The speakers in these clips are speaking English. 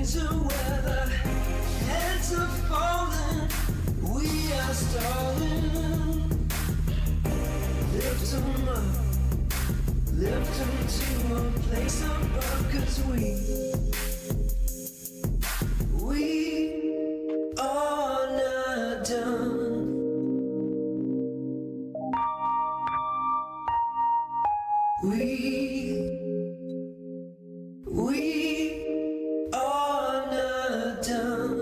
change the weather. Heads are falling, we are stalling. Lift 'em up, lift 'em to a place above, 'cause we are not done. We are not done.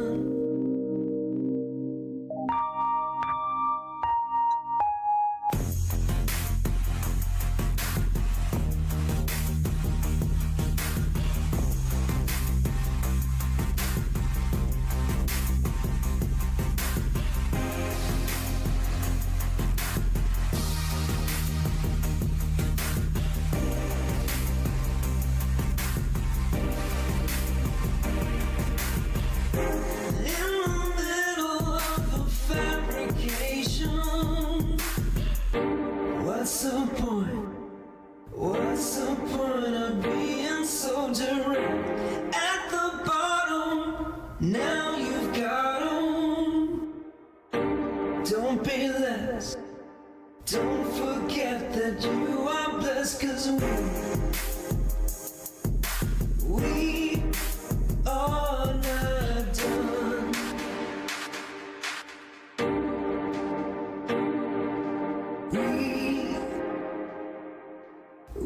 What's the point of being so direct? At the bottom, now you've got 'em. Don't be less, don't forget that you are blessed, 'cause we are not done.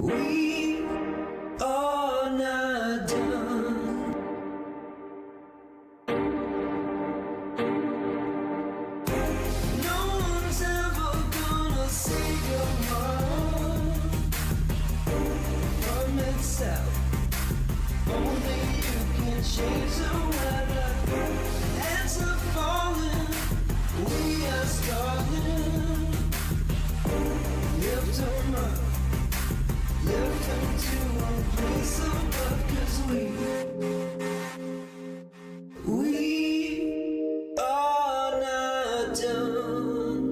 We are not done. No one's ever gonna save your heart from itself. Only you can change the weather. Heads are falling, we are stalling. Lift 'em up, lift 'em to a place above, 'cause we are not done.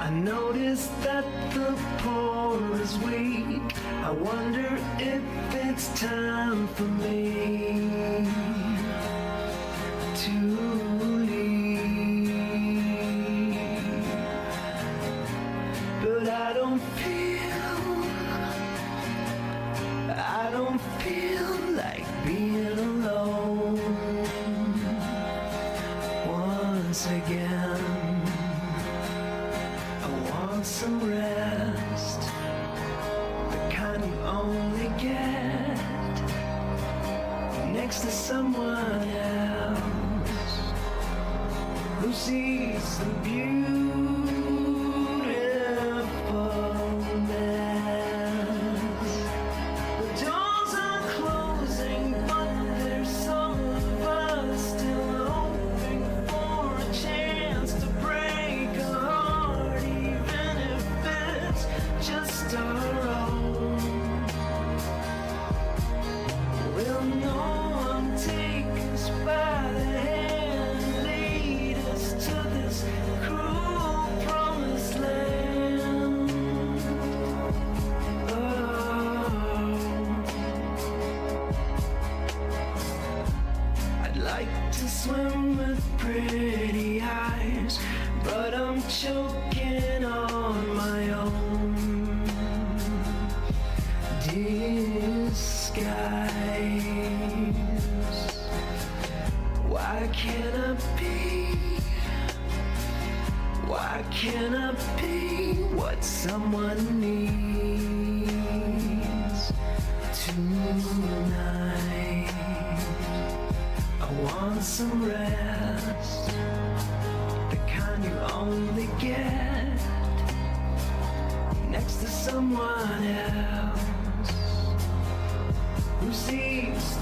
I noticed that the pour is weak. I wonder if it's time for me to leave. But I don't feel like being alone once again. Some rest, the kind you only get next to someone else who sees the beautifulness. The doors are closing, but there's some of us still hoping for a chance to break a heart, even if it's just our own. Will no one take us by the hand and lead us to this cruel promised land? Oh, I'd like to swim with pretty eyes, but I'm choking on my own disguise. Why can't I be what someone needs tonight? I want some rest, the kind you only get next to someone else who sees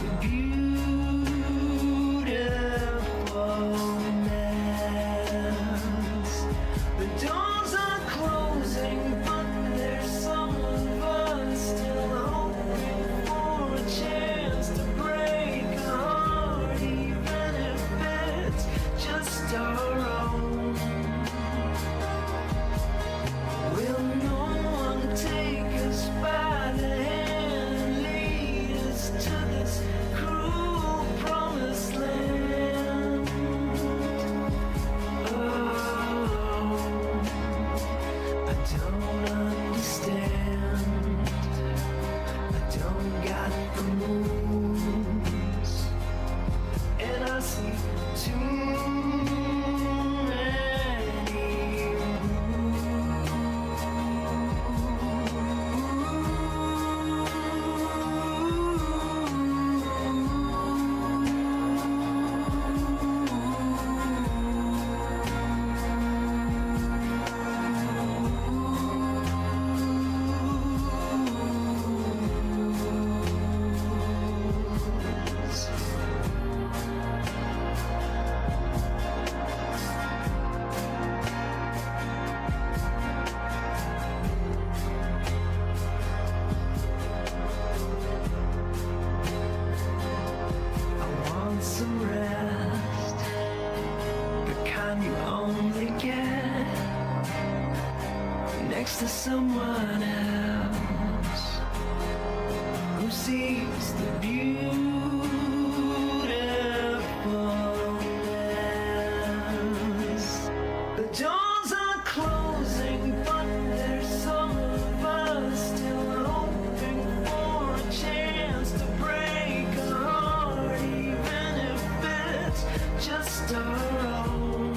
sees the beautifulness. The doors are closing, but there's some of us still hoping for a chance to break a heart, even if it's just our own.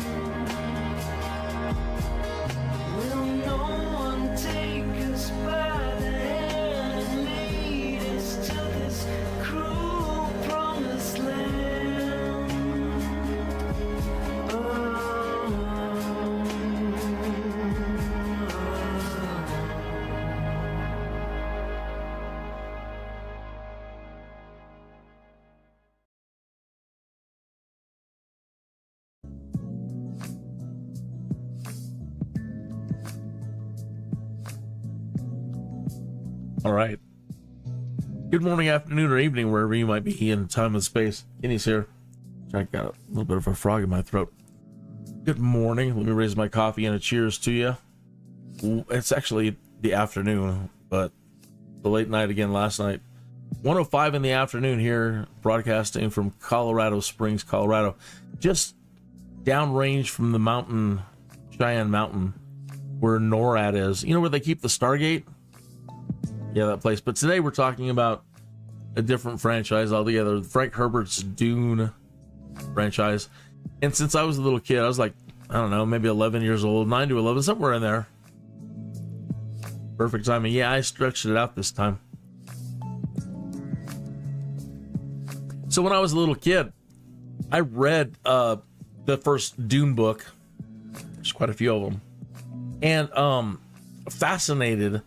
Will no one take us by the hand and lead us to this cruel promised land? All right. Good morning, afternoon, or evening, wherever you might be in time and space. Kenny's here. I got a little bit of a frog in my throat. Good morning. Let me raise my coffee and a cheers to you. It's actually the afternoon, but the late night again last night. 1:05 in the afternoon here, broadcasting from Colorado Springs, Colorado. Just downrange from the mountain, Cheyenne Mountain, where NORAD is. You know where they keep the Stargate? Yeah, that place. But today we're talking about a different franchise altogether, Frank Herbert's DUNE franchise. And since I was a little kid, I was like, I don't know, maybe 11 years old, 9 to 11, somewhere in there. Perfect timing. Yeah, I stretched it out this time. So when I was a little kid, I read the first DUNE book. There's quite a few of them. And fascinated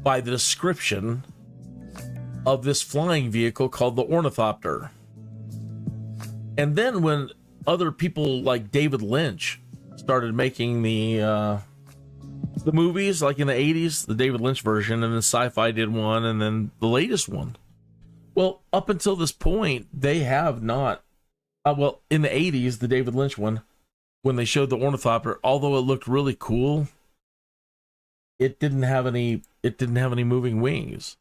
by the description of this flying vehicle called the Ornithopter. And then when other people like David Lynch started making the movies, like in the 80s, the David Lynch version, and then Sci-Fi did one, and then the latest one. Well, up until this point, they have not, well, in the 80s, the David Lynch one, when they showed the Ornithopter, although it looked really cool, it didn't have any moving wings.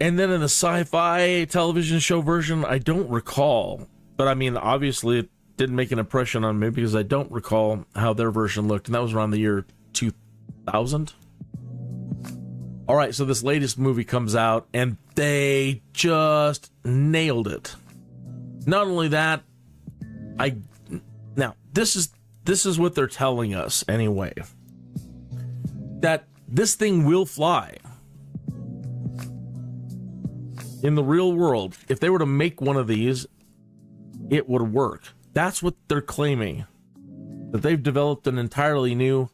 And then in the Sci-Fi television show version, I don't recall, but I mean, obviously it didn't make an impression on me because I don't recall how their version looked, and that was around the year 2000. All right, so this latest movie comes out, and they just nailed it. Not only that, now this is what they're telling us anyway, that this thing will fly in the real world. If they were to make one of these, it would work. That's what they're claiming, that they've developed an entirely new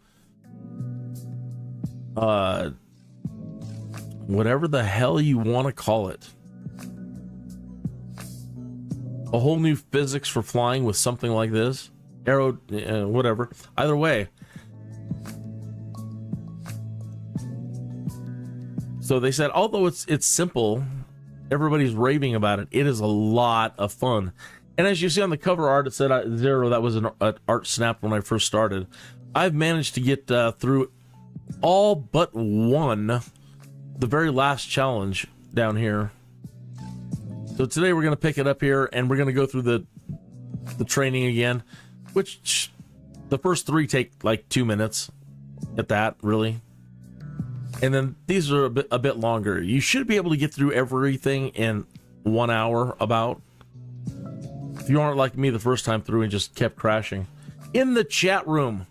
whatever the hell you want to call it, a whole new physics for flying with something like this, whatever. Either way, so they said, although it's simple, everybody's raving about it, it is a lot of fun. And as you see on the cover art, it said 0. That was an art snap when I first started. I've managed to get through all but one, the very last challenge down here. So today we're going to pick it up here, and we're going to go through the training again, which the first 3 take like 2 minutes at that, really. And then these are a bit longer. You should be able to get through everything in 1 hour about. If you aren't like me the first time through and just kept crashing. In the chat room,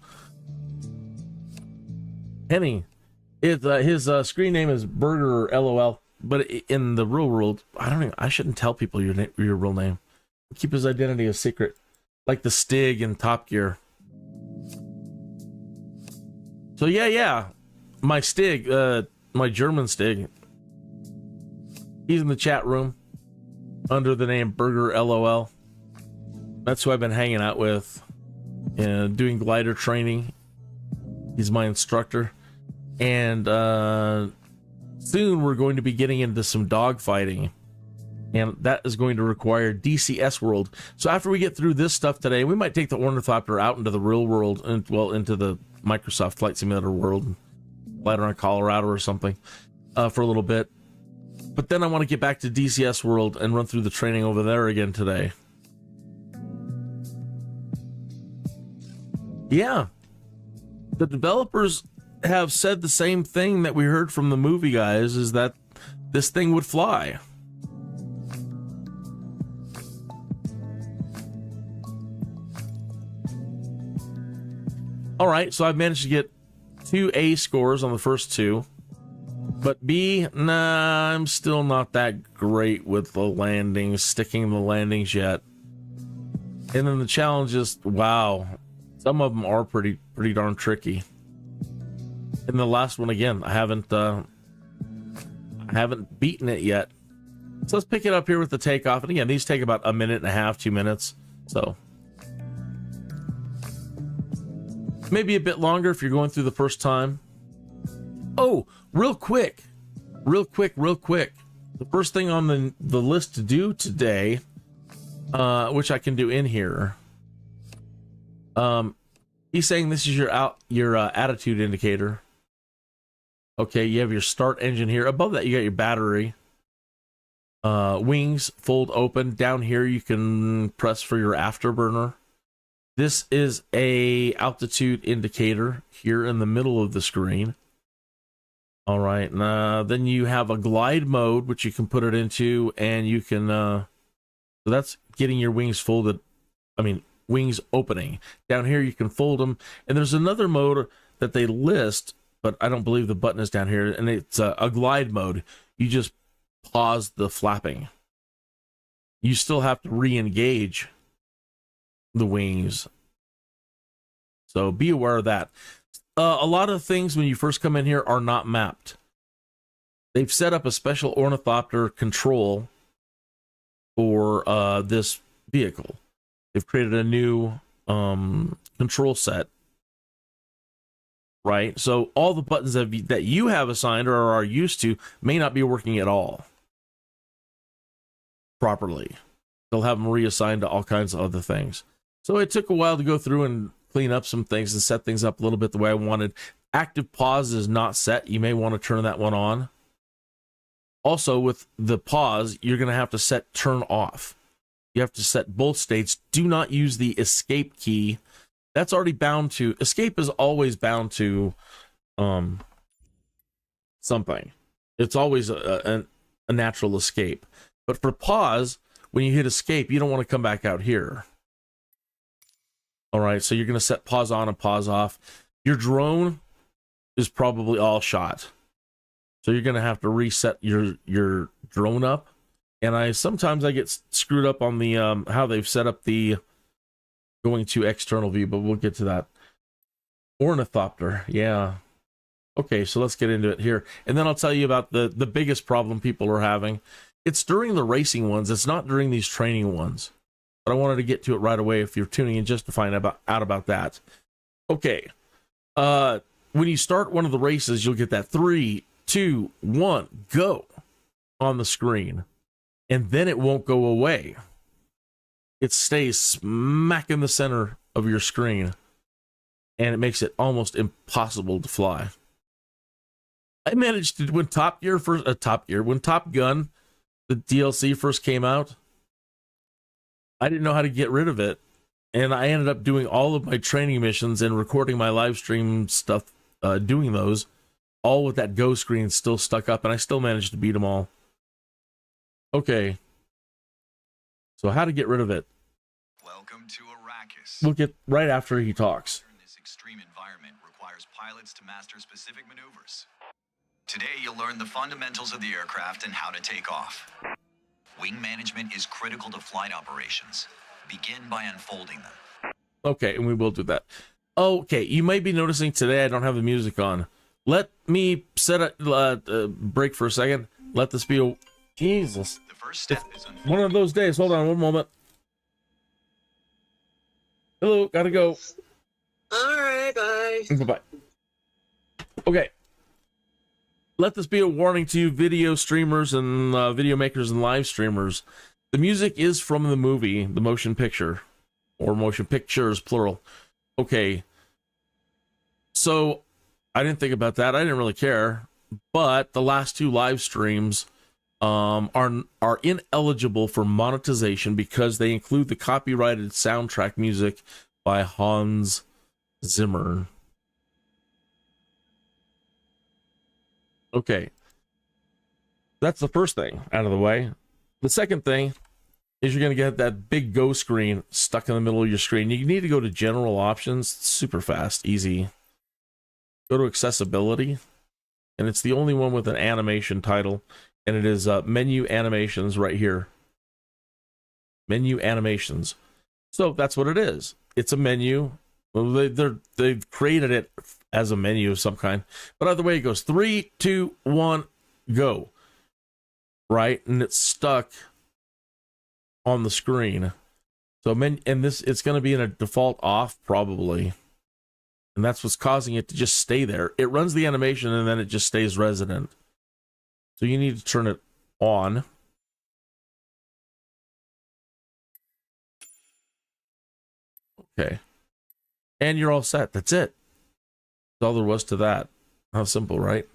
Henny, his screen name is Burger LOL, but in the real world, I shouldn't tell people your real name. Keep his identity a secret, like the Stig in Top Gear. So yeah, my Stig, my German Stig, he's in the chat room under the name Burger LOL. That's who I've been hanging out with and doing glider training. He's my instructor. And soon we're going to be getting into some dogfighting. And that is going to require DCS world. So after we get through this stuff today, we might take the Ornithopter out into the real world, and well, into the Microsoft Flight Simulator world, fly around Colorado or something. for a little bit. But then I want to get back to DCS World and run through the training over there again today. Yeah. The developers have said the same thing that we heard from the movie guys, is that this thing would fly. All right, so I've managed to get 2 A scores on the first 2. But B, nah, I'm still not that great with the landings, sticking the landings yet. And then the challenges, wow, some of them are pretty darn tricky. And the last one, again, I haven't beaten it yet. So let's pick it up here with the takeoff. And again, these take about a minute and a half, 2 minutes. So maybe a bit longer if you're going through the first time. Oh, real quick. The first thing on the list to do today, which I can do in here. He's saying this is your attitude indicator. Okay, you have your start engine here. Above that, you got your battery. Wings fold open. Down here, you can press for your afterburner. This is a altitude indicator here in the middle of the screen. All right, then you have a glide mode, which you can put it into, and you can, so that's getting your wings folded, wings opening. Down here, you can fold them, and there's another mode that they list, but I don't believe the button is down here, and it's a glide mode. You just pause the flapping. You still have to re-engage the wings, so be aware of that. A lot of things when you first come in here are not mapped. They've set up a special ornithopter control for this vehicle. They've created a new control set, right? So all the buttons that you have assigned or are used to may not be working at all properly. They'll have them reassigned to all kinds of other things. So it took a while to go through and clean up some things and set things up a little bit the way I wanted. Active pause is not set. You may want to turn that one on. Also, with the pause, you're going to have to set turn off. You have to set both states. Do not use the escape key. That's already bound to... Escape is always bound to something. It's always a natural escape. But for pause, when you hit escape, you don't want to come back out here. All right, so you're going to set pause on and pause off. Your drone is probably all shot. So you're going to have to reset your drone up. And sometimes I get screwed up on the how they've set up the going to external view, but we'll get to that. Ornithopter, yeah. Okay, so let's get into it here. And then I'll tell you about the biggest problem people are having. It's during the racing ones. It's not during these training ones. But I wanted to get to it right away if you're tuning in just to find out about that. Okay. When you start one of the races, you'll get that 3, 2, 1, go on the screen. And then it won't go away. It stays smack in the center of your screen. And it makes it almost impossible to fly. I managed to, when Top Gun, the DLC first came out, I didn't know how to get rid of it, and I ended up doing all of my training missions and recording my live stream stuff, doing those, all with that go screen still stuck up, and I still managed to beat them all. Okay. So how to get rid of it? Welcome to Arrakis. We'll get right after he talks. This extreme environment requires pilots to master specific maneuvers. Today, you'll learn the fundamentals of the aircraft and how to take off. Wing management is critical to flight operations. Begin by unfolding them. Okay, and we will do that. Okay, you might be noticing today I don't have the music on. Let me set a break for a second. Let this be a... Jesus. The first step is unfolding. One of those days. Hold on one moment. Hello, gotta go. All right, bye. Bye-bye. Okay. Let this be a warning to you video streamers and video makers and live streamers. The music is from the movie, the motion picture, or motion pictures, plural. Okay. So, I didn't think about that. I didn't really care. but the last two live streams are ineligible for monetization because they include the copyrighted soundtrack music by Hans Zimmer. Okay. That's the first thing out of the way. The second thing is you're going to get that big go screen stuck in the middle of your screen. You need to go to general options. It's super fast, easy. Go to accessibility, and it's the only one with an animation title, and it is menu animations right here. Menu animations. So that's what it is. It's a menu. Well, they've created it as a menu of some kind. But either way, it goes 3, 2, 1, go. Right? And it's stuck on the screen. So it's going to be in a default off probably. And that's what's causing it to just stay there. It runs the animation and then it just stays resident. So you need to turn it on. Okay. And you're all set. That's it. That's all there was to that. How simple, right?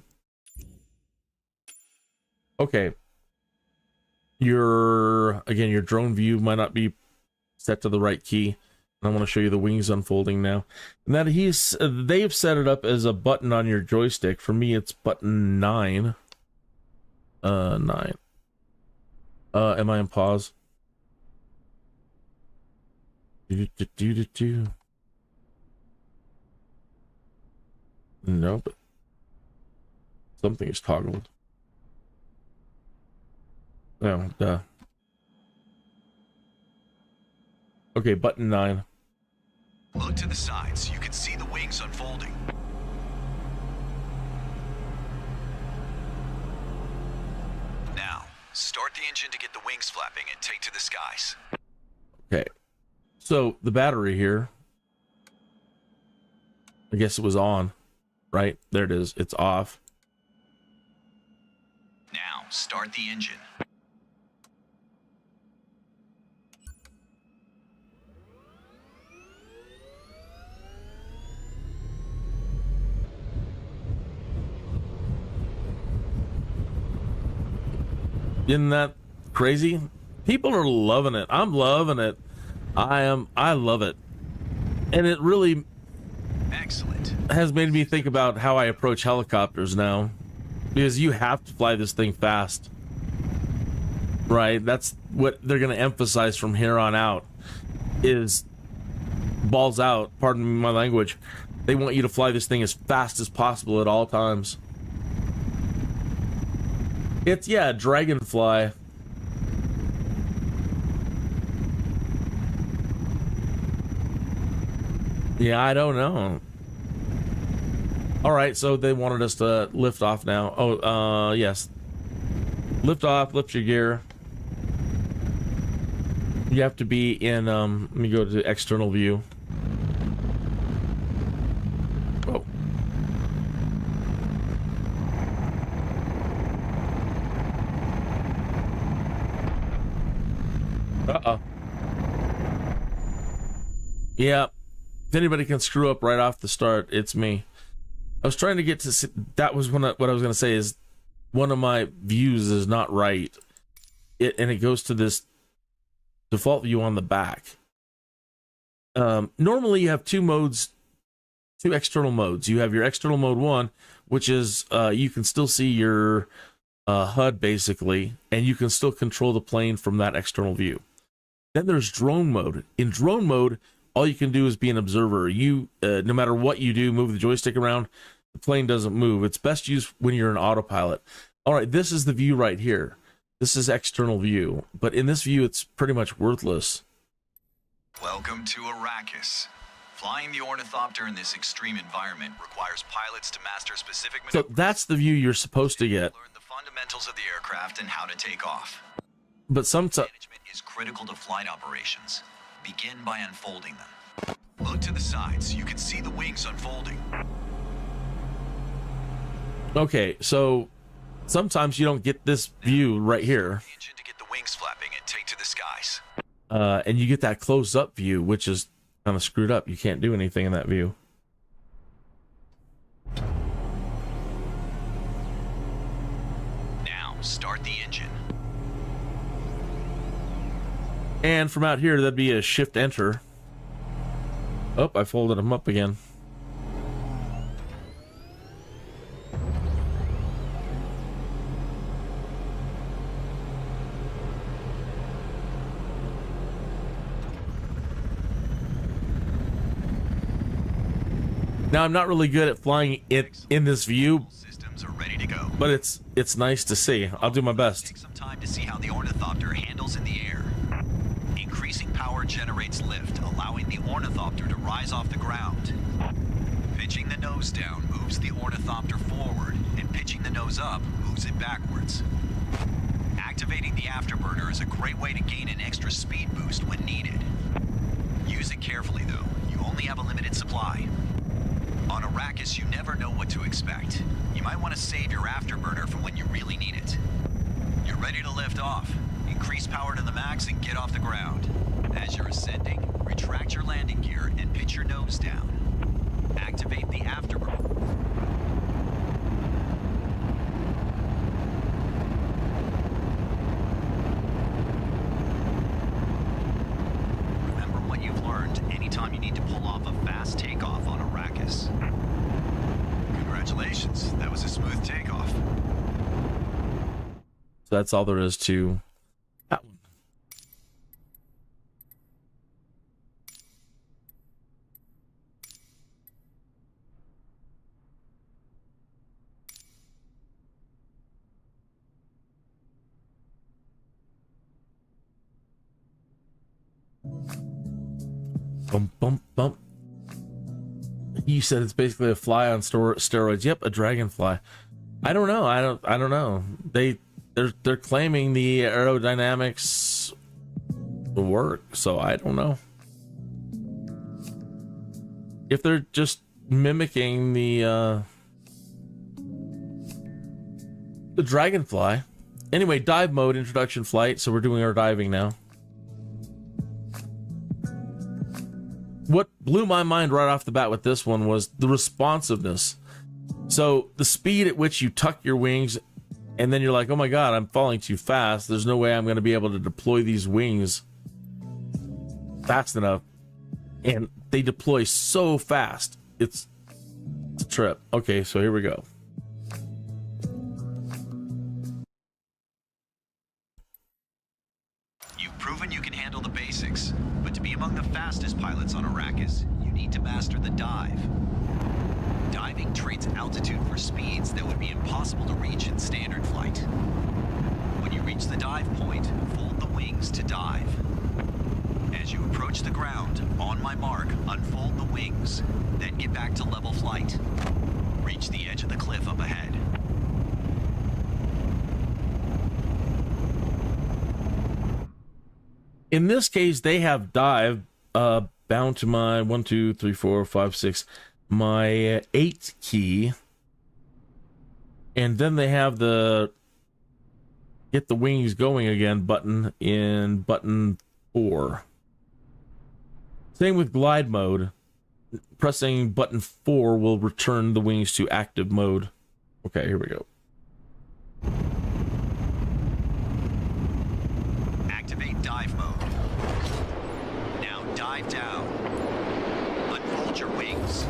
Okay. Your drone view might not be set to the right key. I want to show you the wings unfolding now. And that they've set it up as a button on your joystick. For me, it's button 9. 9. Am I in pause? Nope. Something is toggled. Oh, duh. Okay, button 9. Look to the sides so you can see the wings unfolding. Now, start the engine to get the wings flapping and take to the skies. Okay. So, the battery here, I guess it was on, right? There it is. It's off. Now, start the engine. Isn't that crazy? People are loving it. I'm loving it. I love it. And it really Excellent. has made me think about how I approach helicopters now. Because you have to fly this thing fast. Right? That's what they're going to emphasize from here on out. Is balls out, pardon my language. They want you to fly this thing as fast as possible at all times. It's, yeah, Dragonfly. Yeah, I don't know. All right, so they wanted us to lift off now. Oh, yes. Lift off, lift your gear. You have to be in, let me go to external view. Oh. Uh-oh. Yeah. If anybody can screw up right off the start, it's me. I was trying to get to see, that was what I was going to say is one of my views is not right. And it goes to this default view on the back. Normally you have two external modes. You have your external mode 1, which is you can still see your HUD basically, and you can still control the plane from that external view. Then there's drone mode. In drone mode, all you can do is be an observer. You, no matter what you do, move the joystick around, the plane doesn't move. It's best used when you're an autopilot. All right, this is the view right here. This is external view, but in this view, it's pretty much worthless. Welcome to Arrakis. Flying the Ornithopter in this extreme environment requires pilots to master specific So maneuvers. that's the view you're supposed to get. Learn the fundamentals of the aircraft and how to take off. But sometimes, Management is critical to flight operations. Begin by unfolding them. Look to the sides so you can see the wings unfolding. okay, so sometimes you don't get this view right here. The engine to get the wings flapping and take to the skies. And you get that close-up view, which is kind of screwed up. You can't do anything in that view. Start the engine. And from out here, that'd be a shift enter. Oh, I folded them up again. Now, I'm not really good at flying it in this view, Systems are ready to go. but it's nice to see. I'll do my best. Take some time to see how the Ornithopter handles in the air. Increasing power generates lift, allowing the Ornithopter to rise off the ground. Pitching the nose down moves the Ornithopter forward, and pitching the nose up moves it backwards. Activating the afterburner is a great way to gain an extra speed boost when needed. Use it carefully though, you only have a limited supply. On Arrakis, you never know what to expect. You might want to save your afterburner for when you really need it. You're ready to lift off. Increase power to the max and get off the ground. As you're ascending, retract your landing gear and pitch your nose down. Activate the afterburner. Remember what you've learned anytime you need to pull off a fast takeoff on Arrakis. Congratulations, that was a smooth takeoff. So that's all there is to that one. Bump, bump, bump. You said it's basically a fly on steroids. Yep, a dragonfly. I don't know. I don't know. They're claiming the aerodynamics will work, so I don't know. If they're just mimicking the dragonfly. Anyway, dive mode, introduction flight. So we're doing our diving now. What blew my mind right off the bat with this one was the responsiveness. So the speed at which you tuck your wings, and then you're like, oh my God, I'm falling too fast. There's no way I'm going to be able to deploy these wings fast enough. And they deploy so fast. It's a trip. Okay, so here we go. You've proven you can handle the basics, but to be among the fastest pilots on Arrakis, you need to master the dive. Diving trades altitude for speeds that would be impossible to reach in standard flight. When you reach the dive point, fold the wings to dive. As you approach the ground, on my mark, unfold the wings, then get back to level flight. Reach the edge of the cliff up ahead. In this case, they have dive bound to my 1, 2, 3, 4, 5, 6, my 8 key. And then they have the get the wings going again button in button 4. Same with glide mode. Pressing button 4 will return the wings to active mode. Okay, here we go. Activate dive mode. Now dive down. Unfold your wings.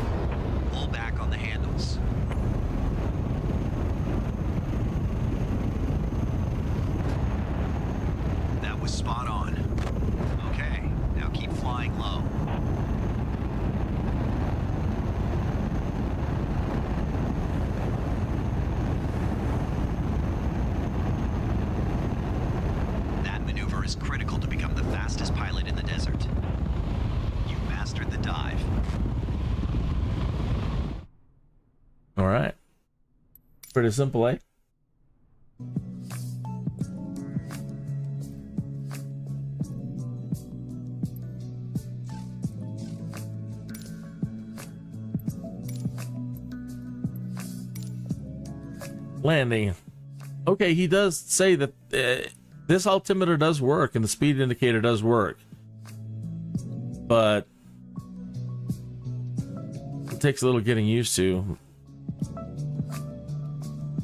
Pull back on the handles. That was spot on. Okay, now keep flying low. That maneuver is critical to become the fastest pilot in the desert. You mastered the dive. All right. Pretty simple, eh? Landing. Okay, he does say that this altimeter does work and the speed indicator does work, but it takes a little getting used to.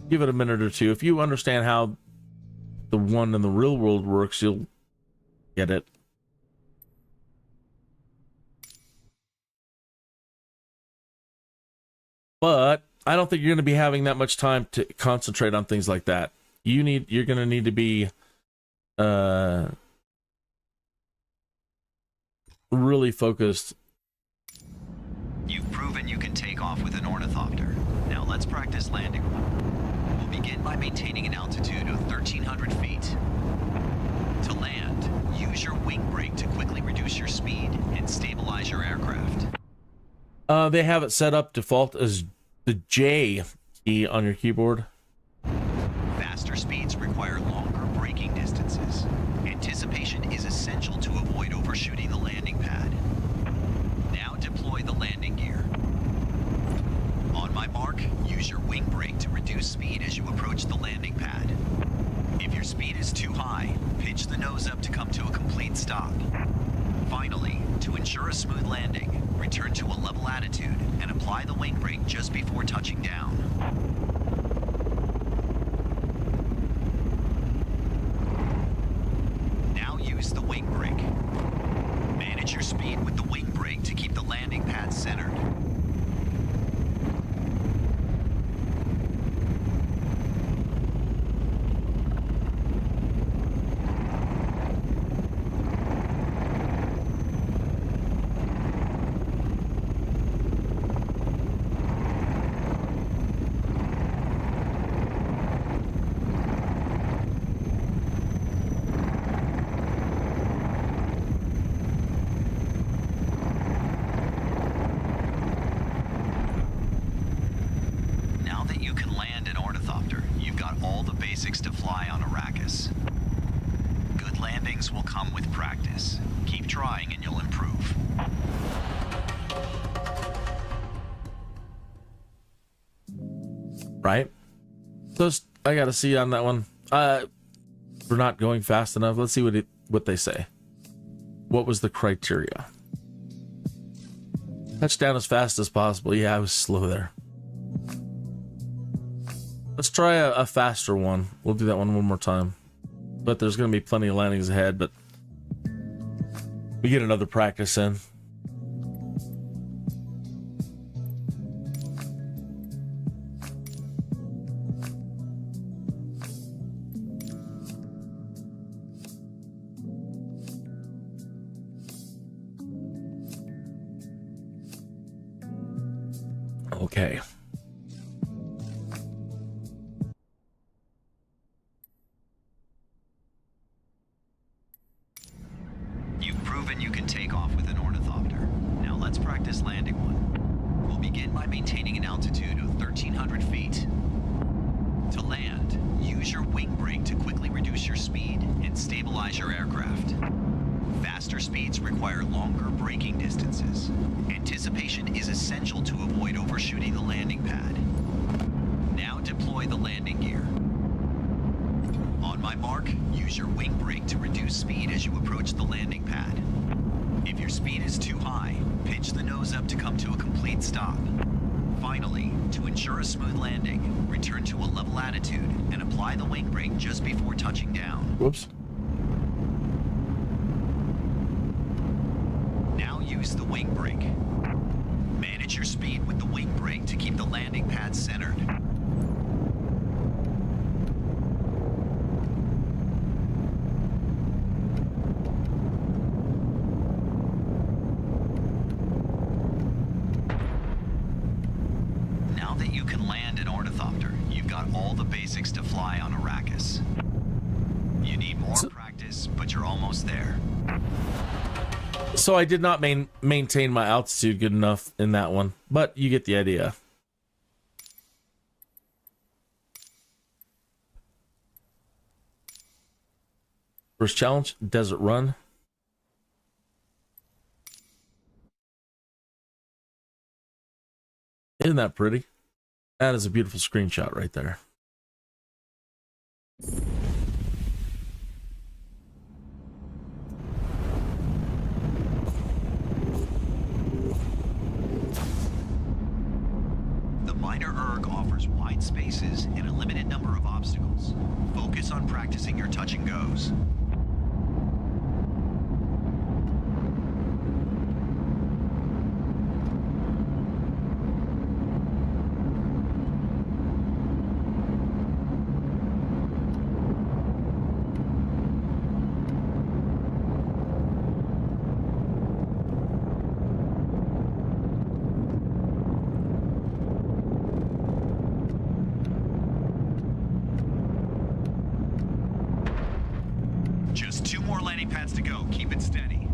Give it a minute or two. If you understand how the one in the real world works, you'll get it. But I don't think you're going to be having that much time to concentrate on things like that. You're going to need to be really focused. You've proven you can take off with an ornithopter. Now let's practice landing. We'll begin by maintaining an altitude of 1,300 feet. To land, use your wing brake to quickly reduce your speed and stabilize your aircraft. They have it set up default as the J key on your keyboard. Faster speeds require longer braking distances. Anticipation is essential to avoid overshooting the landing pad. Now deploy the landing gear. On my mark, use your wing brake to reduce speed as you approach the landing pad. If your speed is too high, pitch the nose up to come to a complete stop. Finally, to ensure a smooth landing, return to a level attitude and apply the wing brake just before touching down. Now use the wing brake. Manage your speed with the wing brake to keep the landing pad centered. To fly on Arrakis. Good landings will come with practice. Keep trying and you'll improve. Right? So I gotta see on that one. We're not going fast enough. Let's see what they say. What was the criteria? Touchdown as fast as possible. Yeah, I was slow there. Let's try a faster one. We'll do that one more time. But there's going to be plenty of landings ahead, but we get another practice in. Okay. You've proven you can take off with an ornithopter. Now let's practice landing one. We'll begin by maintaining an altitude of 1,300 feet. To land, use your wing brake to quickly reduce your speed and stabilize your aircraft. Faster speeds require longer braking distances. Anticipation is essential to avoid overshooting the landing pad. Now deploy the landing gear. On my mark, use your wing brake to reduce speed as you approach the landing pad. If your speed is too high, pitch the nose up to come to a complete stop. Finally, to ensure a smooth landing, return to a level attitude and apply the wing brake just before touching down. Whoops. Now use the wing brake. Manage your speed with the wing brake to keep the landing pad centered. Now that you can land an ornithopter, you've got all the basics to fly on Arrakis. You need more practice, but you're almost there. So I did not maintain my altitude good enough in that one, but you get the idea. First challenge, desert run. Isn't that pretty? That is a beautiful screenshot right there. The minor erg offers wide spaces and a limited number of obstacles. Focus on practicing your touch and goes. Just 2 more landing pads to go. Keep it steady.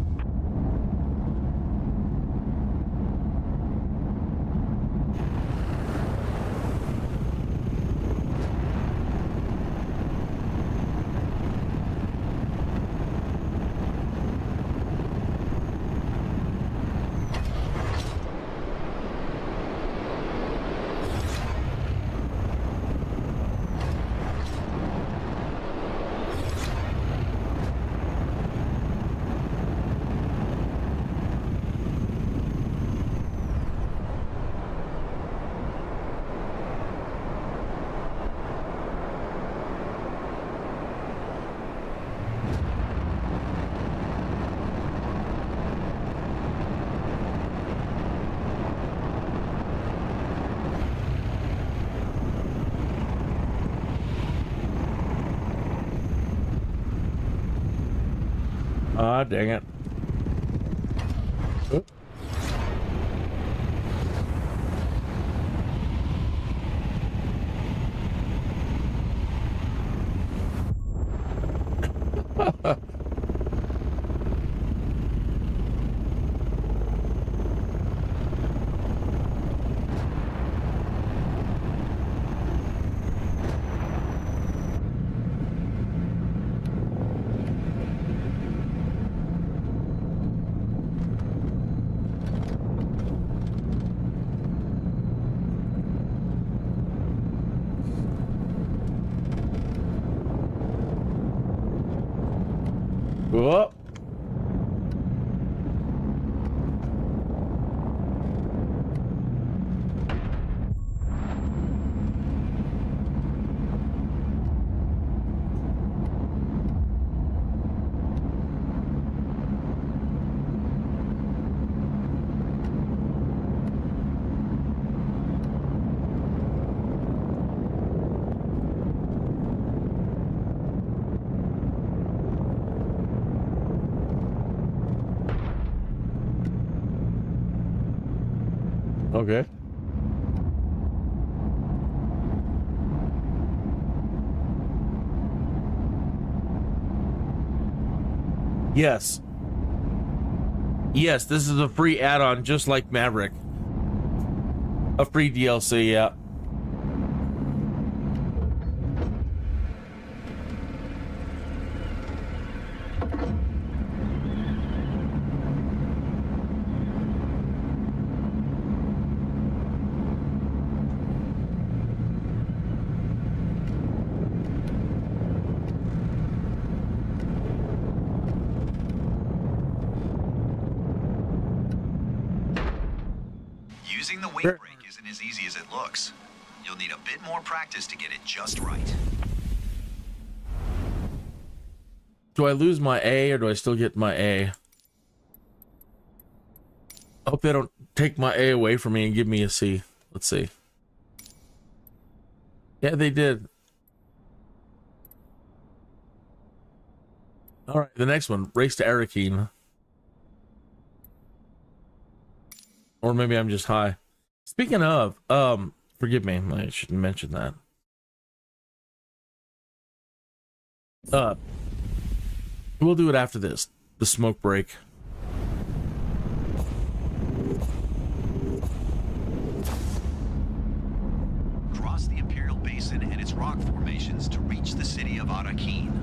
Ah, dang it. Oop. Whoop. Okay. Yes. Yes, this is a free add-on, just like Maverick. A free DLC, yeah. Using the wing brake isn't as easy as it looks. You'll need a bit more practice to get it just right. Do I lose my A or do I still get my A? I hope they don't take my A away from me and give me a C. Let's see. Yeah, they did. All right, the next one, Race to Arakeen. Or maybe I'm just high. Speaking of, forgive me, I shouldn't mention that. We'll do it after this, the smoke break. Cross the Imperial Basin and its rock formations to reach the city of Arakeen.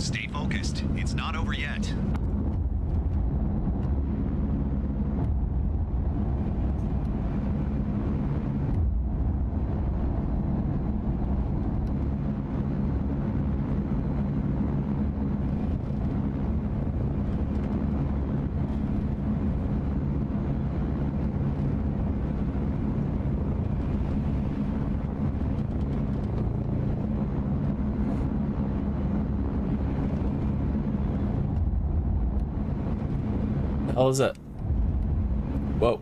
Stay focused. It's not over yet. The hell is that? Whoa.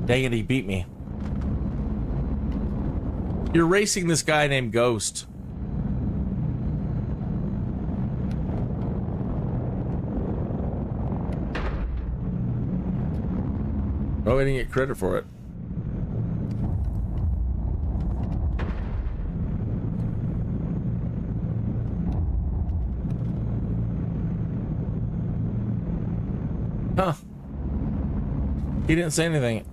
Dang it, he beat me. You're racing this guy named Ghost. Oh, I didn't get credit for it. Huh. He didn't say anything.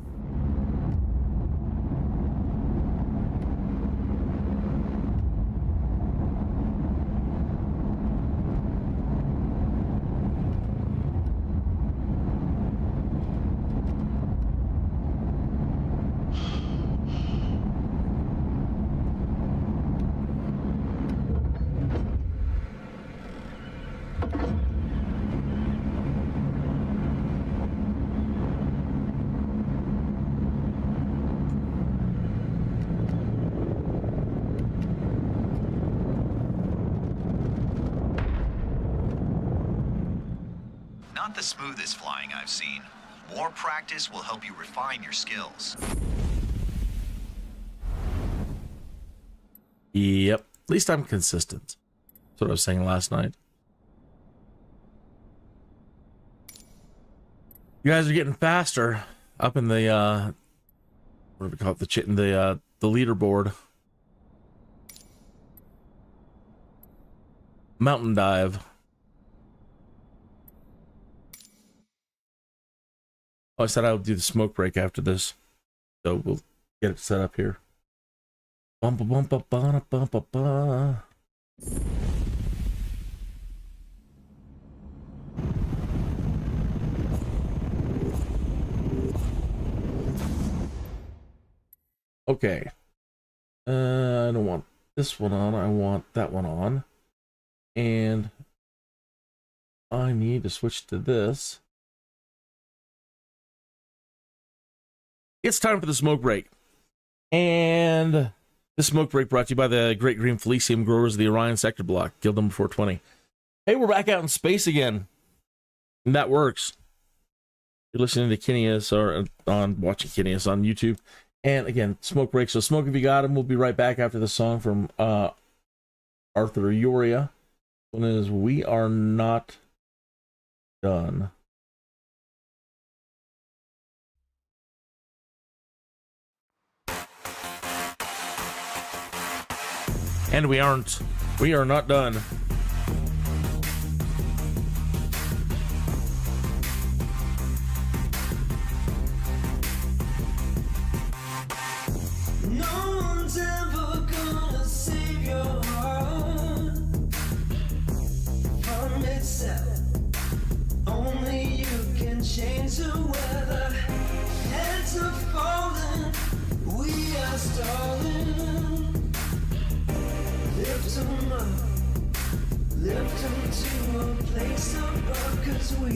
Not the smoothest flying I've seen. More practice will help you refine your skills. Yep. At least I'm consistent. That's what I was saying last night. You guys are getting faster up in the what do we call it? The leaderboard. Mountain dive. Oh, I said I would do the smoke break after this, so we'll get it set up here. Bumpa bumpa ba bumpa ba. Okay. I don't want this one on. I want that one on, and I need to switch to this. It's time for the smoke break. And the smoke break brought to you by the Great Green Felicium growers of the Orion Sector Block, guild number 420. Hey, we're back out in space again. And that works. You're listening to Kineas or watching Kineas on YouTube. And again, smoke break. So smoke if you got him. We'll be right back after the song from Arthur Yoria. One is We Are Not Done. And we are not done. No one's ever gonna save your heart from itself. Only you can change the weather. Heads are falling, we are stalling. Lift them up, lift them to a place above, 'cause we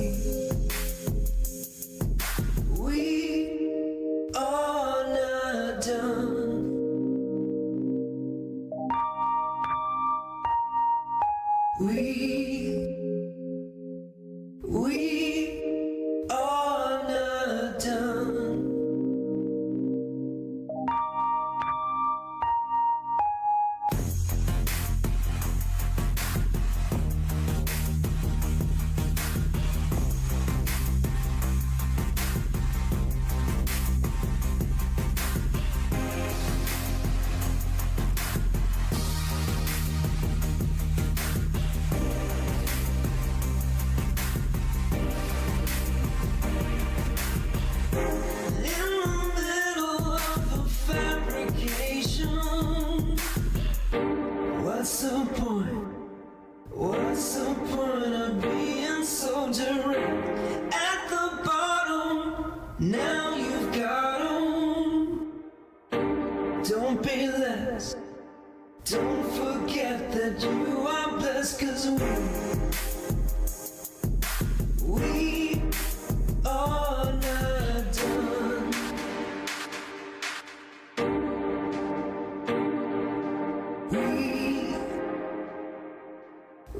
are not done. We are not Now you've got 'em. Don't be less. Don't forget that you are blessed, 'cause we are not done.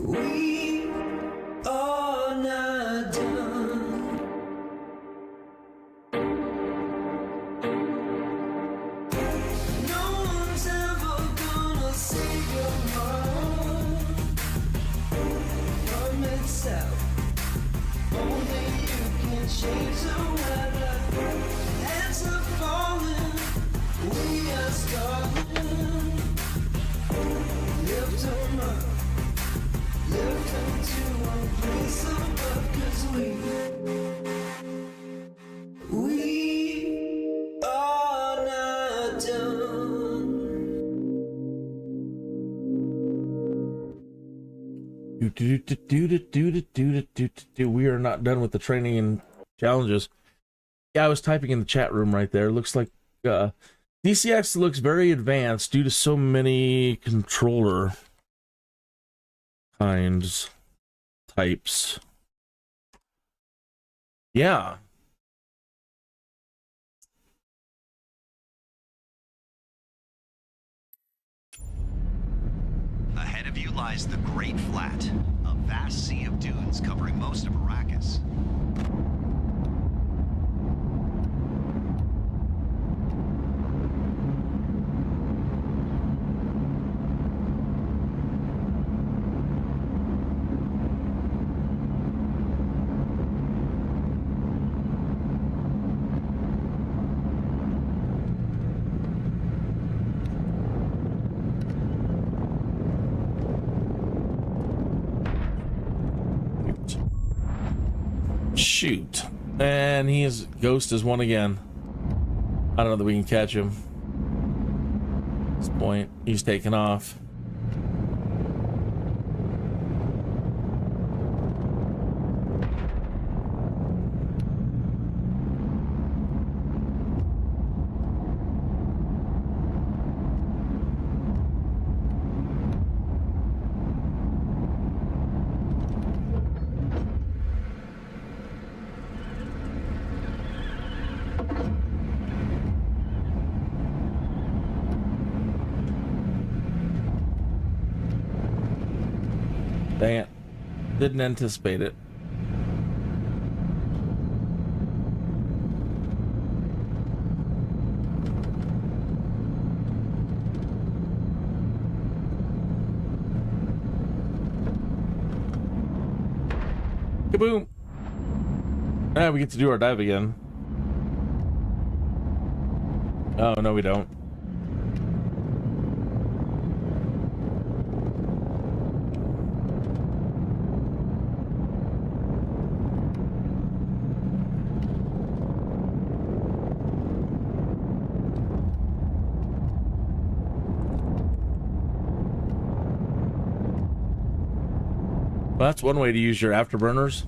We are not done. No one's ever gonna save your heart from itself. Only you can change the weather. Heads are falling, we are starting. Lift 'em up, lift 'em to a place above, 'cause we are not done. We are not done with the training and challenges. Yeah, I was typing in the chat room right there. Looks like DCX looks very advanced due to so many controller kinds, types. Yeah. Ahead of you lies the Great Flat, a vast sea of dunes covering most of Arrakis. Shoot. And Ghost is one again. I don't know that we can catch him. At this point, he's taken off. Dang it. Didn't anticipate it. Kaboom! Ah, we get to do our dive again. Oh, no, we don't. Well, that's one way to use your afterburners.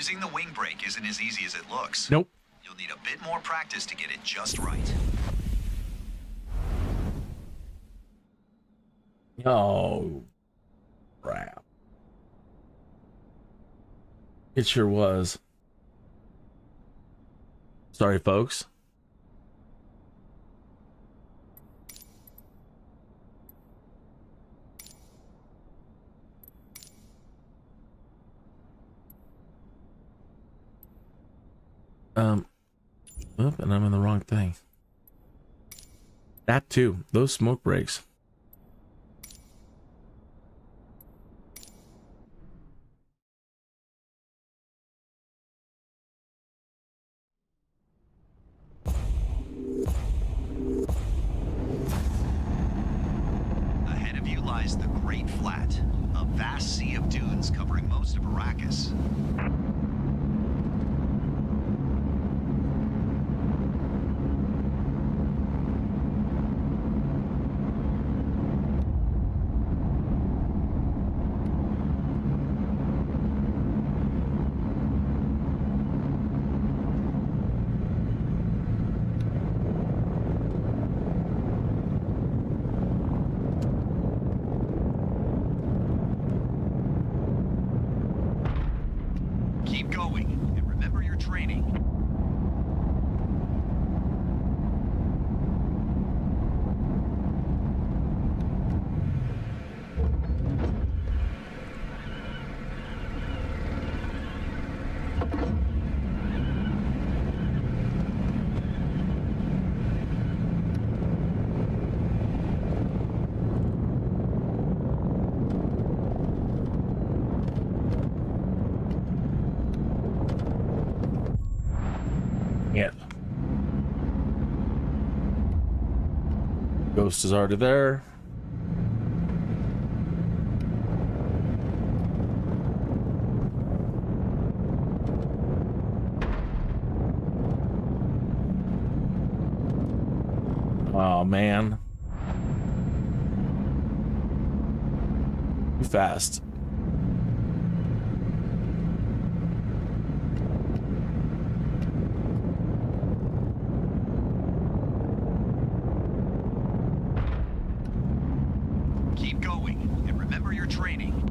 Using the wing brake isn't as easy as it looks. Nope. You'll need a bit more practice to get it just right. Oh, crap. It sure was. Sorry, folks. Oop, and I'm in the wrong thing. That too. Those smoke breaks. Ahead of you lies the Great Flat, a vast sea of dunes covering most of Arrakis. Keep going, and remember your training. Yeah. Ghost is already there. Oh man. Too fast. Keep going, and remember your training.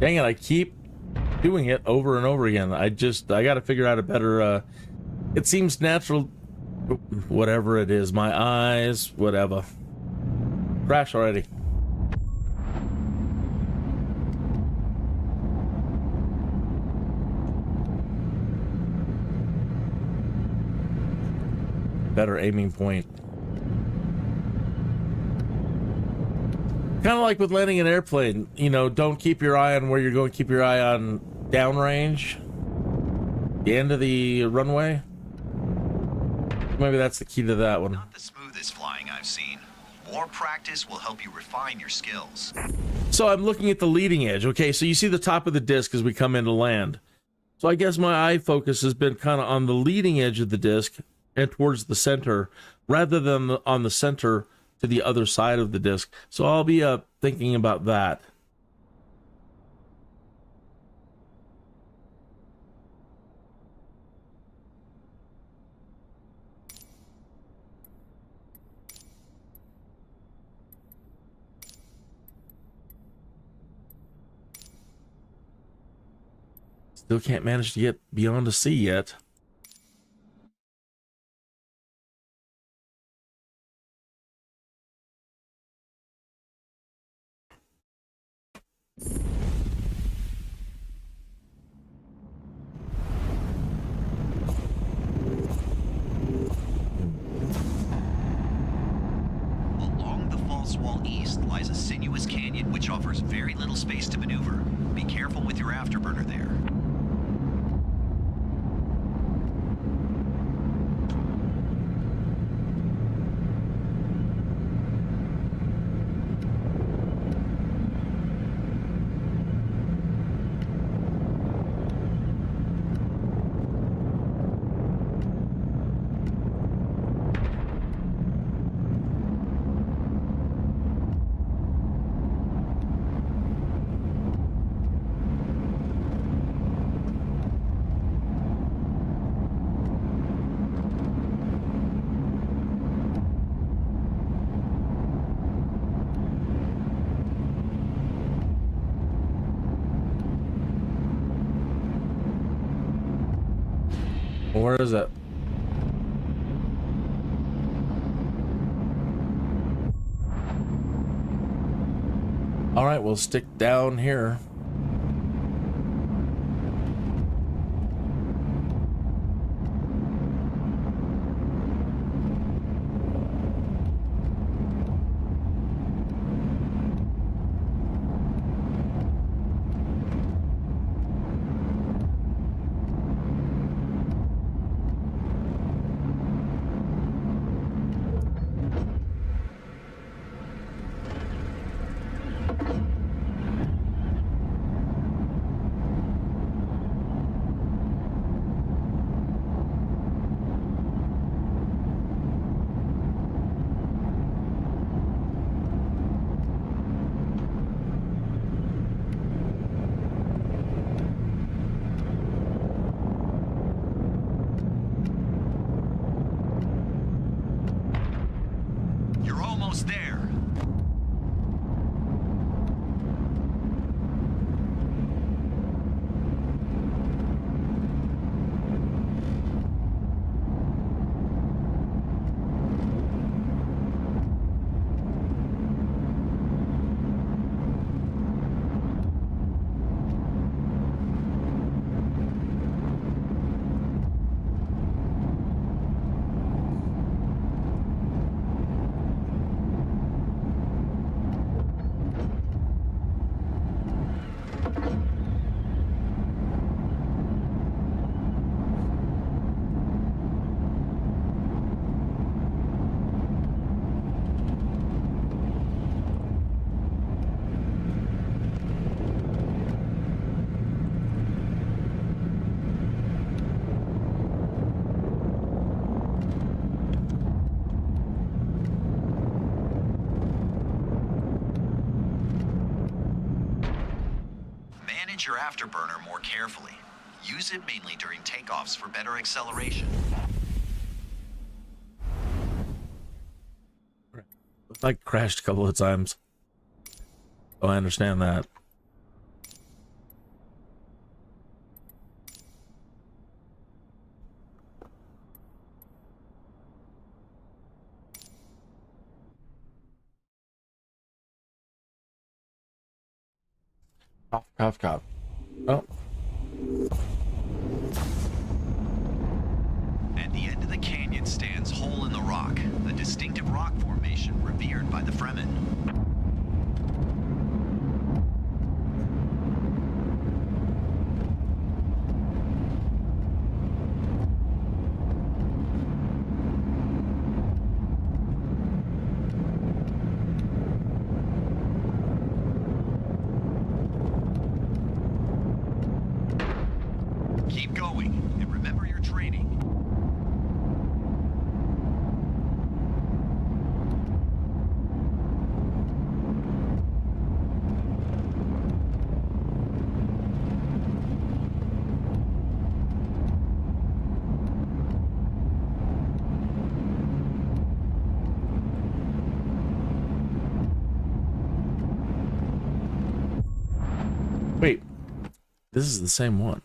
Dang it, I keep doing it over and over again. I got to figure out a better, it seems natural, whatever it is, my eyes, whatever. Crash already. Better aiming point. Kind of like with landing an airplane, you know, don't keep your eye on where you're going, keep your eye on downrange, the end of the runway. Maybe that's the key to that one. Not the smoothest flying I've seen. More practice will help you refine your skills. So I'm looking at the leading edge. Okay, so you see the top of the disc as we come into land. So I guess my eye focus has been kind of on the leading edge of the disc and towards the center, rather than on the center to the other side of the disc. So I'll be thinking about that. Still can't manage to get beyond the sea yet. Along the false wall east lies a sinuous canyon which offers very little space to maneuver. Be careful with your afterburner there. Where is it? All right, we'll stick down here. You're almost there. Manage your afterburner more carefully. Use it mainly during takeoffs for better acceleration. Looks like it crashed a couple of times. Oh, I understand that. Cough, cough, cough. Oh. At the end of the canyon stands Hole in the Rock, a distinctive rock formation revered by the Fremen. Keep going, and remember your training. Wait, this is the same one.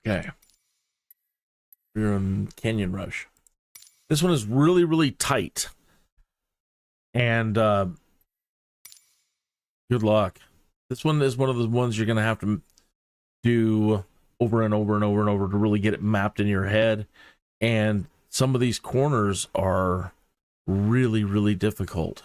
Okay. We're in Canyon Rush. This one is really, really tight. And good luck. This one is one of the ones you're going to have to do over and over and over and over to really get it mapped in your head. And some of these corners are really, really difficult.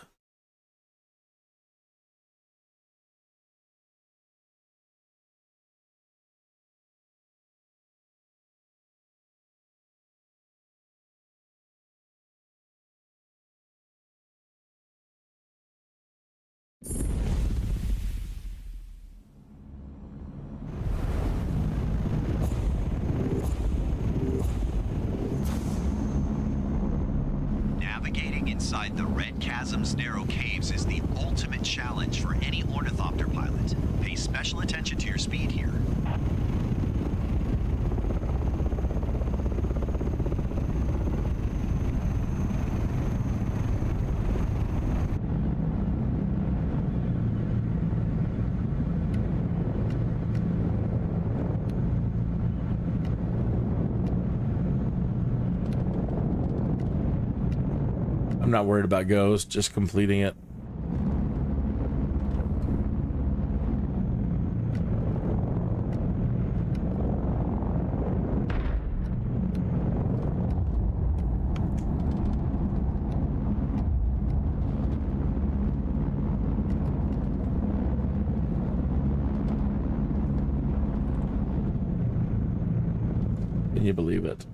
Navigating inside the Red Chasm's narrow caves is the ultimate challenge for any ornithopter pilot. Pay special attention to your speed here. I'm not worried about goes, just completing it. Can you believe it?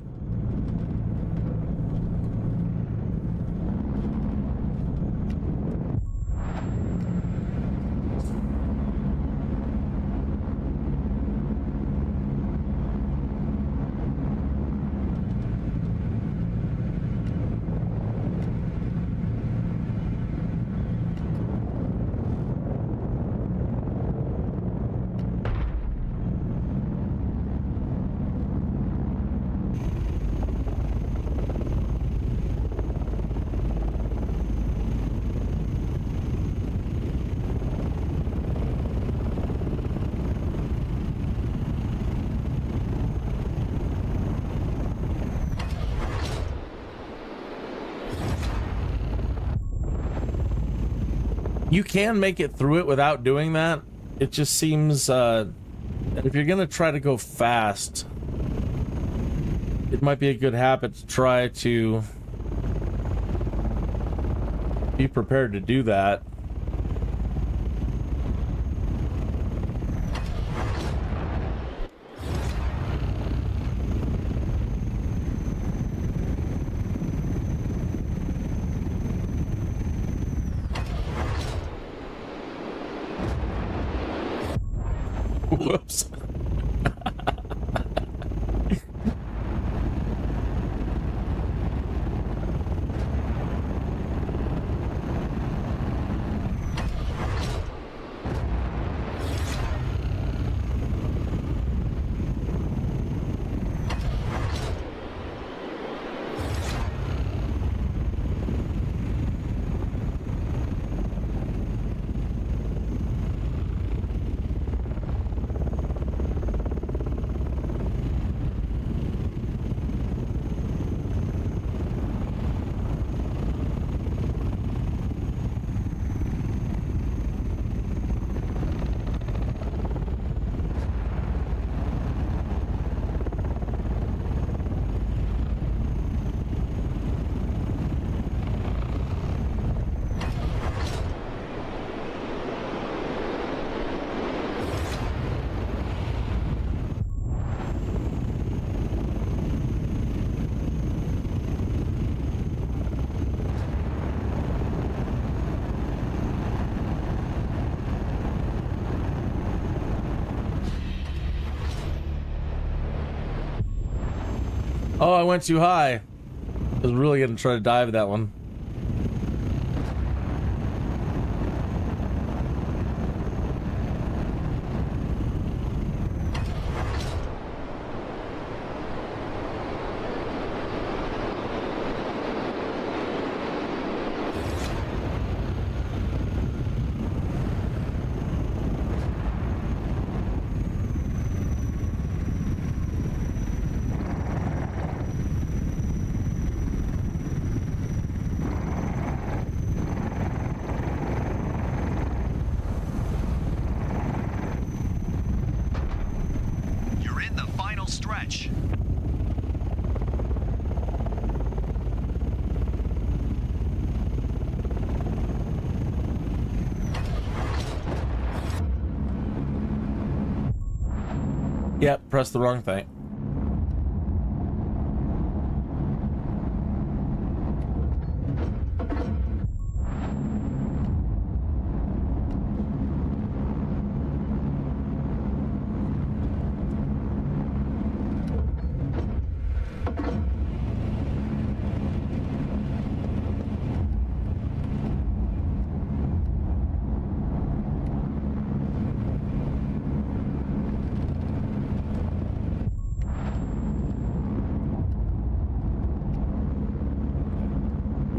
You can make it through it without doing that. It just seems that if you're gonna try to go fast, it might be a good habit to try to be prepared to do that. Whoops. Oh, I went too high. I was really gonna try to dive that one. much. Yep, press the wrong thing.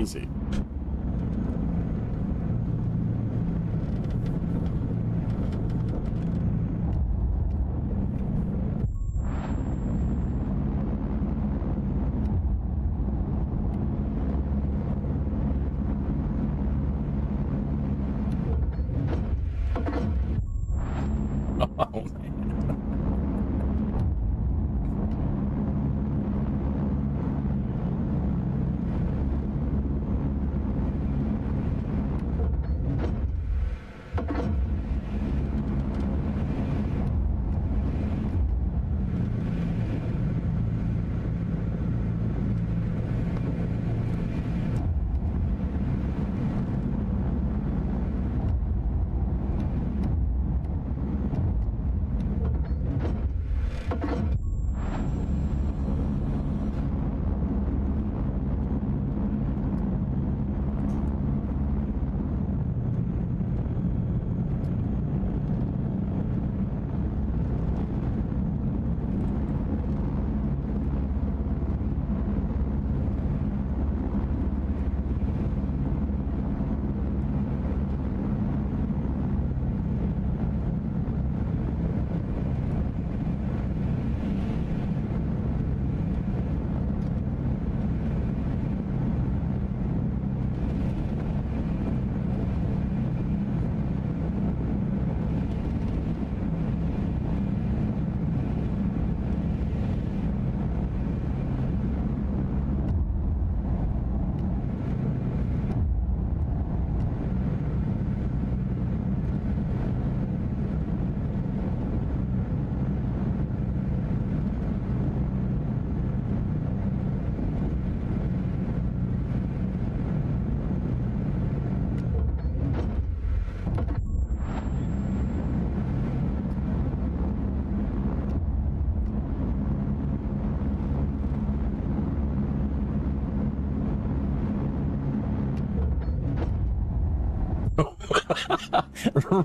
Easy. Oh, man.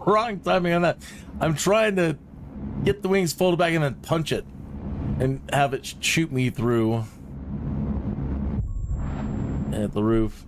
Wrong timing on that. I'm trying to get the wings folded back and then punch it and have it shoot me through at the roof.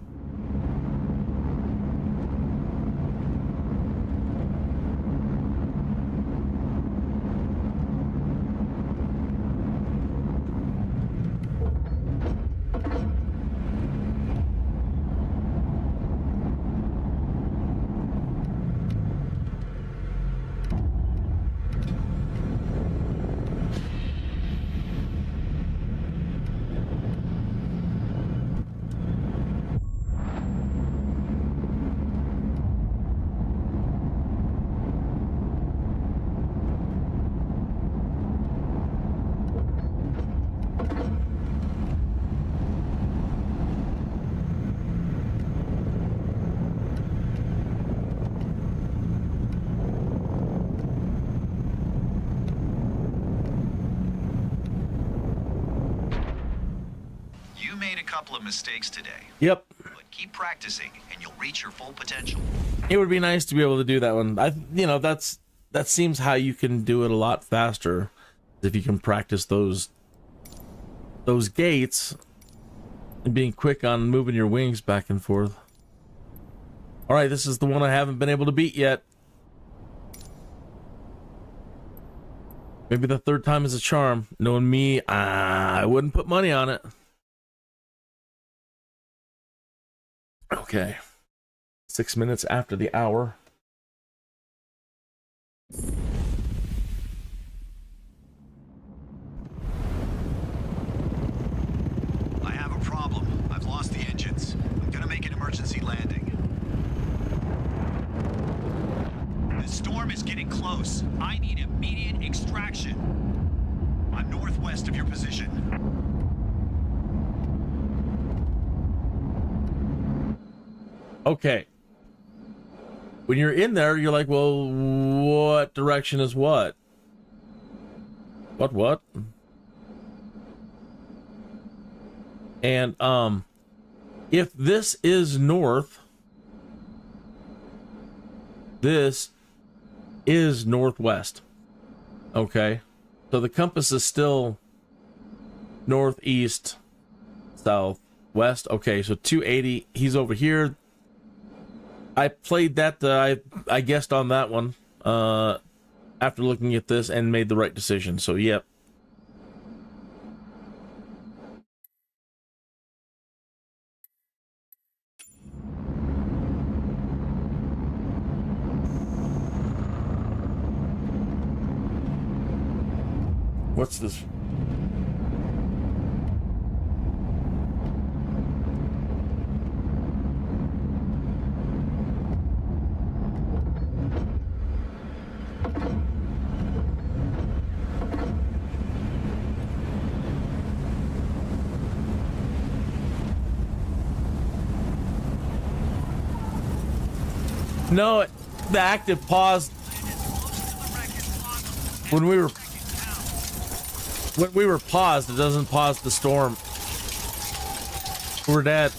Couple of mistakes today. Yep. But keep practicing and you'll reach your full potential. It would be nice to be able to do that one. That seems how you can do it a lot faster if you can practice those gates and being quick on moving your wings back and forth. All right, this is the one I haven't been able to beat yet. Maybe the third time is a charm. Knowing me, I wouldn't put money on it. Okay, 6 minutes after the hour. northwest of your position. Okay. When you're in there, you're like, well, what direction is what? What? And, if this is north, this is northwest. Okay. So the compass is still northeast, southwest. Okay, so 280. He's over here. I played that. I guessed on that one after looking at this and made the right decision. So, yep. What's this? No, the active paused when we were paused. It doesn't pause the storm. We're dead.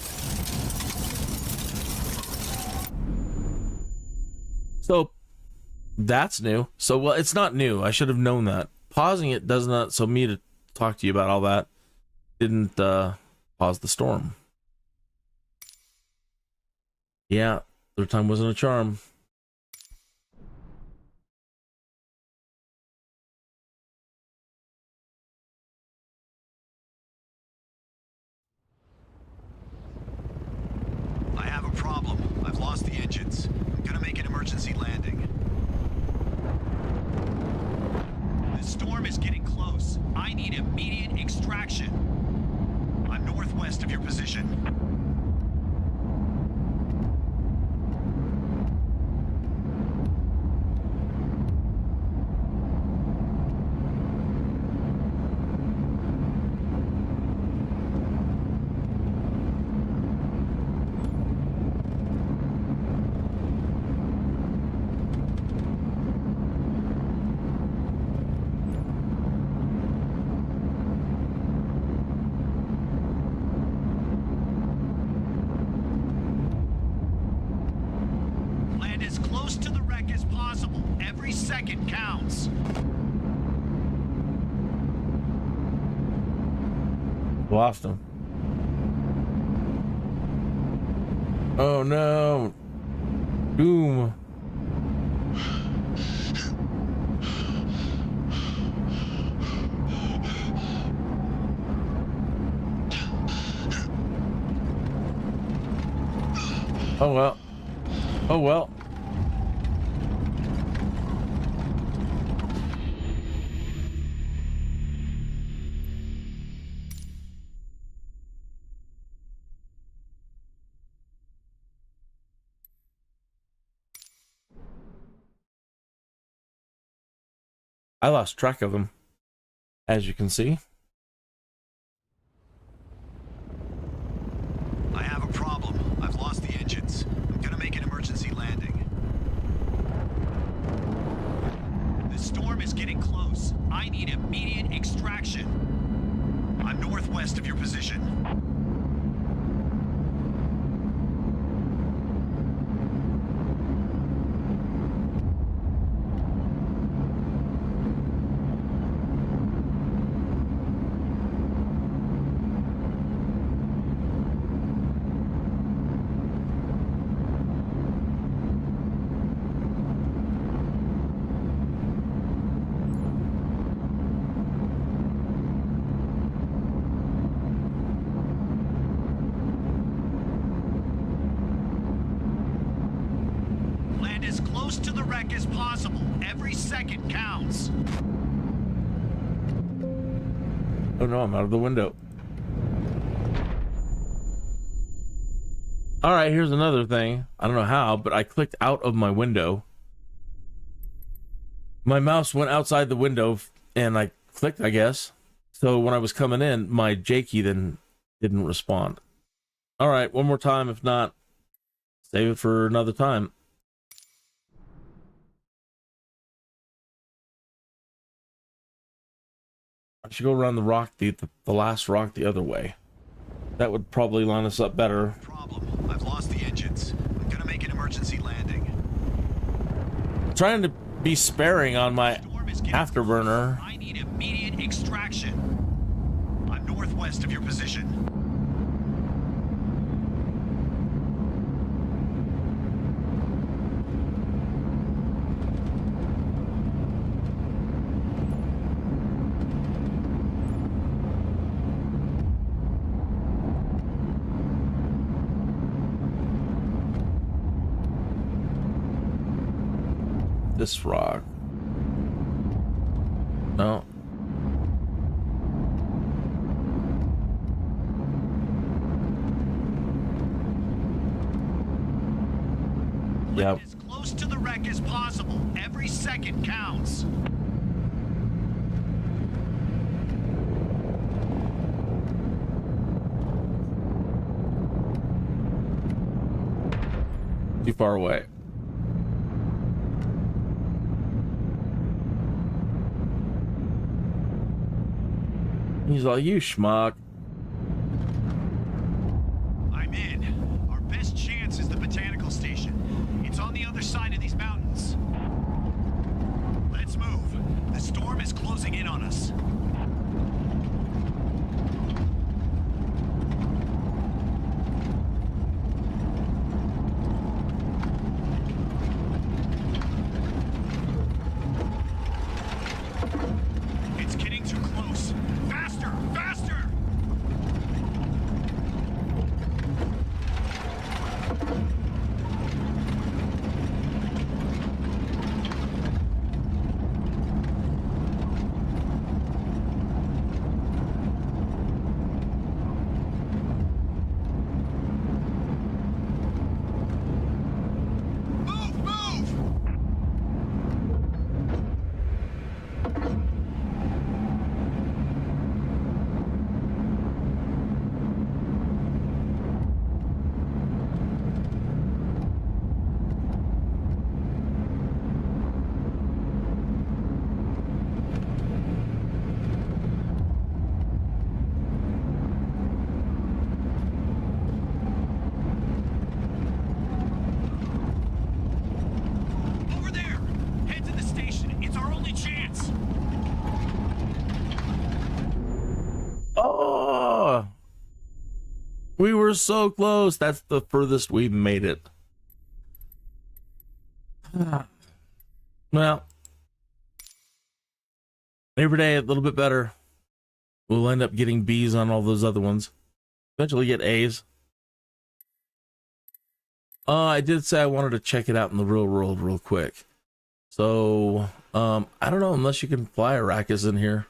So that's new. So, well, it's not new. I should have known that. Pausing it does not. So me to talk to you about all that didn't pause the storm. Yeah. Third time wasn't a charm. I have a problem. I've lost the engines. I'm gonna make an emergency landing. The storm is getting close. I need immediate extraction. I'm northwest of your position. Lost him. Oh no. Boom. Oh well. Oh well. I lost track of them, as you can see. I have a problem. I've lost the engines. I'm gonna make an emergency landing. The storm is getting close. I need immediate extraction. I'm northwest of your position. As possible. Every second counts. Oh no, I'm out of the window. All right, here's another thing. I don't know how, but I clicked out of my window. My mouse went outside the window and I clicked, I guess. So when I was coming in, my J key then didn't respond. All right, one more time. If not, save it for another time. I should go around the rock, the last rock the other way. That would probably line us up better. Problem. I've lost the engines. I'm gonna make an emergency landing. Trying to be sparing on my Storm is getting afterburner. close. I need immediate extraction. I'm northwest of your position. This rock. No. Yep. As close to the wreck as possible. Every second counts. Too far away. He's like, you schmuck. I'm in. Our best chance is the botanical station. It's on the other side of these mountains. Let's move. The storm is closing in on us. It's getting too close. Faster! Faster! Move! Move! Over there! Head to the station. It's our only chance. Oh, we were so close. That's the furthest we made it. Well, every day a little bit better. We'll end up getting B's on all those other ones. Eventually get A's. I did say I wanted to check it out in the real world real quick. So, I don't know, unless you can fly Arrakis in here.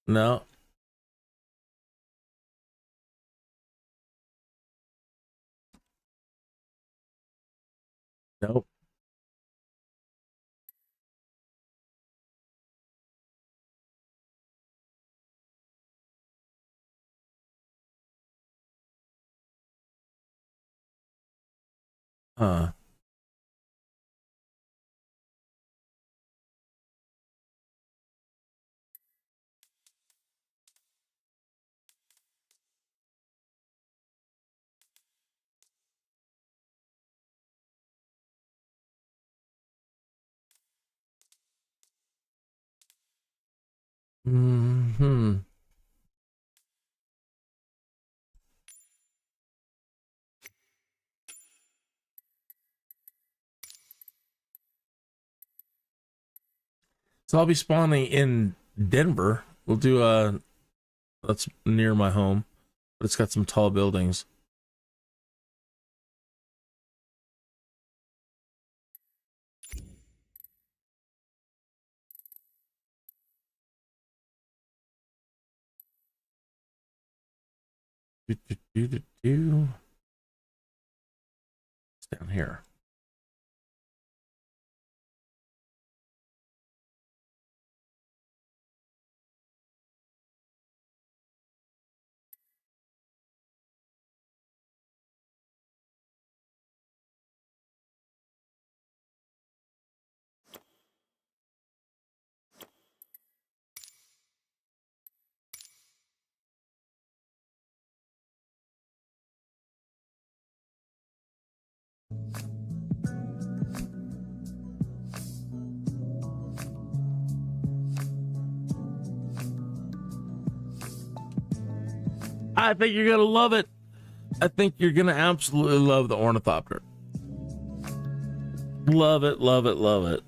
No. Nope. Huh. Hmm. So I'll be spawning in Denver. We'll do that's near my home, but it's got some tall buildings. It's down here. I think you're gonna love it. I think you're gonna absolutely love the Ornithopter. Love it, love it, love it.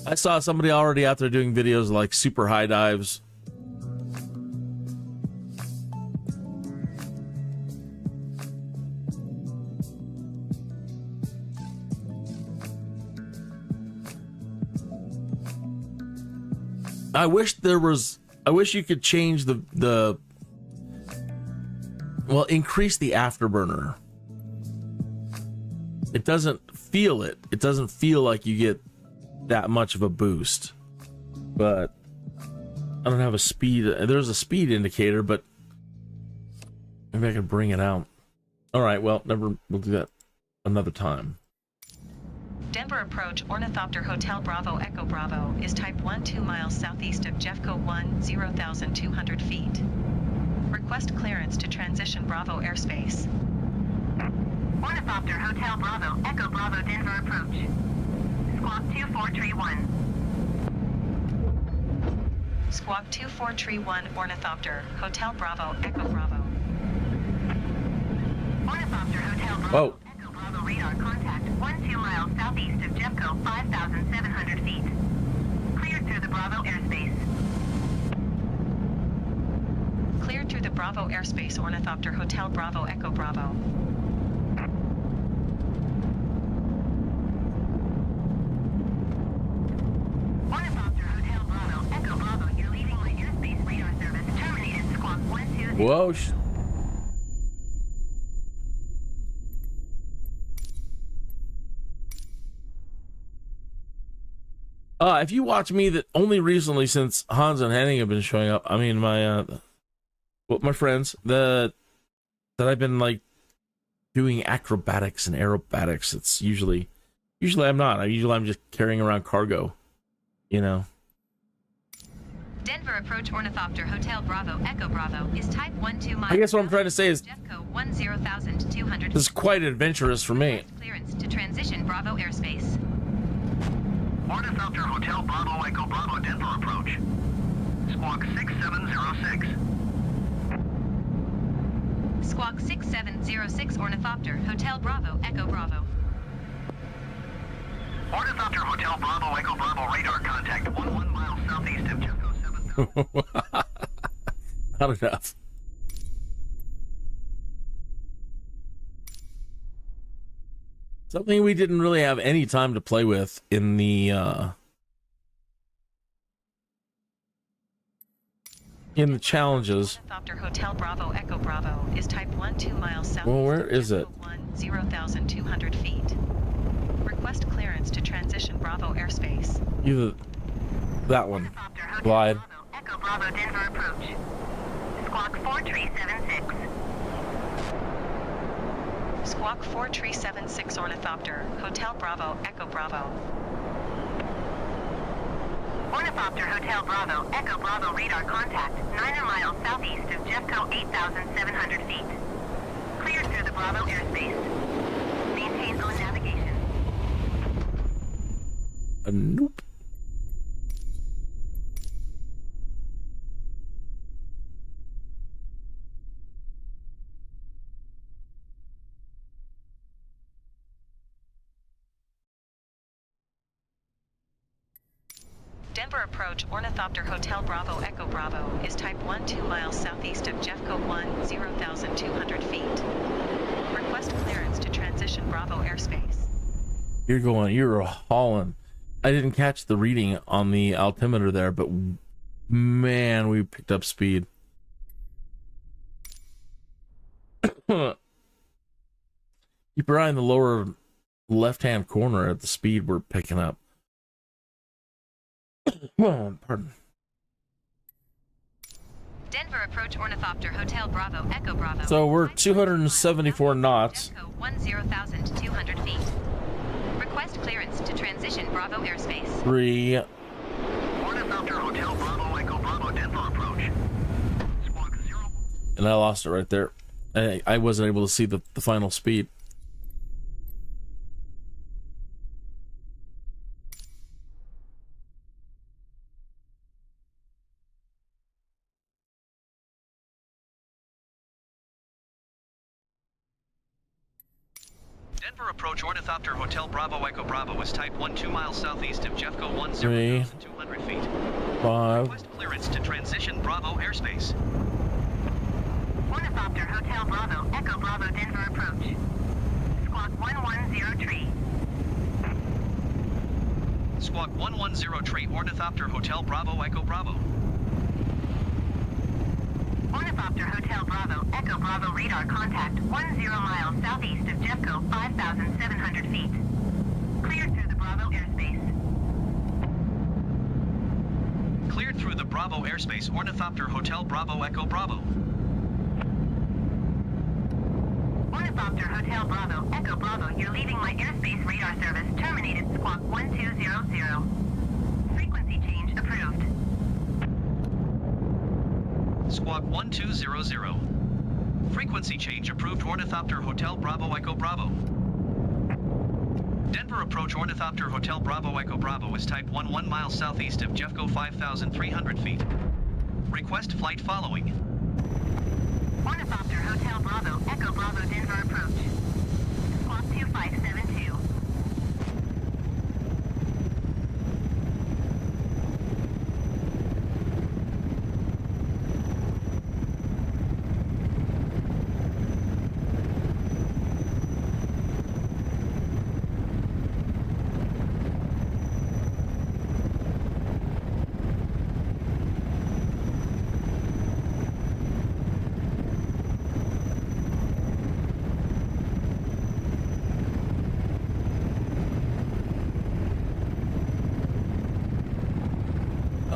I saw somebody already out there doing videos like super high dives. I wish you could change increase the afterburner. It doesn't feel it. It doesn't feel like you get that much of a boost. But I don't have a speed. There's a speed indicator, but maybe I can bring it out. All right, well, we'll do that another time. Denver approach Ornithopter Hotel Bravo Echo Bravo is type 1 2 miles southeast of Jeffco 1 0,200 feet. Request clearance to transition Bravo airspace. Ornithopter Hotel Bravo Echo Bravo Denver approach. Squawk 2431. Squawk 2431 Ornithopter Hotel Bravo Echo Bravo. Ornithopter Hotel Bravo. Whoa. Bravo radar contact 1 2 miles southeast of Jeffco 5,700 feet. Cleared through the Bravo airspace. Cleared through the Bravo airspace Ornithopter Hotel Bravo Echo Bravo. Ornithopter Hotel Bravo Echo Bravo, you're leaving my airspace radar service. Terminated. Squawk 120. Whoa. If you watch me, that only recently since Hans and Henning have been showing up. I mean, my friends that I've been like doing acrobatics and aerobatics. It's usually I'm not. I'm just carrying around cargo, you know. Denver approach Ornithopter Hotel Bravo Echo Bravo is type 1 2 miles. I guess what I'm trying to say is Jeffco 10,200. this is quite adventurous for me. Clearance to transition Bravo airspace. Ornithopter Hotel Bravo Echo Bravo Denver approach. Squawk 6706. Squawk 6706 Ornithopter Hotel Bravo Echo Bravo. Ornithopter Hotel Bravo Echo Bravo radar contact 1 mile southeast of Jeffco 7000. Not enough. Something we didn't really have any time to play with in the challenges. Ornithopter Hotel Bravo Echo Bravo is type 1 2 miles south. Well, where is it? 0,200 feet. Request clearance to transition Bravo airspace. Either that one. Glide. Echo Bravo Denver approach. Squawk 4376. Squawk 4376 Ornithopter Hotel Bravo Echo Bravo. Ornithopter Hotel Bravo Echo Bravo radar contact 9 miles southeast of Jeffco 8,700 feet. Cleared through the Bravo airspace. Maintain on navigation. Nope. Denver approach Ornithopter Hotel Bravo Echo Bravo is type 1 2 miles southeast of Jeffco 1 0,200 feet. Request clearance to transition Bravo airspace. You're hauling. I didn't catch the reading on the altimeter there, but man, we picked up speed. Keep your eye in the lower left-hand corner at the speed we're picking up. Pardon. Denver approach Ornithopter Hotel Bravo Echo Bravo. So we're 274 knots. 10,200 feet. Request clearance to transition Bravo airspace. 3. Ornithopter Hotel Bravo Echo Bravo Denver approach. Squawk 0. And I lost it right there. I wasn't able to see the final speed. Denver approach Ornithopter Hotel Bravo Echo Bravo is type 1 2 miles southeast of Jeffco 3, 10,200 feet. 5. Request clearance to transition Bravo airspace. Ornithopter Hotel Bravo Echo Bravo Denver approach. Squawk 110 tree. Squawk 110 tree Ornithopter Hotel Bravo Echo Bravo. Ornithopter Hotel Bravo Echo Bravo radar contact 10 miles southeast of Jeffco 5,700 feet. Cleared through the Bravo airspace. Cleared through the Bravo airspace Ornithopter Hotel Bravo Echo Bravo. Ornithopter Hotel Bravo Echo Bravo, you're leaving my airspace radar service. Terminated. Squawk 1200. Frequency change approved. Squawk 1200. Frequency change approved Ornithopter Hotel Bravo Echo Bravo. Denver approach Ornithopter Hotel Bravo Echo Bravo is type 1 mile southeast of Jeffco 5,300 feet. Request flight following. Ornithopter Hotel Bravo Echo Bravo Denver approach. Squawk 2572.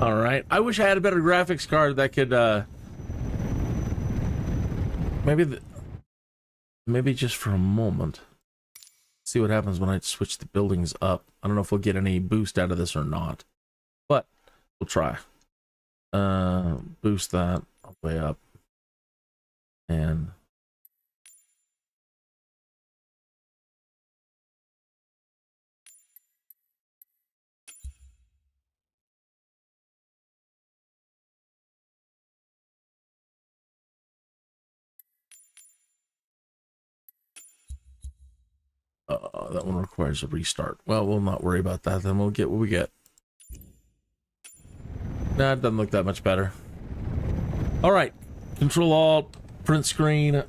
All right. I wish I had a better graphics card that could maybe just for a moment see what happens when I switch the buildings up. I don't know if we'll get any boost out of this or not, but we'll try. Boost that all the way up, and that one requires a restart. Well, we'll not worry about that. Then we'll get what we get. Nah, it doesn't look that much better. All right. Control Alt, print screen.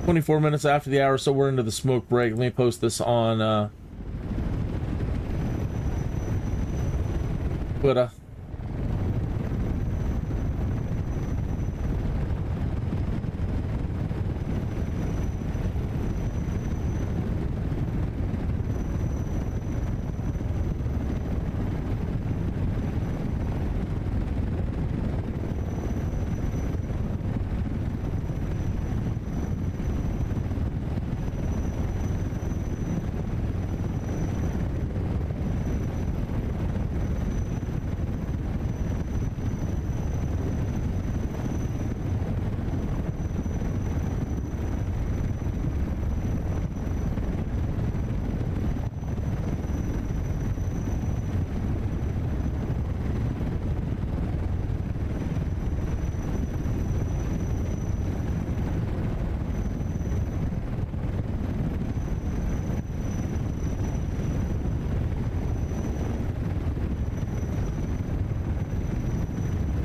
24 minutes after the hour, so we're into the smoke break. Let me post this on Twitter.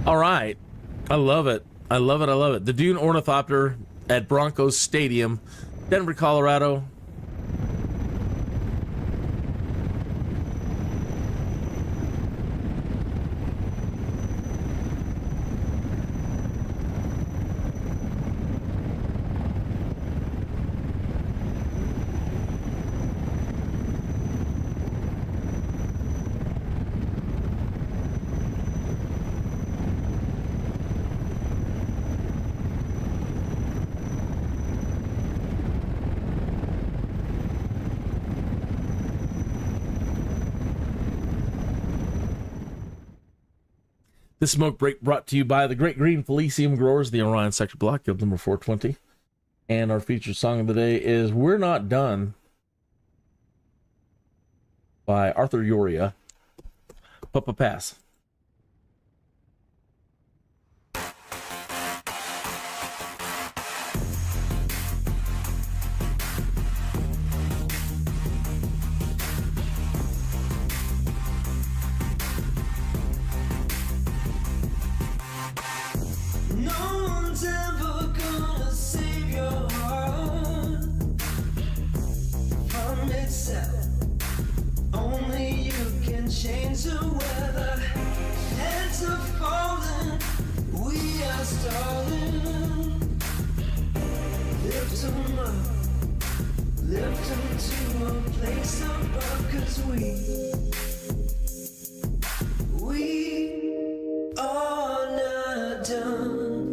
All right. I love it. I love it. I love it. The DUNE Ornithopter at Broncos Stadium, Denver, Colorado. This smoke break brought to you by the Great Green Felicium Growers, the Orion Sector Block, guild number 420. And our featured song of the day is We're Not Done by Arthur Yoria. Papa Pass. 'cause we are not done.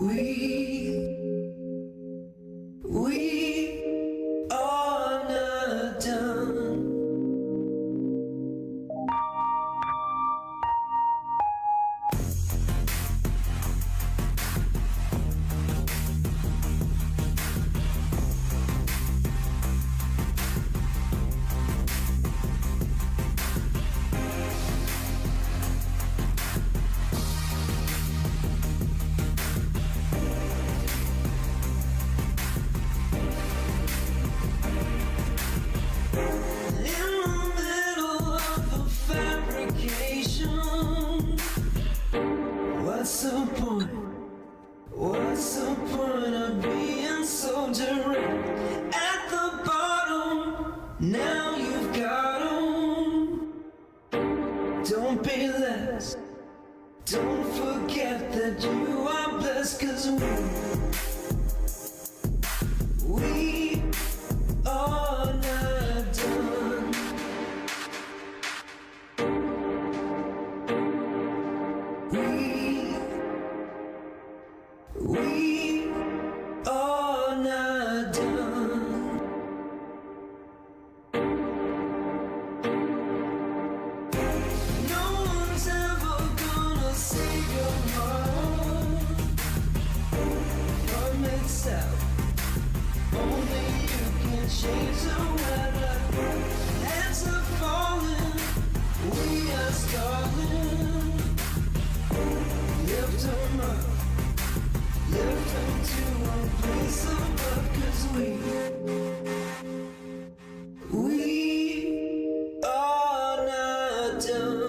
We are not done. What's the point? What's the point of being so direct? At the bottom, now you've got 'em. Don't be less. Don't forget that you are blessed, 'cause we are not done. We are not done. No one's ever gonna save your heart from itself. Only you can change the weather. Heads are falling, we are stalling. Lift 'em up. Lift them to a place above, 'cause we are not done.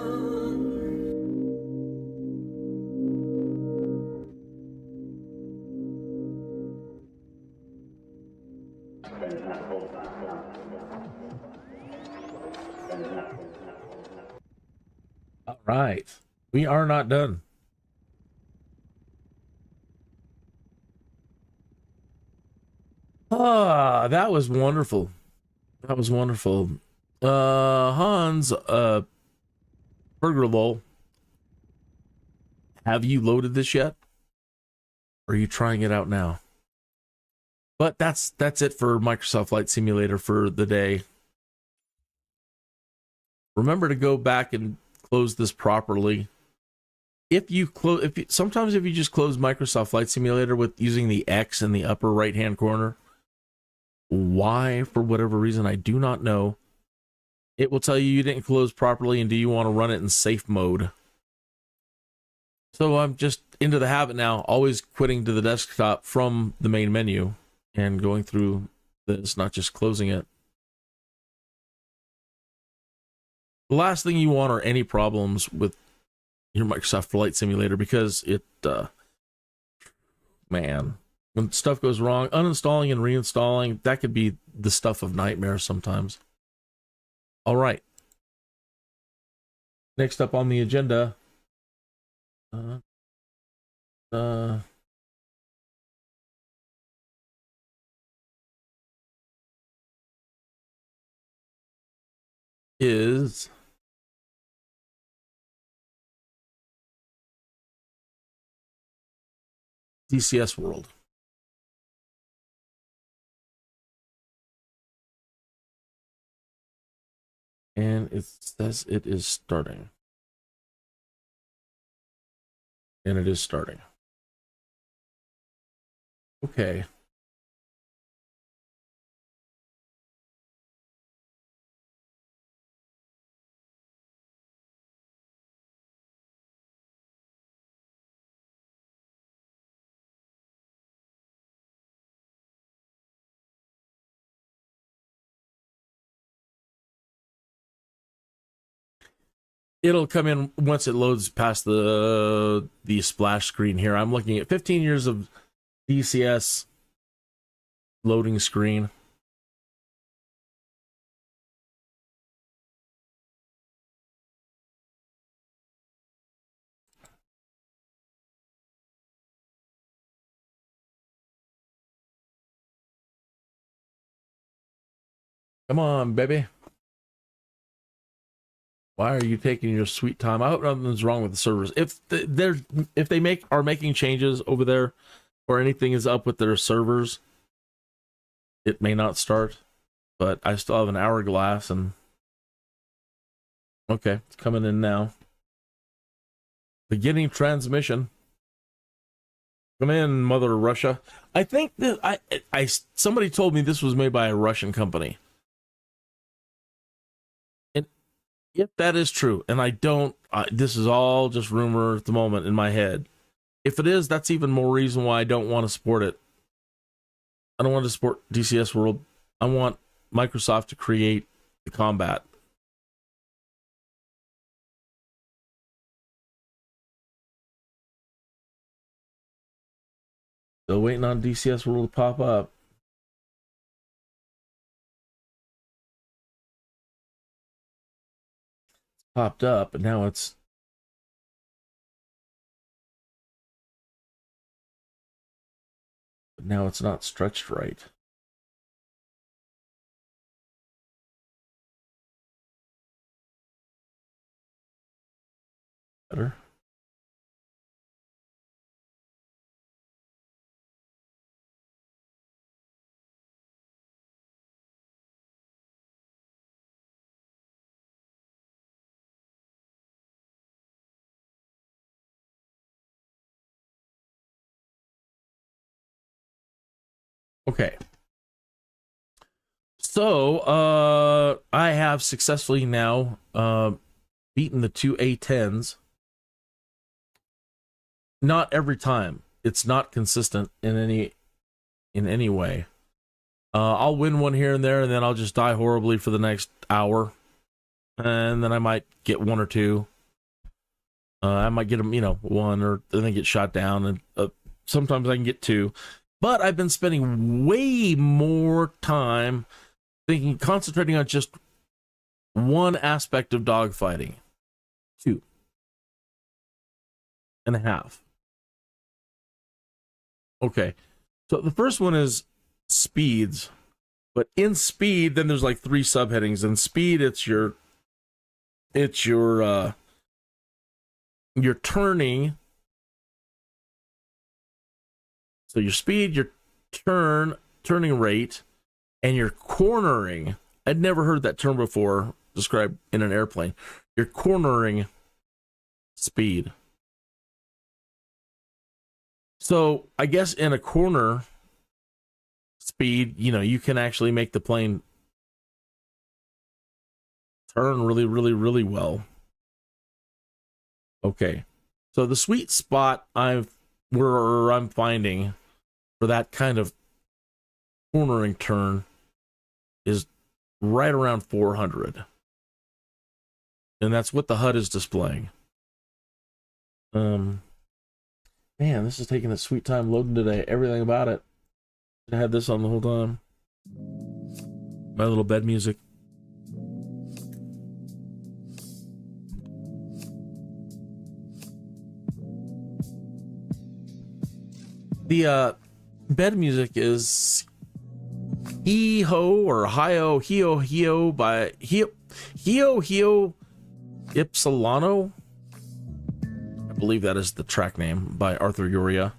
All right. We are not done. Ah, that was wonderful. That was wonderful. Hans, Burger Lol, have you loaded this yet? Or are you trying it out now? But that's it for Microsoft Flight Simulator for the day. Remember to go back and close this properly. Sometimes if you just close Microsoft Flight Simulator with using the X in the upper right hand corner, why, for whatever reason, I do not know, it will tell you didn't close properly and do you want to run it in safe mode. So I'm just into the habit now, always quitting to the desktop from the main menu and going through this, not just closing it. The last thing you want are any problems with your Microsoft Flight Simulator, because it, man, when stuff goes wrong, uninstalling and reinstalling, that could be the stuff of nightmares sometimes. All right. Next up on the agenda, is DCS World. And it says it is starting. And it is starting. Okay. It'll come in once it loads past the splash screen here. I'm looking at 15 years of DCS loading screen. Come on, baby. Why are you taking your sweet time? I hope nothing's wrong with the servers. If they are making changes over there, or anything is up with their servers, it may not start. But I still have an hourglass, and okay, it's coming in now. Beginning transmission. Come in, Mother Russia. I think that somebody told me this was made by a Russian company. And if that is true, and this is all just rumor at the moment in my head. If it is, that's even more reason why I don't want to support it. I don't want to support DCS World. I want Microsoft to create the combat. Still waiting on DCS World to pop up. It's popped up, but now it's not stretched right. Better. Okay. So, I have successfully now beaten the two A10s. Not every time. It's not consistent in any way. I'll win one here and there, and then I'll just die horribly for the next hour. And then I might get one or two. I might get them, one, or then get shot down, and sometimes I can get two. But I've been spending way more time concentrating on just one aspect of dogfighting. 2.5. Okay. So the first one is speeds. But in speed, then there's like 3 subheadings. In speed, it's your turning. So your speed, your turning rate, and your cornering. I'd never heard that term before described in an airplane. Your cornering speed. So I guess in a corner speed, you can actually make the plane turn really, really, really well. Okay. So the sweet spot I'm finding for that kind of cornering turn is right around 400. And that's what the HUD is displaying. Man, this is taking a sweet time loading today. Everything about it. I had this on the whole time. My little bed music. The bed music is Hee-Ho or Hi-O, Heo by Heo Ypsilano. I believe that is the track name by Arthur Yoria.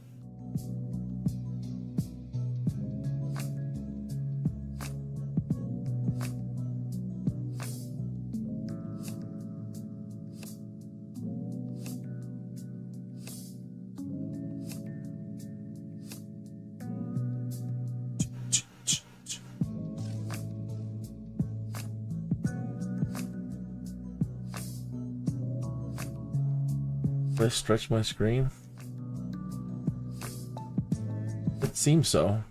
Did I stretch my screen? It seems so.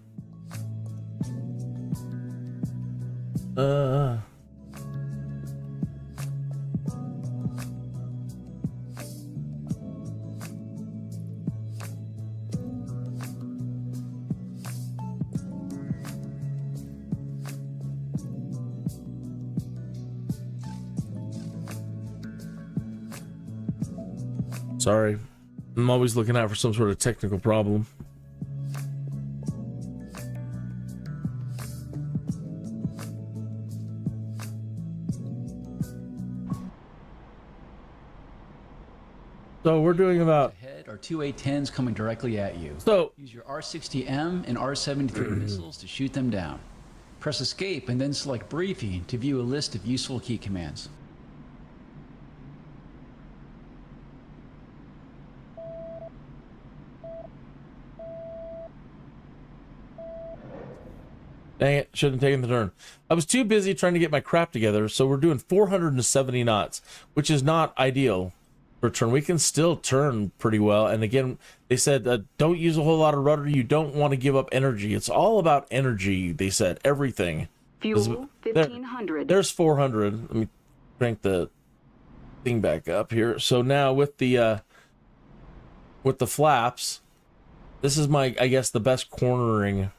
Sorry, I'm always looking out for some sort of technical problem. So we're doing about... Ahead are two A-10s coming directly at you. So... Use your R-60M and R-73 missiles to shoot them down. Press escape and then select briefing to view a list of useful key commands. Dang it, shouldn't have taken the turn. I was too busy trying to get my crap together, so we're doing 470 knots, which is not ideal for a turn. We can still turn pretty well, and again, they said don't use a whole lot of rudder. You don't want to give up energy. It's all about energy, they said, everything. Fuel 1500. There's 400. Let me crank the thing back up here. So now with the flaps, this is my, I guess, the best cornering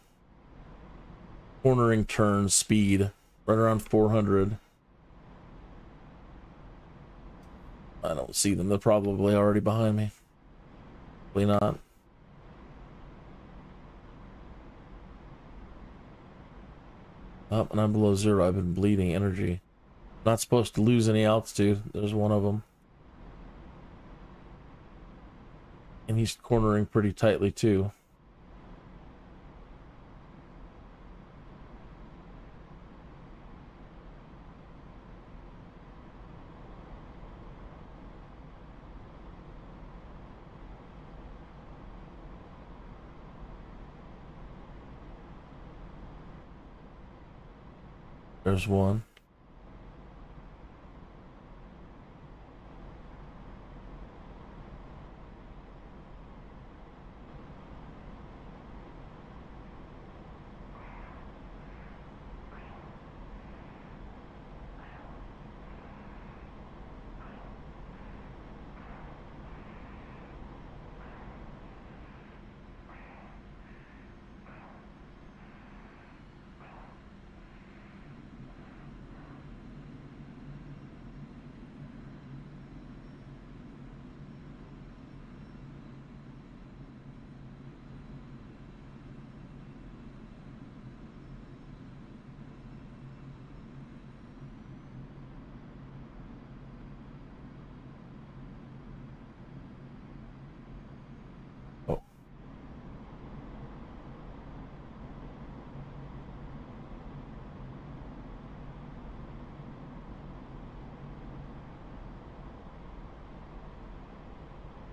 turn speed, right around 400. I don't see them. They're probably already behind me. Probably not. Up and I'm below zero. I've been bleeding energy. Not supposed to lose any altitude. There's one of them. And he's cornering pretty tightly too. There's one.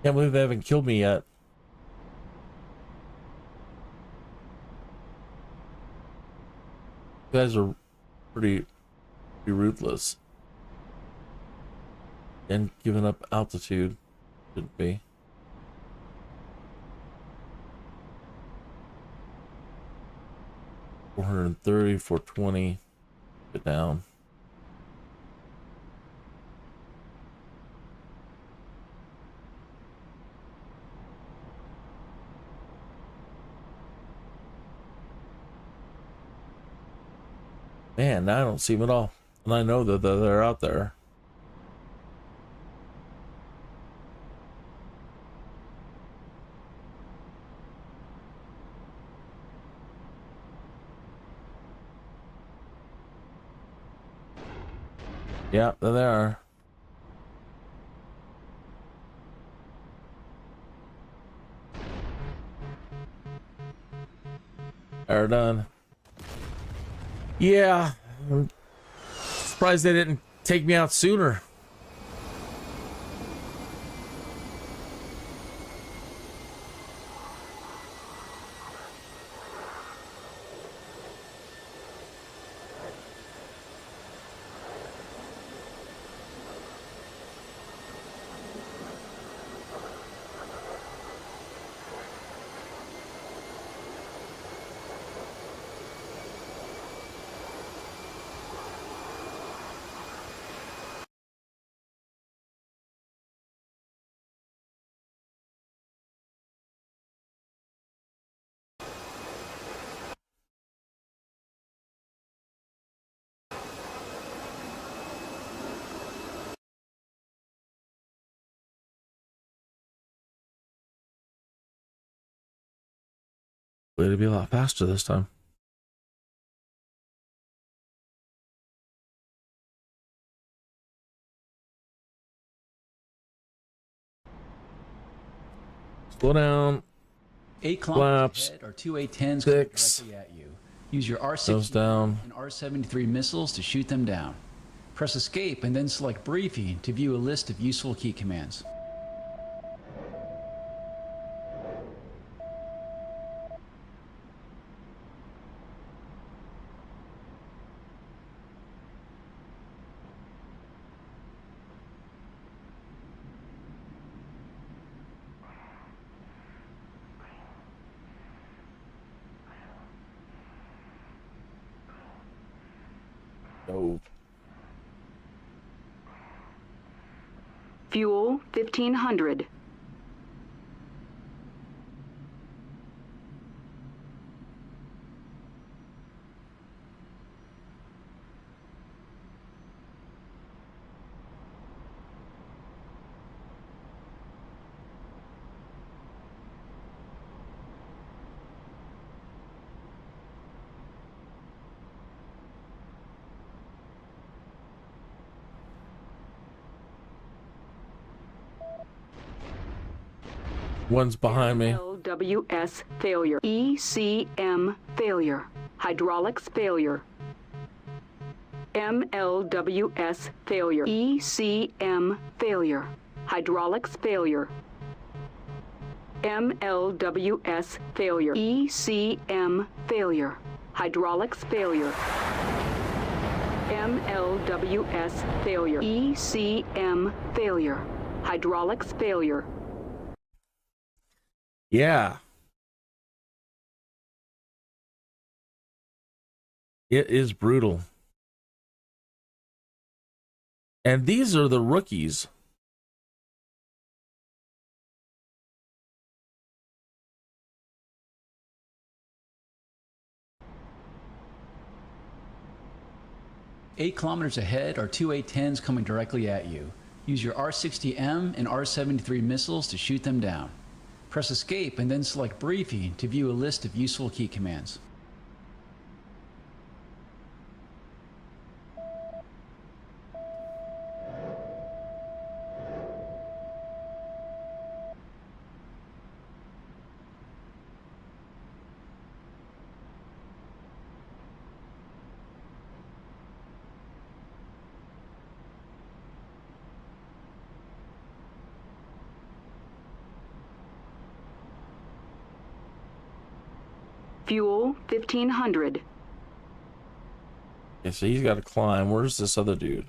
Can't believe they haven't killed me yet. You guys are pretty ruthless. And giving up altitude. Shouldn't be. $430, $420. Get down. Man, now I don't see them at all. And I know that they're out there. Yeah, there they are. They're done. Yeah, I'm surprised they didn't take me out sooner. It'll be a lot faster this time. Slow down. 8 kilometers Flaps. ahead are two A-10s coming 6. directly at you. Use your Goes R-60 down. and R-73 missiles to shoot them down. Press escape and then select briefing to view a list of useful key commands. Oh. Fuel 1500. One's behind me. LWS failure. ECM failure. Hydraulics failure. MLWS failure. ECM failure. Hydraulics failure. MLWS failure. ECM failure. Hydraulics failure. MLWS failure. ECM failure. Hydraulics failure. Yeah. It is brutal. And these are the rookies. Eight kilometers ahead are two A-10s coming directly at you. Use your R-60M and R-73 missiles to shoot them down. Press escape and then select briefing to view a list of useful key commands. Fuel 1500. Yeah, so he's got to climb. Where's this other dude?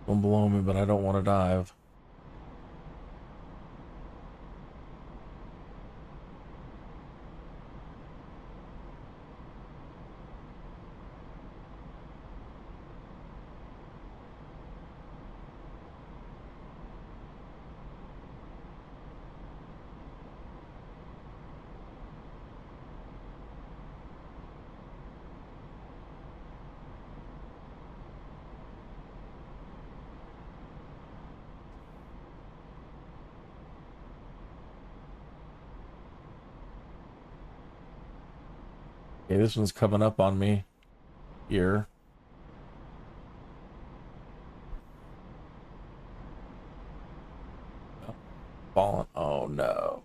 One below me, but I don't want to dive. Okay, this one's coming up on me here. Oh, falling. Oh no.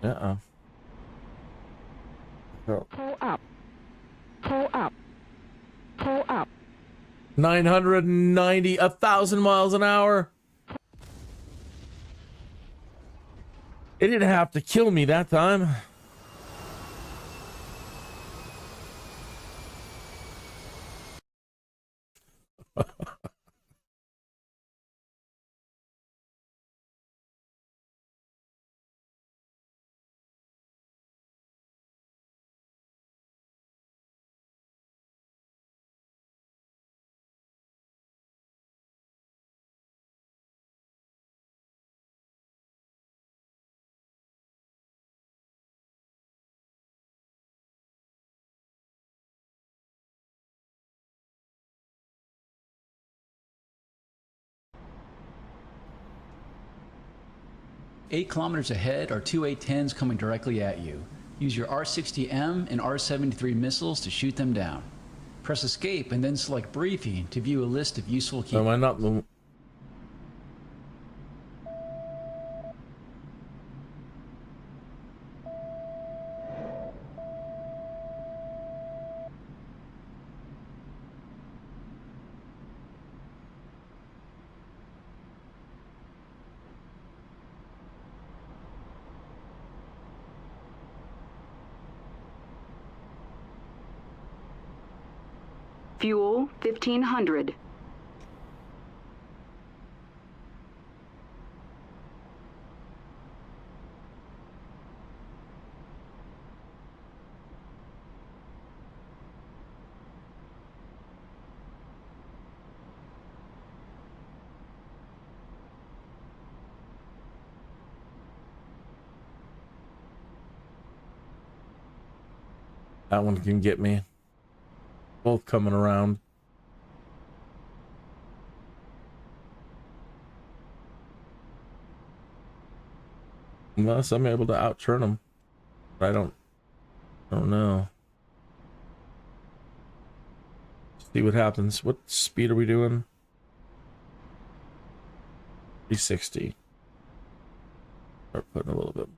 Uh-uh. Oh. Pull up. Pull up. Pull up. 990, 1,000 miles an hour. It didn't have to kill me that time. Eight kilometers ahead are two A-10s coming directly at you. Use your R-60M and R-73 missiles to shoot them down. Press escape and then select briefing to view a list of useful key. Am I not the... Fuel 1500. That one can get me. Both coming around. Unless I'm able to outturn them. But I don't know. See what happens. What speed are we doing? 360. Start putting a little bit.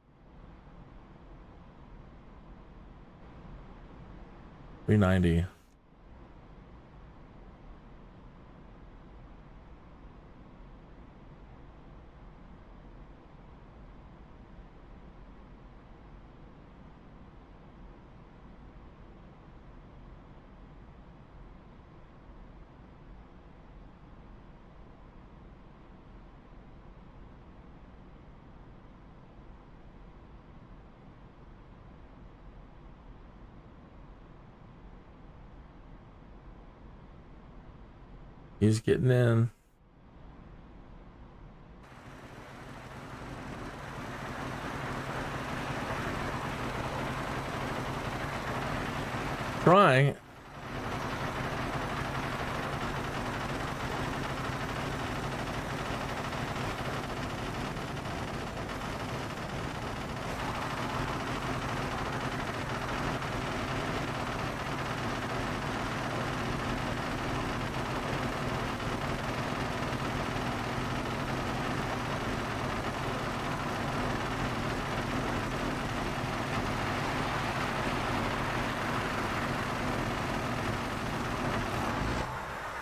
390. He's getting in. Trying.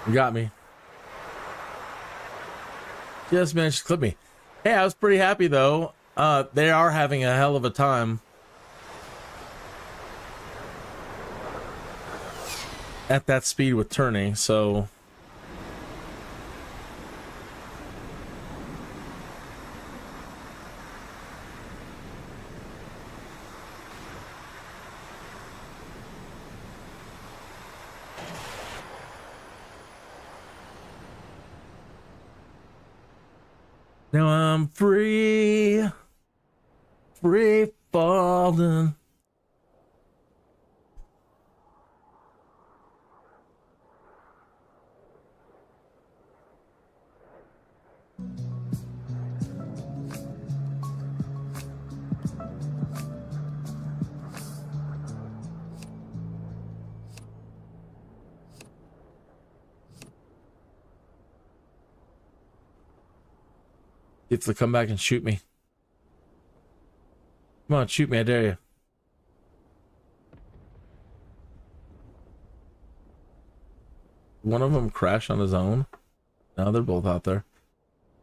You got me. Just managed to clip me. Hey, I was pretty happy though. They are having a hell of a time at that speed with turning, so now I'm free falling. It's to come back and shoot me. Come on, shoot me, I dare you. One of them crashed on his own. Now they're both out there.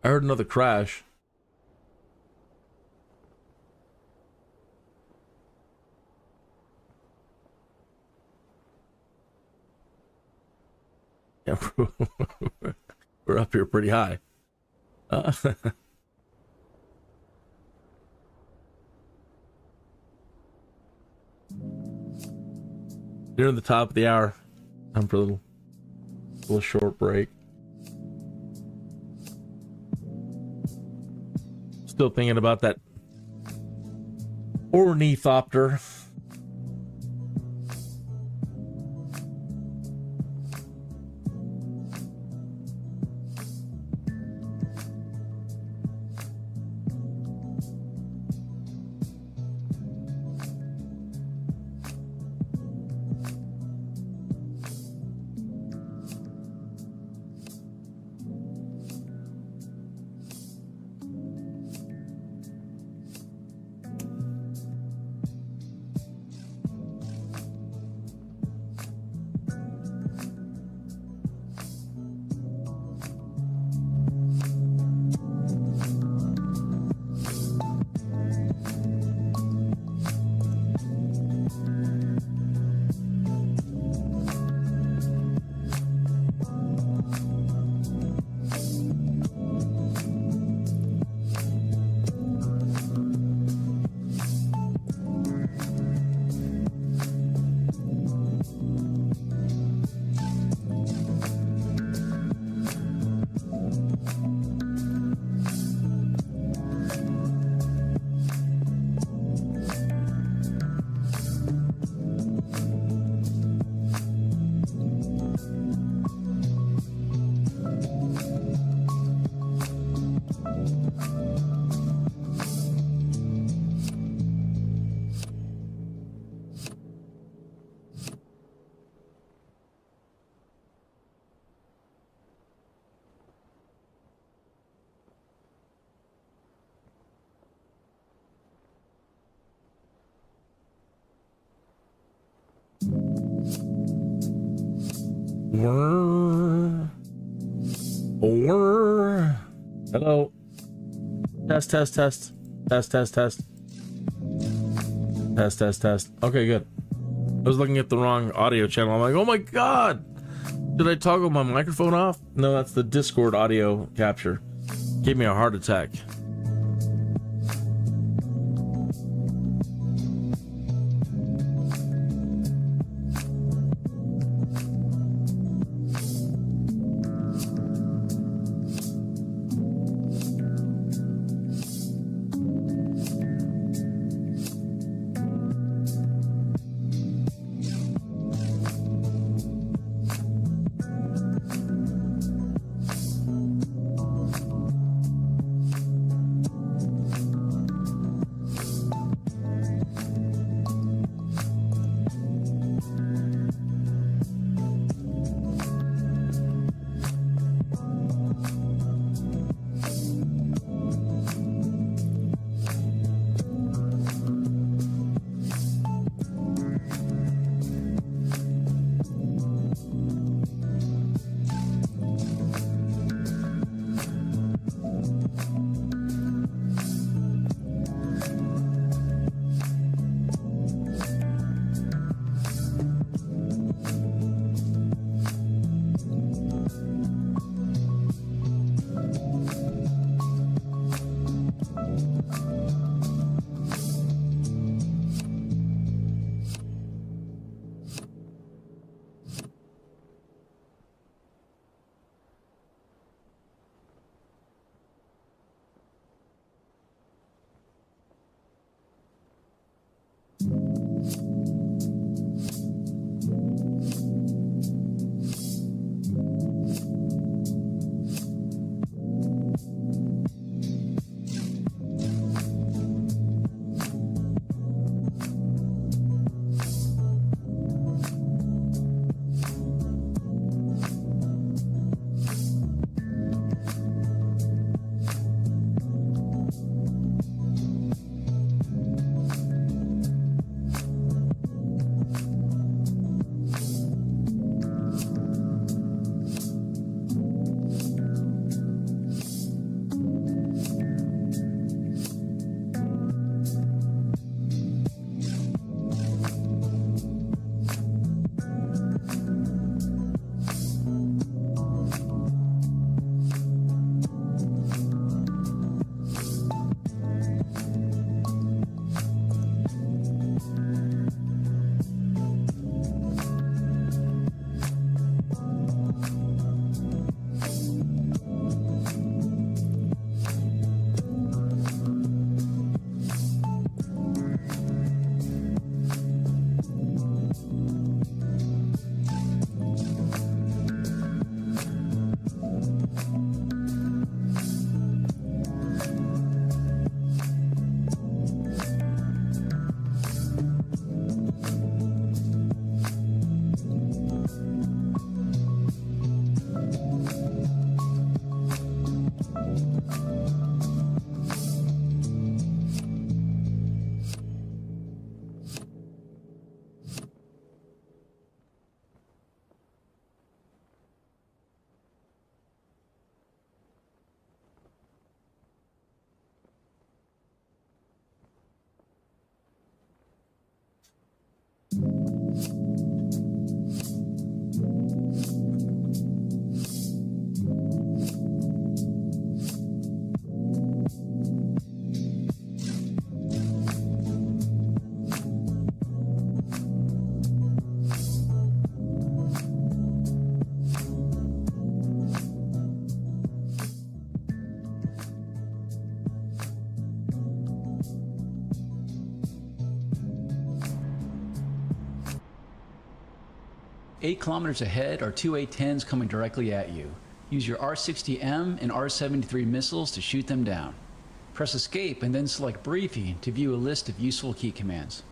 I heard another crash. Yeah, we're up here pretty high. Near the top of the hour. Time for a little short break. Still thinking about that Ornithopter. Hello. Test. Test. Okay, good. I was looking at the wrong audio channel. I'm like, oh my god! Did I toggle my microphone off? No, that's the Discord audio capture. Gave me a heart attack. 8 kilometers ahead are two A-10s coming directly at you. Use your R-60M and R-73 missiles to shoot them down. Press escape and then select briefing to view a list of useful key commands.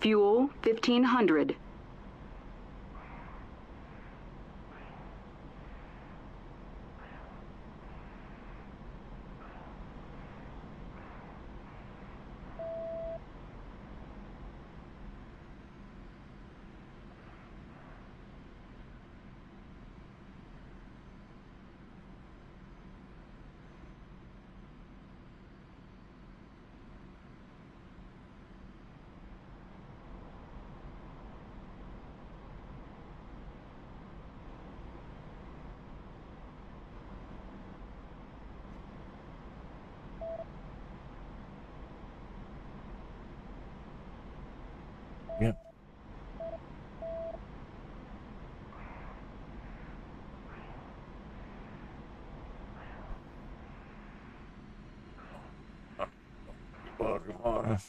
Fuel 1500. Yep. Come on.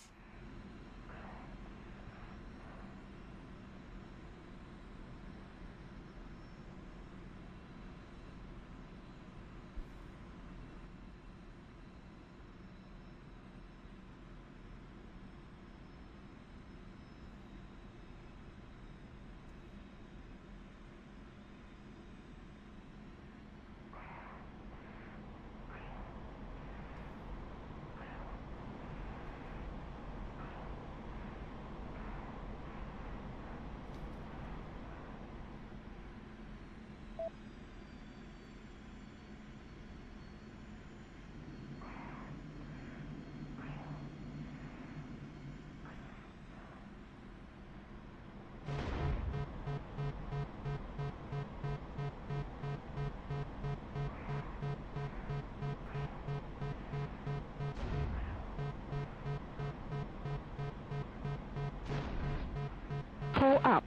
Pull up.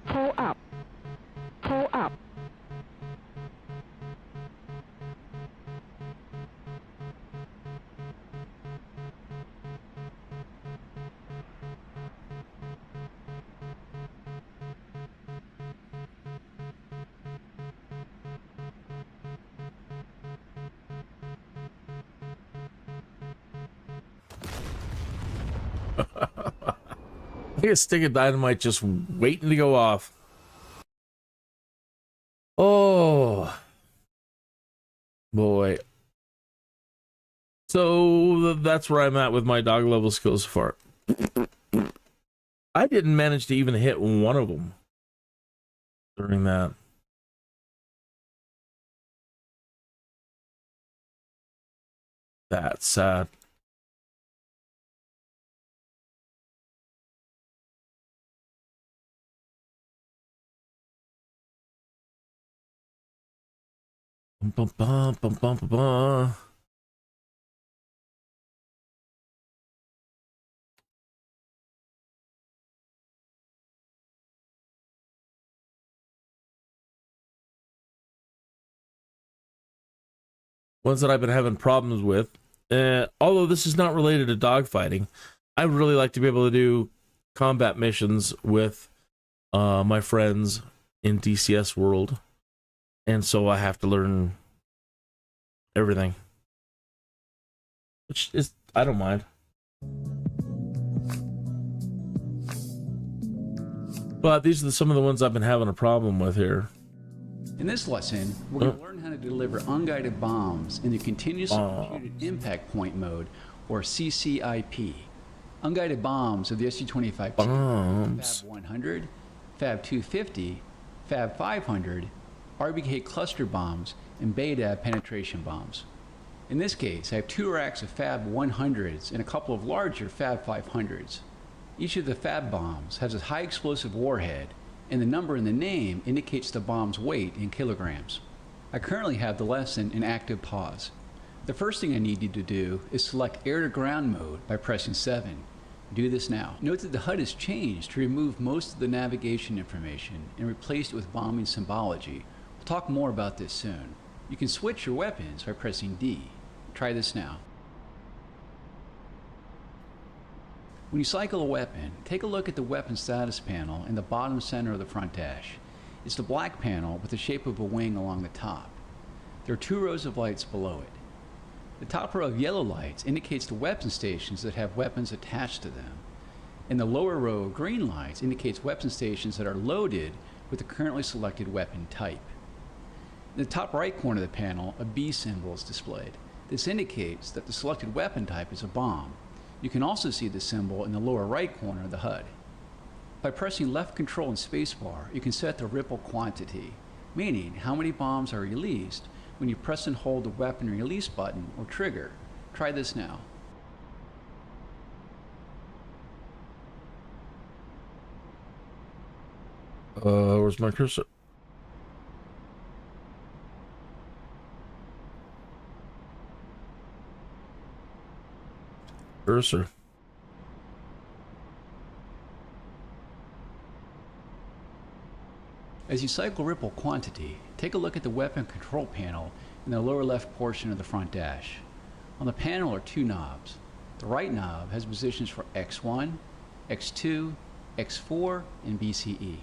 Pull up. Pull up. I think a stick of dynamite just waiting to go off. Oh boy. So that's where I'm at with my dog level skills so far. I didn't manage to even hit one of them during that. That's sad. Bum, bum, bum, bum, bum, bum. Ones that I've been having problems with. Although this is not related to dogfighting, I would really like to be able to do combat missions with my friends in DCS world. And so I have to learn everything. Which is, I don't mind. But these are some of the ones I've been having a problem with here. In this lesson, we're going to learn how to deliver unguided bombs in the Continuous Computed Impact Point mode, or CCIP. Unguided bombs of the SU-25 bombs. Fab 100, Fab 250, Fab 500, RBK cluster bombs, and Beta penetration bombs. In this case, I have 2 racks of Fab 100s and a couple of larger Fab 500s. Each of the Fab bombs has a high explosive warhead, and the number in the name indicates the bomb's weight in kilograms. I currently have the lesson in active pause. The first thing I need you to do is select air to ground mode by pressing 7. Do this now. Note that the HUD has changed to remove most of the navigation information and replaced it with bombing symbology. We'll talk more about this soon. You can switch your weapons by pressing D. Try this now. When you cycle a weapon, take a look at the weapon status panel in the bottom center of the front dash. It's the black panel with the shape of a wing along the top. There are 2 rows of lights below it. The top row of yellow lights indicates the weapon stations that have weapons attached to them, and the lower row of green lights indicates weapon stations that are loaded with the currently selected weapon type. In the top right corner of the panel, a B symbol is displayed. This indicates that the selected weapon type is a bomb. You can also see the symbol in the lower right corner of the HUD. By pressing left control and spacebar, you can set the ripple quantity, meaning how many bombs are released when you press and hold the weapon release button or trigger. Try this now. Where's my cursor? Cursor. As you cycle ripple quantity, take a look at the weapon control panel in the lower left portion of the front dash. On the panel are 2 knobs. The right knob has positions for X1, X2, X4, and BCE.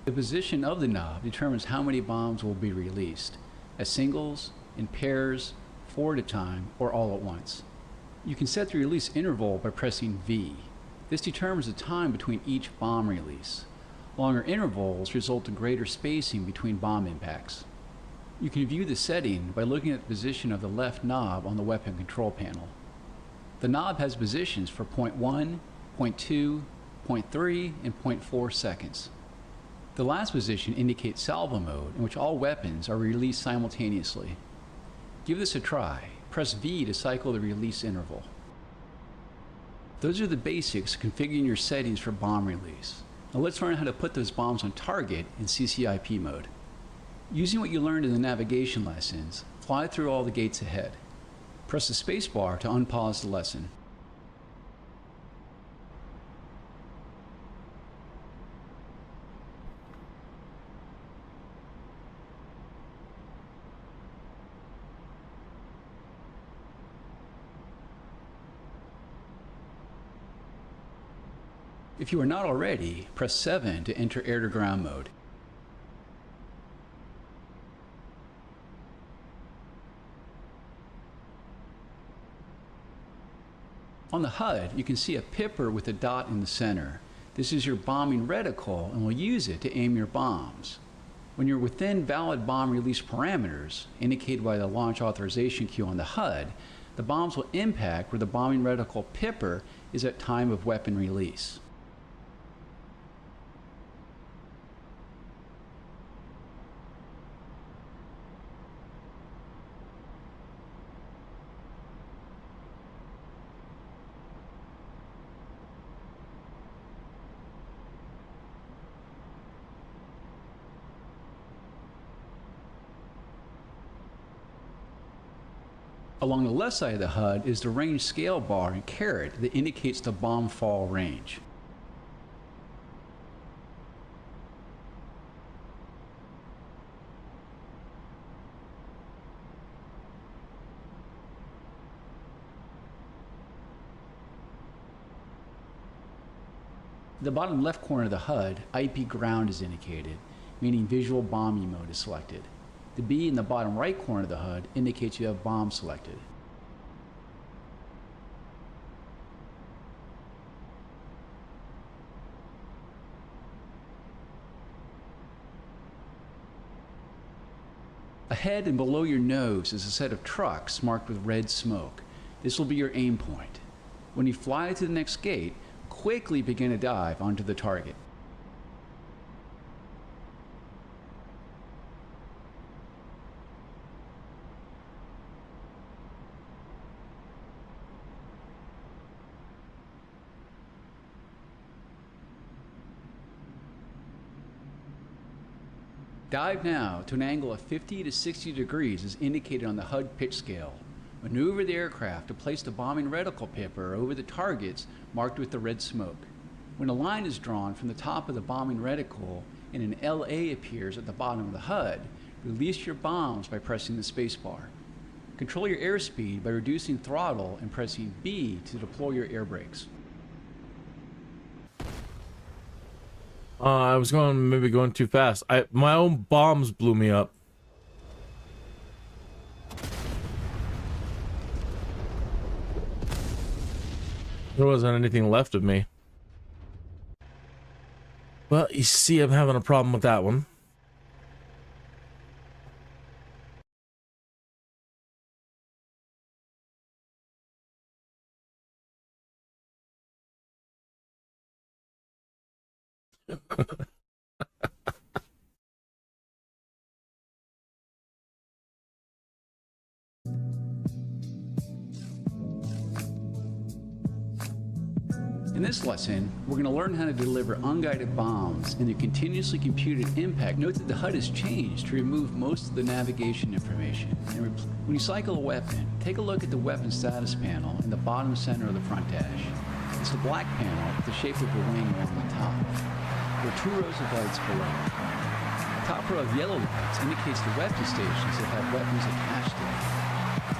The position of the knob determines how many bombs will be released, as singles, in pairs, 4 at a time, or all at once. You can set the release interval by pressing V. This determines the time between each bomb release. Longer intervals result in greater spacing between bomb impacts. You can view the setting by looking at the position of the left knob on the weapon control panel. The knob has positions for 0.1, 0.2, 0.3, and 0.4 seconds. The last position indicates salvo mode, in which all weapons are released simultaneously. Give this a try. Press V to cycle the release interval. Those are the basics of configuring your settings for bomb release. Now let's learn how to put those bombs on target in CCIP mode. Using what you learned in the navigation lessons, fly through all the gates ahead. Press the spacebar to unpause the lesson. If you are not already, press 7 to enter air-to-ground mode. On the HUD, you can see a pipper with a dot in the center. This is your bombing reticle and will use it to aim your bombs. When you're within valid bomb release parameters, indicated by the launch authorization queue on the HUD, the bombs will impact where the bombing reticle pipper is at time of weapon release. Along the left side of the HUD is the range scale bar and caret that indicates the bomb fall range. In the bottom left corner of the HUD, IP ground is indicated, meaning visual bombing mode is selected. The B in the bottom right corner of the HUD indicates you have bomb selected. Ahead and below your nose is a set of trucks marked with red smoke. This will be your aim point. When you fly to the next gate, quickly begin a dive onto the target. Dive now to an angle of 50 to 60 degrees as indicated on the HUD pitch scale. Maneuver the aircraft to place the bombing reticle pipper over the targets marked with the red smoke. When a line is drawn from the top of the bombing reticle and an LA appears at the bottom of the HUD, release your bombs by pressing the spacebar. Control your airspeed by reducing throttle and pressing B to deploy your air brakes. I was maybe going too fast. My own bombs blew me up. There wasn't anything left of me. Well, you see, I'm having a problem with that one. In this lesson, we're going to learn how to deliver unguided bombs in a continuously computed impact. Note that the HUD has changed to remove most of the navigation information. And when you cycle a weapon, take a look at the weapon status panel in the bottom center of the front dash. It's the black panel with the shape of a wing along the top. There are 2 rows of lights below. The top row of yellow lights indicates the weapon stations that have weapons attached to them.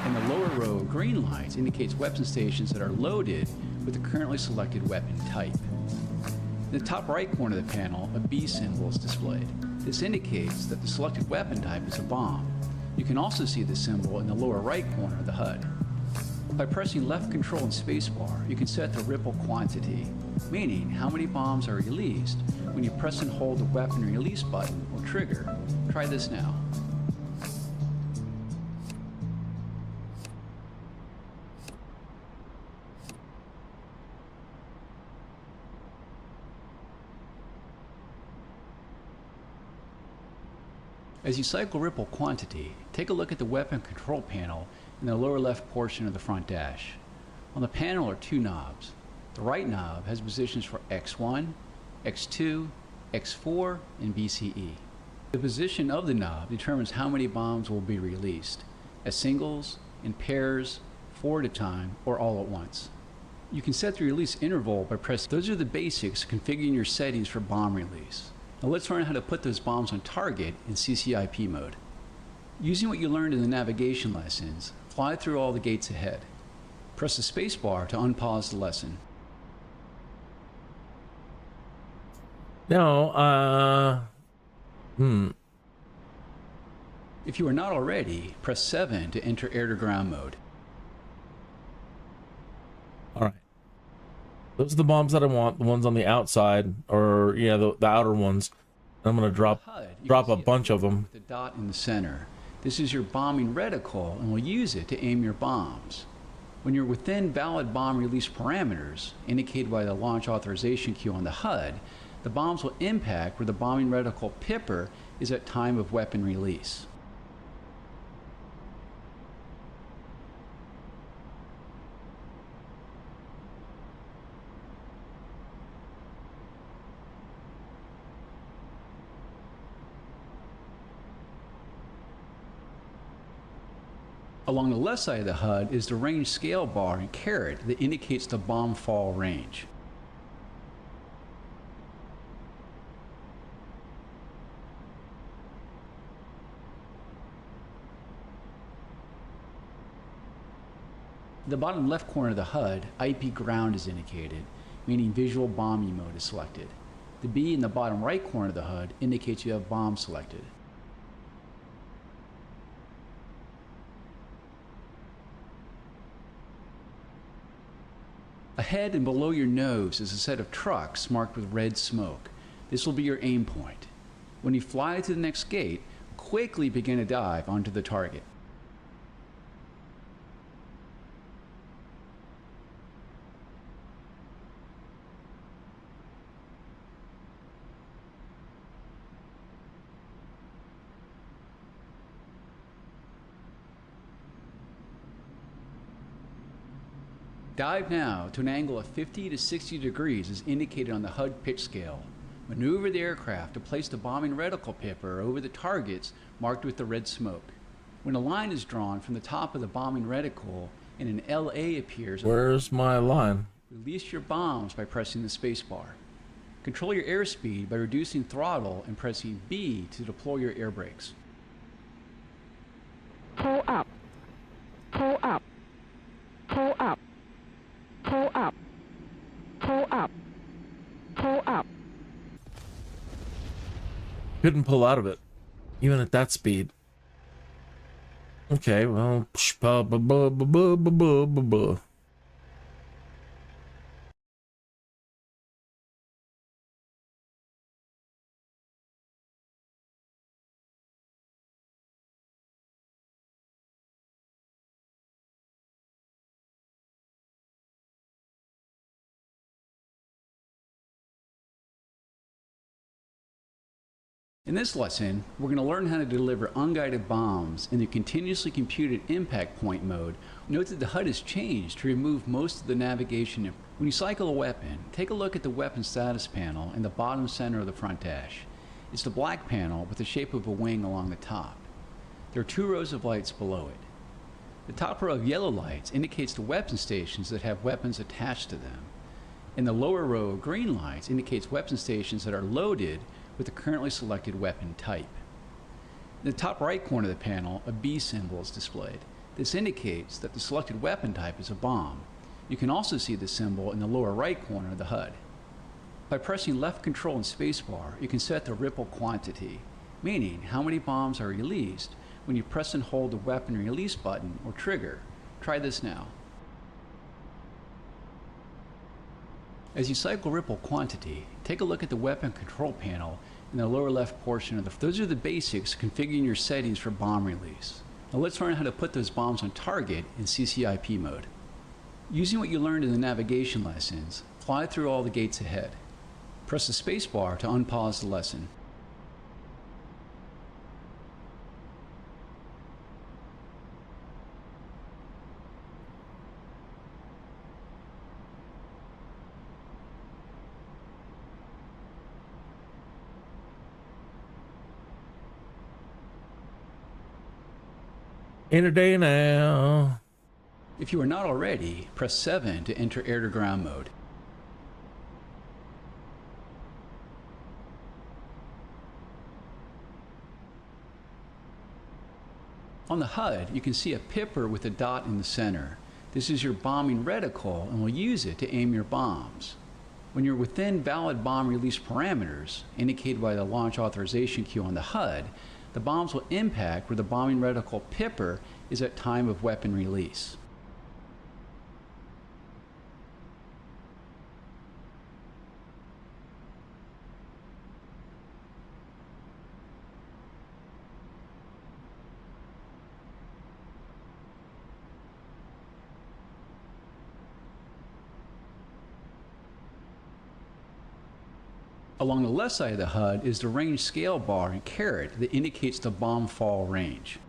And the lower row of green lights indicates weapon stations that are loaded with the currently selected weapon type. In the top right corner of the panel, a B symbol is displayed. This indicates that the selected weapon type is a bomb. You can also see the symbol in the lower right corner of the HUD. By pressing left control and spacebar, you can set the ripple quantity, meaning how many bombs are released when you press and hold the weapon release button or trigger. Try this now. As you cycle ripple quantity, take a look at the weapon control panel in the lower left portion of the front dash. On the panel are 2 knobs. The right knob has positions for X1, X2, X4, and BCE. The position of the knob determines how many bombs will be released, as singles, in pairs, 4 at a time, or all at once. You can set the release interval by pressing. Those are the basics of configuring your settings for bomb release. Now let's learn how to put those bombs on target in CCIP mode. Using what you learned in the navigation lessons, fly through all the gates ahead. Press the spacebar to unpause the lesson. No, If you are not already, press 7 to enter air-to-ground mode. all right. Those are the bombs that I want, the ones on the outside, or yeah, the outer ones. I'm gonna drop a bunch of them. With the dot in the center. This is your bombing reticle, and we'll use it to aim your bombs. When you're within valid bomb release parameters, indicated by the launch authorization queue on the HUD, the bombs will impact where the bombing reticle pipper is at time of weapon release. Along the left side of the HUD is the range scale bar in caret that indicates the bomb fall range. In the bottom left corner of the HUD, IP ground is indicated, meaning visual bombing mode is selected. The B in the bottom right corner of the HUD indicates you have bomb selected. Ahead and below your nose is a set of trucks marked with red smoke. This will be your aim point. When you fly to the next gate, quickly begin a dive onto the target. Dive now to an angle of 50 to 60 degrees as indicated on the HUD pitch scale. Maneuver the aircraft to place the bombing reticle pipper over the targets marked with the red smoke. When a line is drawn from the top of the bombing reticle and an LA appears, Where's my line? release your bombs by pressing the spacebar. Control your airspeed by reducing throttle and pressing B to deploy your air brakes. Pull up. Pull up. Pull up. Pull up. Pull up. Pull up. Couldn't pull out of it, even at that speed. Okay, well, In this lesson, we're going to learn how to deliver unguided bombs in the continuously computed impact point mode. Note that the HUD has changed to remove most of the navigation. When you cycle a weapon, take a look at the weapon status panel in the bottom center of the front dash. It's the black panel with the shape of a wing along the top. There are 2 rows of lights below it. The top row of yellow lights indicates the weapon stations that have weapons attached to them. And the lower row of green lights indicates weapon stations that are loaded with the currently selected weapon type. In the top right corner of the panel, a B symbol is displayed. This indicates that the selected weapon type is a bomb. You can also see the symbol in the lower right corner of the HUD. By pressing left control and spacebar, you can set the ripple quantity, meaning how many bombs are released when you press and hold the weapon release button or trigger. Try this now. As you cycle ripple quantity, take a look at the weapon control panel in the lower left portion of the... Those are the basics configuring your settings for bomb release. Now let's learn how to put those bombs on target in CCIP mode. Using what you learned in the navigation lessons, fly through all the gates ahead. Press the spacebar to unpause the lesson. Enter day now. If you are not already, press 7 to enter air-to-ground mode. On the HUD, you can see a pipper with a dot in the center. This is your bombing reticle and we'll use it to aim your bombs. When you're within valid bomb release parameters, indicated by the launch authorization queue on the HUD, the bombs will impact where the bombing reticle pipper is at time of weapon release. Along the left side of the HUD is the range scale bar and caret that indicates the bomb fall range.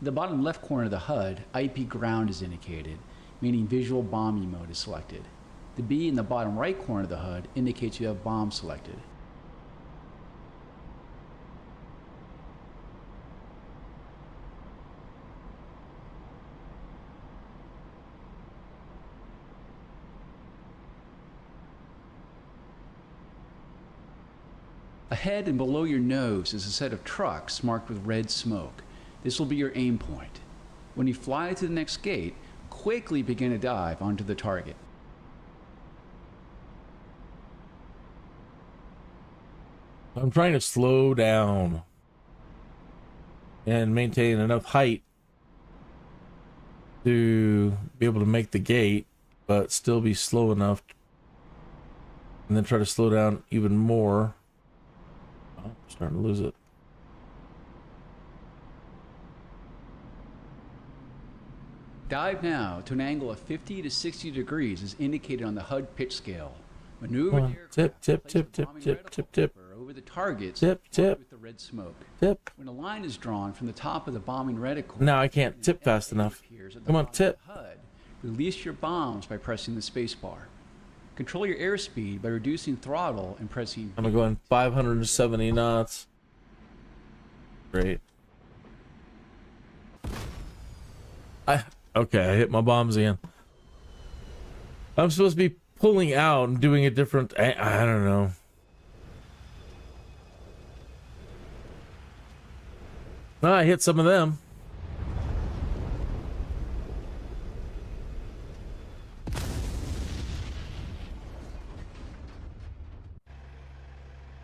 In the bottom left corner of the HUD, IP ground is indicated, meaning visual bombing mode is selected. The B in the bottom right corner of the HUD indicates you have bomb selected. Ahead and below your nose is a set of trucks marked with red smoke. This will be your aim point. When you fly to the next gate, quickly begin a dive onto the target. I'm trying to slow down and maintain enough height to be able to make the gate, but still be slow enough, and then try to slow down even more. Oh, I'm starting to lose it. Dive now to an angle of 50 to 60 degrees as indicated on the HUD pitch scale. Maneuver the aircraft, Tip, tip, place tip, the tip, bombing tip, reticle tip, tip. pipper over the targets Tip, tip. with the red smoke. Tip. When a line is drawn from the top of the bombing reticle, Now I can't tip fast enough. Come on, tip. HUD, release your bombs by pressing the spacebar. Control your airspeed by reducing throttle and pressing. I'm going 570 knots. Great. Okay, I hit my bombs again. I'm supposed to be pulling out and doing a different. I don't know. Well, I hit some of them.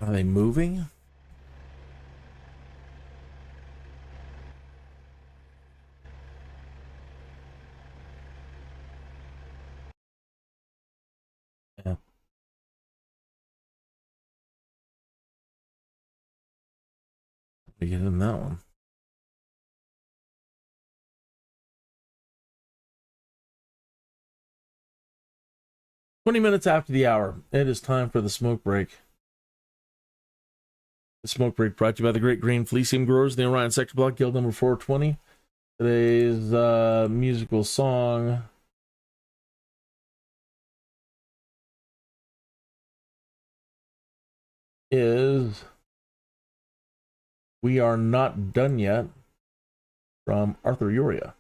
Are they moving? Yeah. We get in that one. "20 minutes after the hour, it is time for the smoke break." The smoke break brought to you by the Great Green Fleeceum Growers, the Orion Sector Block, Guild number 420. Today's musical song is "We Are Not Done Yet" from Arthur Yoria.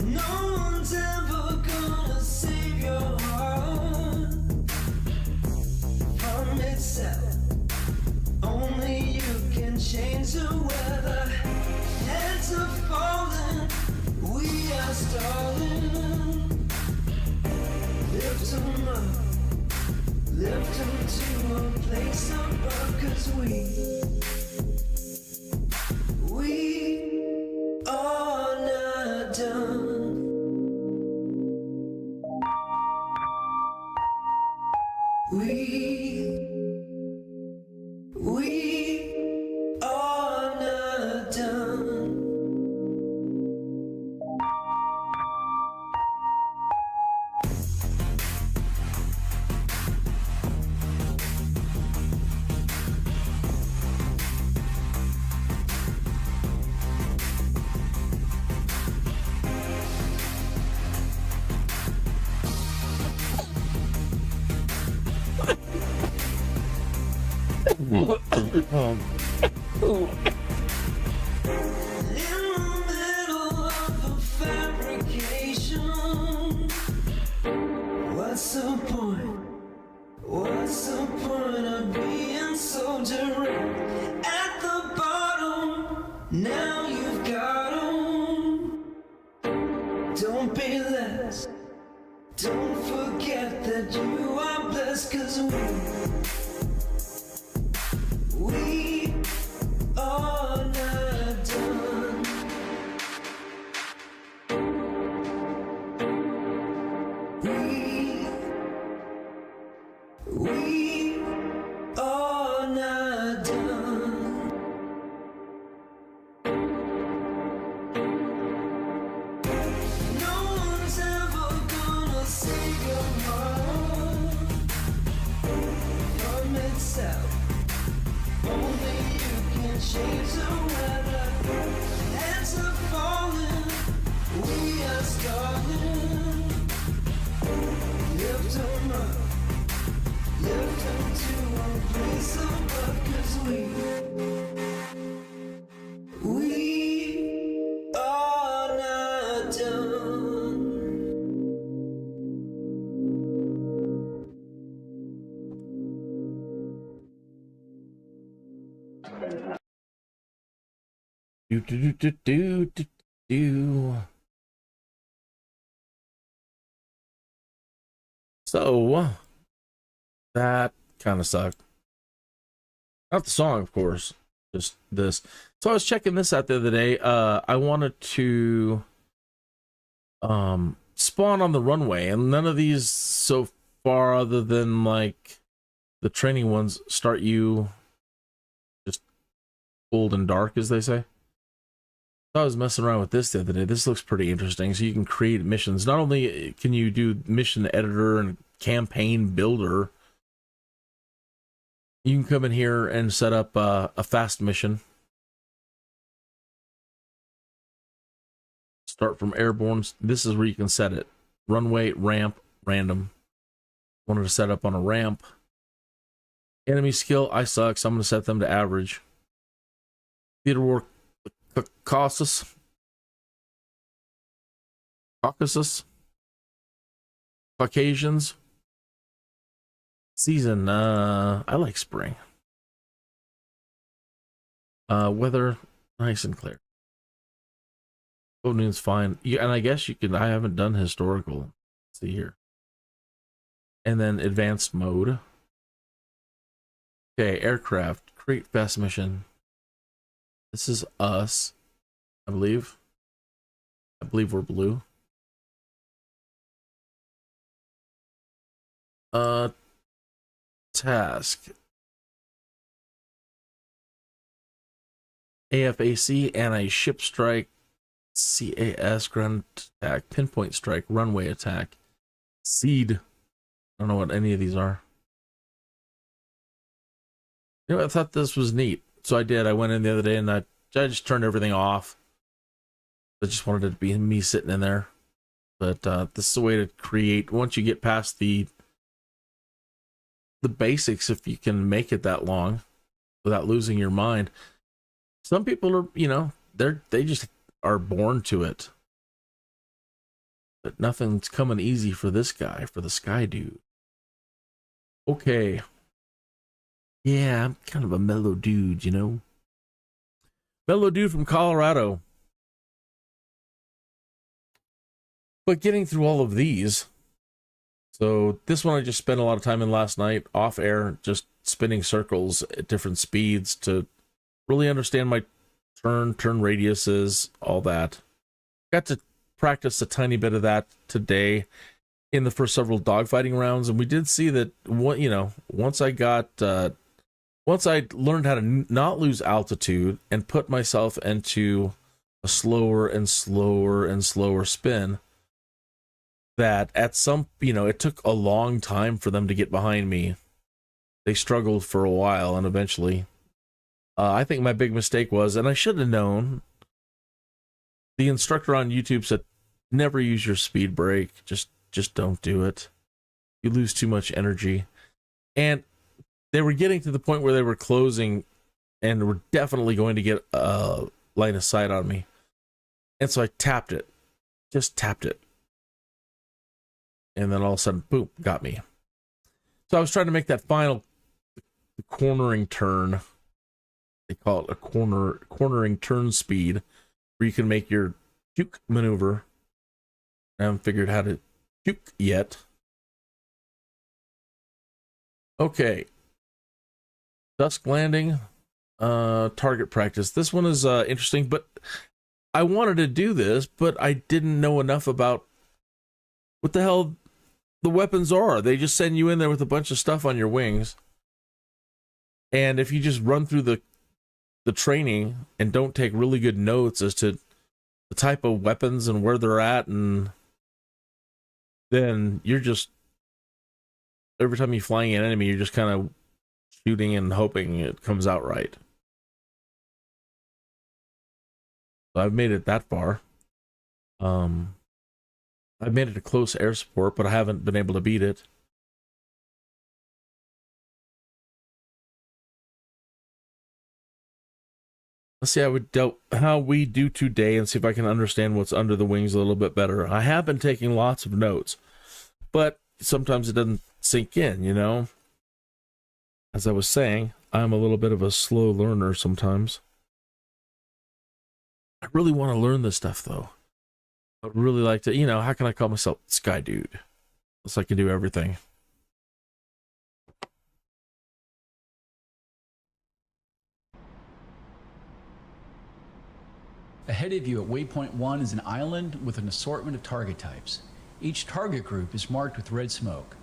No one's ever gonna save your heart from itself. Only you can change the weather. Heads are falling, we are stalling. Lift them up, lift them to a place above, 'cause we are not done. We are not done. What's the point? What's the point of being so direct? At the bottom, now you've got 'em. Don't be less. Don't forget that you are blessed, 'cause we are not done. We are not done. No one's ever gonna save your heart from itself. Only you can change the weather. Heads are falling, we are stalling. Lift them up, lift them to a place above, 'cause we are not done. Do. So that kind of sucked. Not the song, of course, just this. So I was checking this out the other day. I wanted to spawn on the runway, and none of these so far, other than like the training ones, start you just cold and dark, as they say. So I was messing around with this the other day. This looks pretty interesting. So you can create missions. Not only can you do mission editor and campaign builder, you can come in here and set up a fast mission. Start from airborne. This is where you can set it. Runway, ramp, random. Wanted to set up on a ramp. Enemy skill, I suck, so I'm going to set them to average. Theater war, Caucasus. Caucasians. Season, I like spring. Weather, nice and clear. Noon's fine. And I guess you can, I haven't done historical. Let's see here. And then advanced mode. Okay, aircraft, create fast mission. This is us, I believe. I believe we're blue. Task. AFAC, anti-ship strike, CAS, ground attack, pinpoint strike, runway attack, seed. I don't know what any of these are. You know, I thought this was neat. So I did. I went in the other day and I just turned everything off. I just wanted it to be me sitting in there. But this is a way to create, once you get past the basics, if you can make it that long without losing your mind. Some people are, you know, they just are born to it. But nothing's coming easy for this guy, for the Skydude. Okay. Yeah, I'm kind of a mellow dude, you know. Mellow dude from Colorado. But getting through all of these. So this one I just spent a lot of time in last night, off air, just spinning circles at different speeds to really understand my turn radiuses, all that. Got to practice a tiny bit of that today in the first several dogfighting rounds, and we did see that, you know, once I learned how to not lose altitude and put myself into a slower and slower and slower spin, that at some, you know, it took a long time for them to get behind me. They struggled for a while, and eventually, I think my big mistake was, and I should have known, the instructor on YouTube said, never use your speed brake. Just don't do it. You lose too much energy. And they were getting to the point where they were closing and were definitely going to get a line of sight on me. And so I tapped it. Just tapped it. And then all of a sudden, boom, got me. So I was trying to make that final cornering turn. They call it a cornering turn speed, where you can make your juke maneuver. I haven't figured how to juke yet. Okay. Dusk landing, target practice. This one is interesting, but I wanted to do this, but I didn't know enough about what the hell the weapons are. They just send you in there with a bunch of stuff on your wings. And if you just run through the training and don't take really good notes as to the type of weapons and where they're at, and then you're just, every time you're flying an enemy, you're just kind of shooting and hoping it comes out right. So I've made it that far. I've made it a close air support, but I haven't been able to beat it. Let's see how we do today and see if I can understand what's under the wings a little bit better. I have been taking lots of notes, but sometimes it doesn't sink in, you know? As I was saying, I'm a little bit of a slow learner sometimes. I really want to learn this stuff, though. I'd really like to, you know, how can I call myself Skydude? So I can do everything. Ahead of you at waypoint 1 is an island with an assortment of target types. Each target group is marked with red smoke.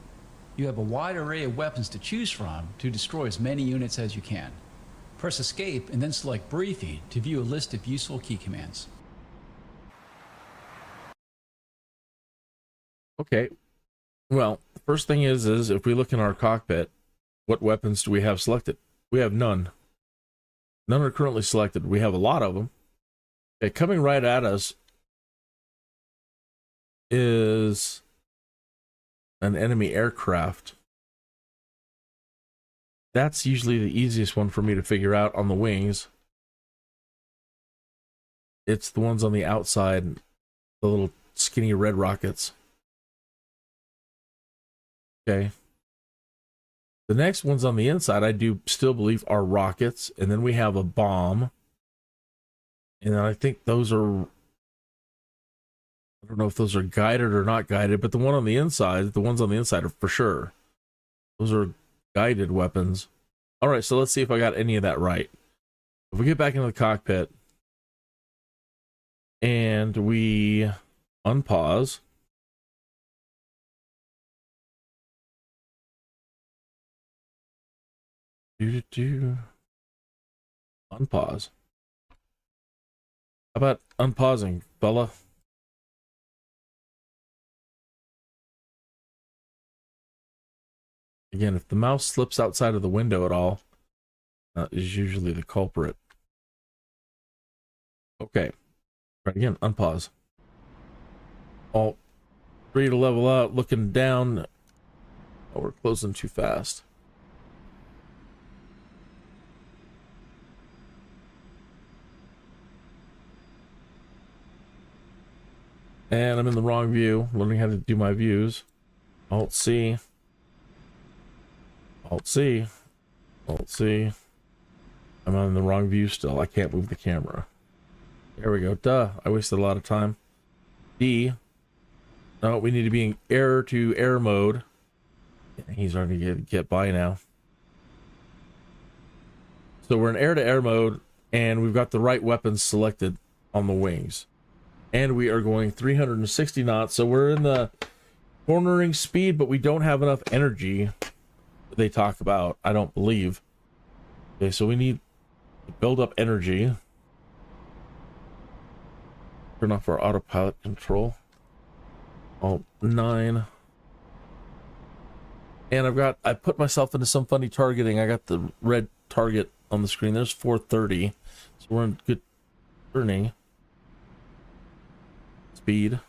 You have a wide array of weapons to choose from to destroy as many units as you can. Press Escape and then select Briefing to view a list of useful key commands. Okay. Well, the first thing is if we look in our cockpit, what weapons do we have selected? We have none. None are currently selected. We have a lot of them. Okay, coming right at us is an enemy aircraft. That's usually the easiest one for me to figure out on the wings. It's the ones on the outside, the little skinny red rockets. Okay. The next ones on the inside, I do still believe are rockets. And then we have a bomb. And I think those are, I don't know if those are guided or not guided, but the ones on the inside are for sure. Those are guided weapons. All right, so let's see if I got any of that right. If we get back into the cockpit and we unpause. Unpause. How about unpausing, fella? Again, if the mouse slips outside of the window at all, that is usually the culprit. Okay. Right, again, unpause. Alt 3 to level out, looking down. Oh, we're closing too fast. And I'm in the wrong view, learning how to do my views. Alt C. Alt C. Alt C. I'm on the wrong view still. I can't move the camera. There we go. Duh. I wasted a lot of time. D. No, we need to be in air to air mode. He's already get by now. So we're in air to air mode, and we've got the right weapons selected on the wings. And we are going 360 knots, so we're in the cornering speed, but we don't have enough energy they talk about, I don't believe. Okay, so we need to build up energy. Turn off our autopilot control. Alt 9. And I put myself into some funny targeting. I got the red target on the screen. There's 430. So we're in good turning speed.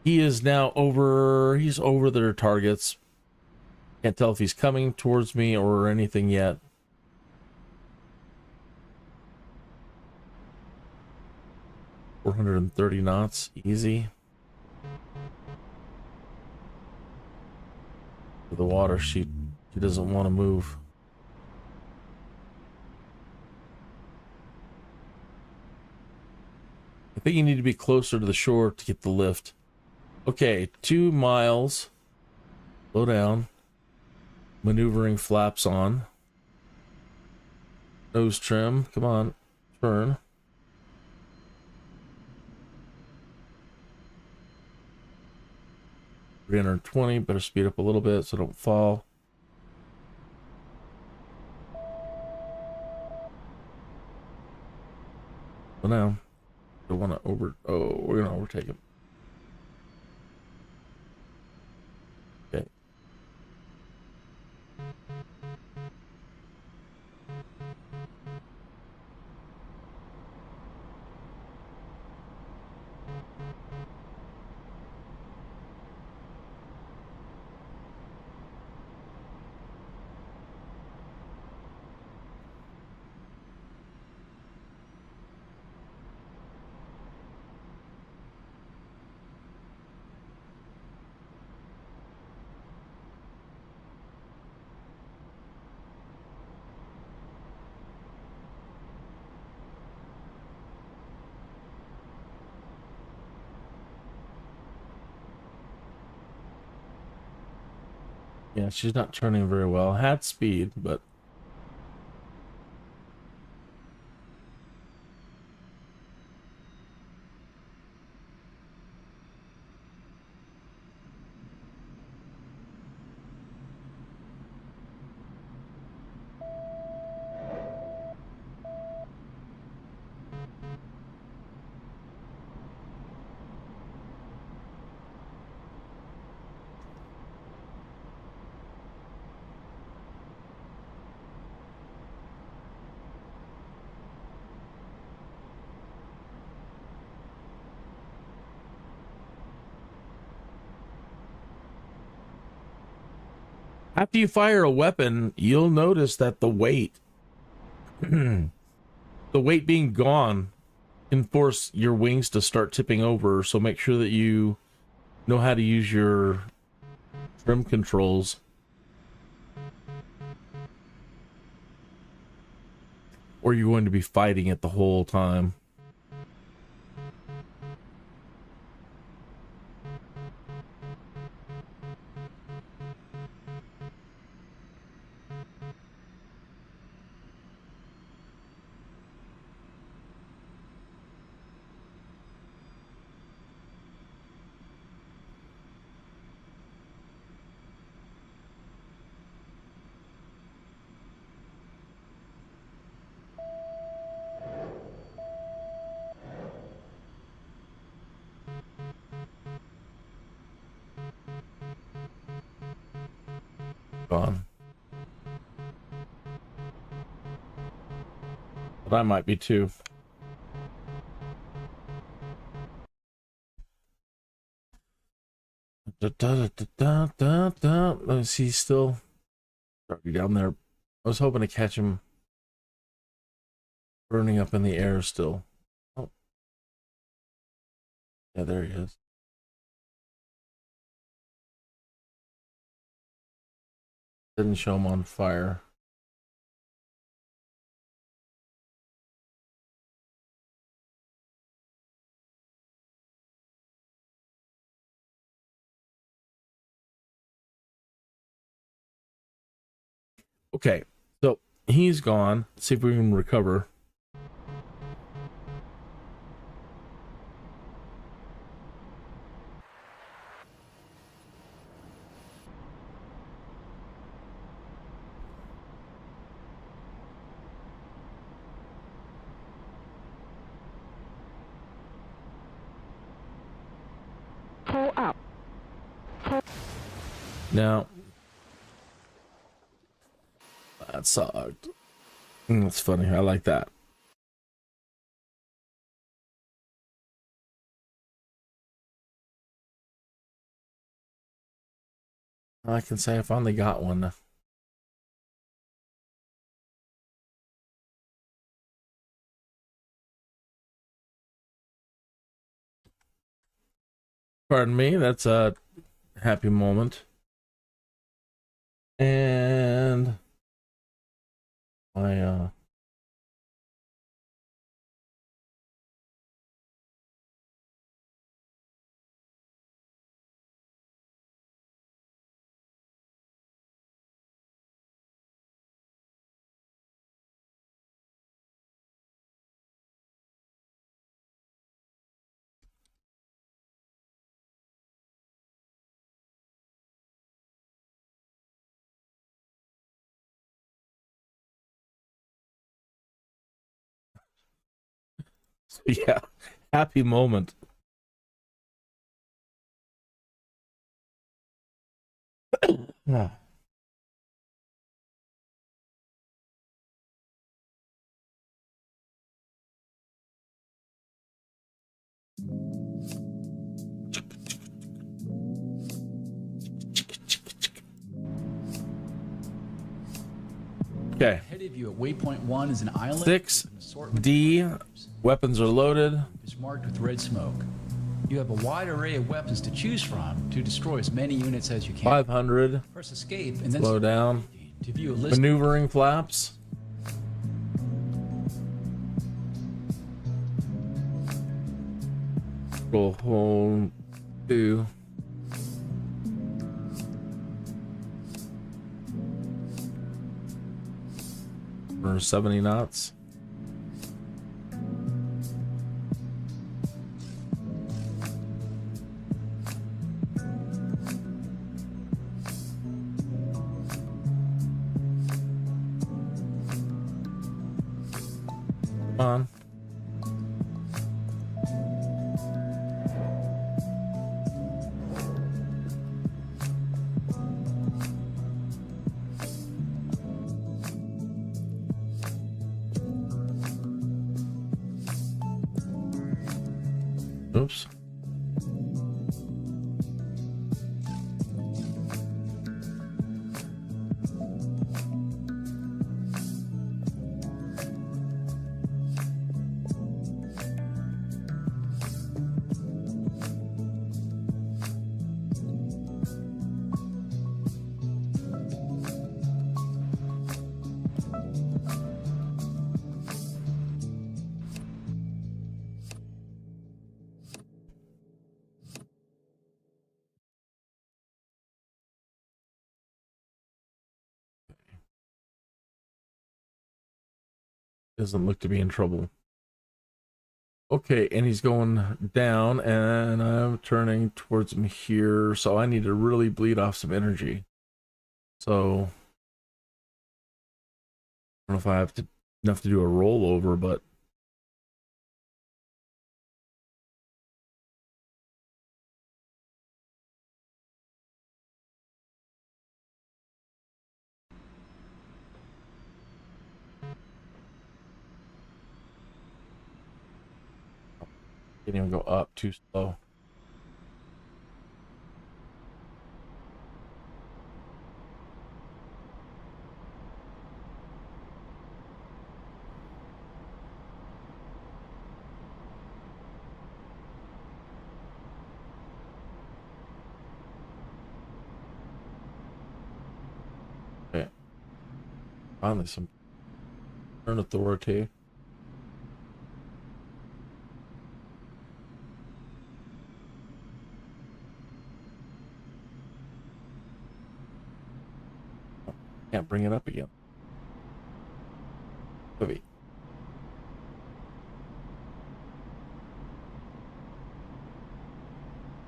He's over their targets. Can't tell if he's coming towards me or anything yet. $430 knots, easy. The water, she doesn't want to move. I think you need to be closer to the shore to get the lift. Okay, 2 miles. Slow down. Maneuvering flaps on. Nose trim. Come on. Turn. $320. Better speed up a little bit so don't fall. Well, now, don't want to we're gonna overtake him. Okay. Yeah, she's not turning very well. Had speed, but After you fire a weapon, you'll notice that the weight, the weight being gone, can force your wings to start tipping over. So make sure that you know how to use your trim controls. Or you're going to be fighting it the whole time. Gone. But I might be too. Let me see, still already down there. I was hoping to catch him burning up in the air still. Oh. Yeah, there he is. Didn't show him on fire. Okay, so he's gone. Let's see if we can recover. Pull up. Now, that sucked. That's funny. I like that. I can say I finally got one. Pardon me, that's a happy moment. And my yeah, happy moment. Okay. Ahead of you at waypoint 1 is an island. 6D. Weapons are loaded. It's marked with red smoke. You have a wide array of weapons to choose from to destroy as many units as you can. 500. Press escape and then Slow down. to view a list. Maneuvering flaps. Go home. 2. For 70 knots. Come on. Oops. Doesn't look to be in trouble. Okay, and he's going down, and I'm turning towards him here, so I need to really bleed off some energy. So I don't know if I have enough to do a rollover, but can't even go up, too slow. Okay. Finally some turn authority. Can't bring it up again. Heavy.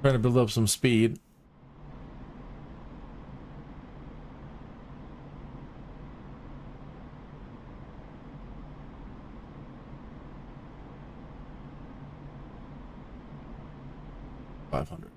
Trying to build up some speed. $500.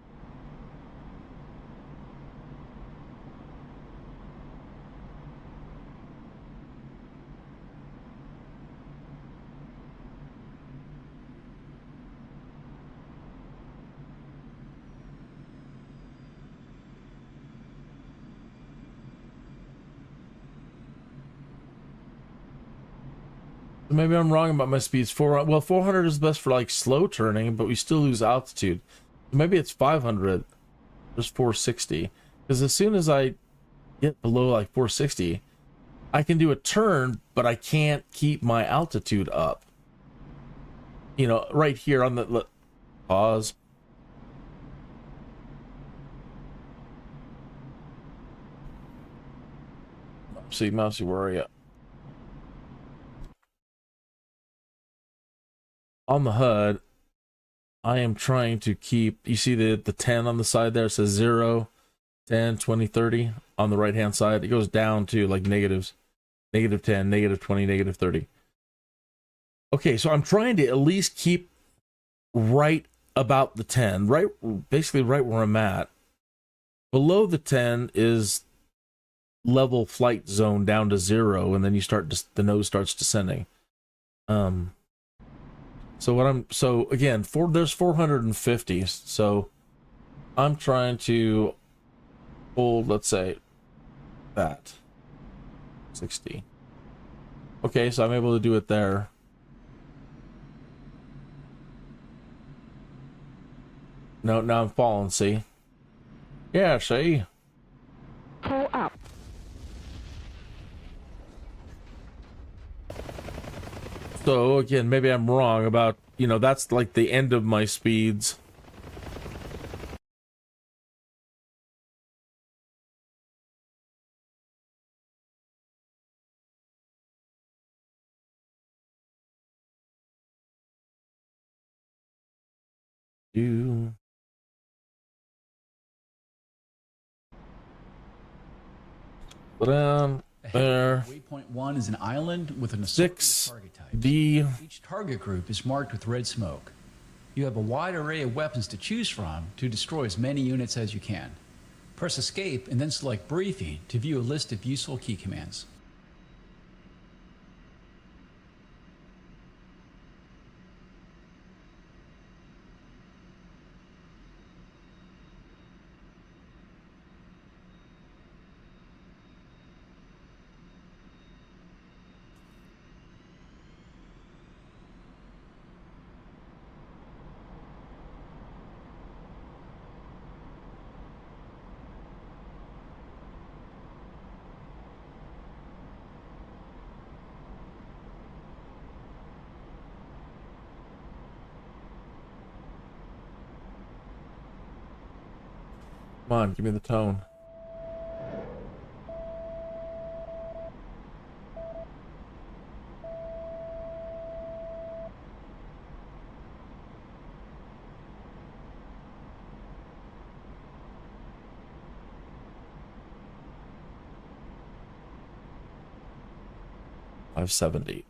Maybe I'm wrong about my speeds. 400. Well, 400 is best for like slow turning, but we still lose altitude. Maybe it's 500. There's 460. Because as soon as I get below like 460, I can do a turn, but I can't keep my altitude up. You know, right here on the pause. See, Mousy, where are you? On the HUD, I am trying to keep, you see the 10 on the side there? It says 0, 10, 20, 30 on the right hand side. It goes down to like negatives. Negative 10, negative 20, negative 30. Okay, so I'm trying to at least keep right about the 10, right, basically right where I'm at. Below the 10 is level flight zone down to 0, and then you start, the nose starts descending. So again, there's 450, so I'm trying to hold, let's say, that 60. Okay, so I'm able to do it there. No, now I'm falling, see? Yeah, see? Pull up. So again, maybe I'm wrong about, you know, that's like the end of my speeds. Put down there. Waypoint 1 is an island with an 6 target type. D. Each target group is marked with red smoke. You have a wide array of weapons to choose from to destroy as many units as you can. Press escape and then select briefing to view a list of useful key commands. Come on, give me the tone. 570.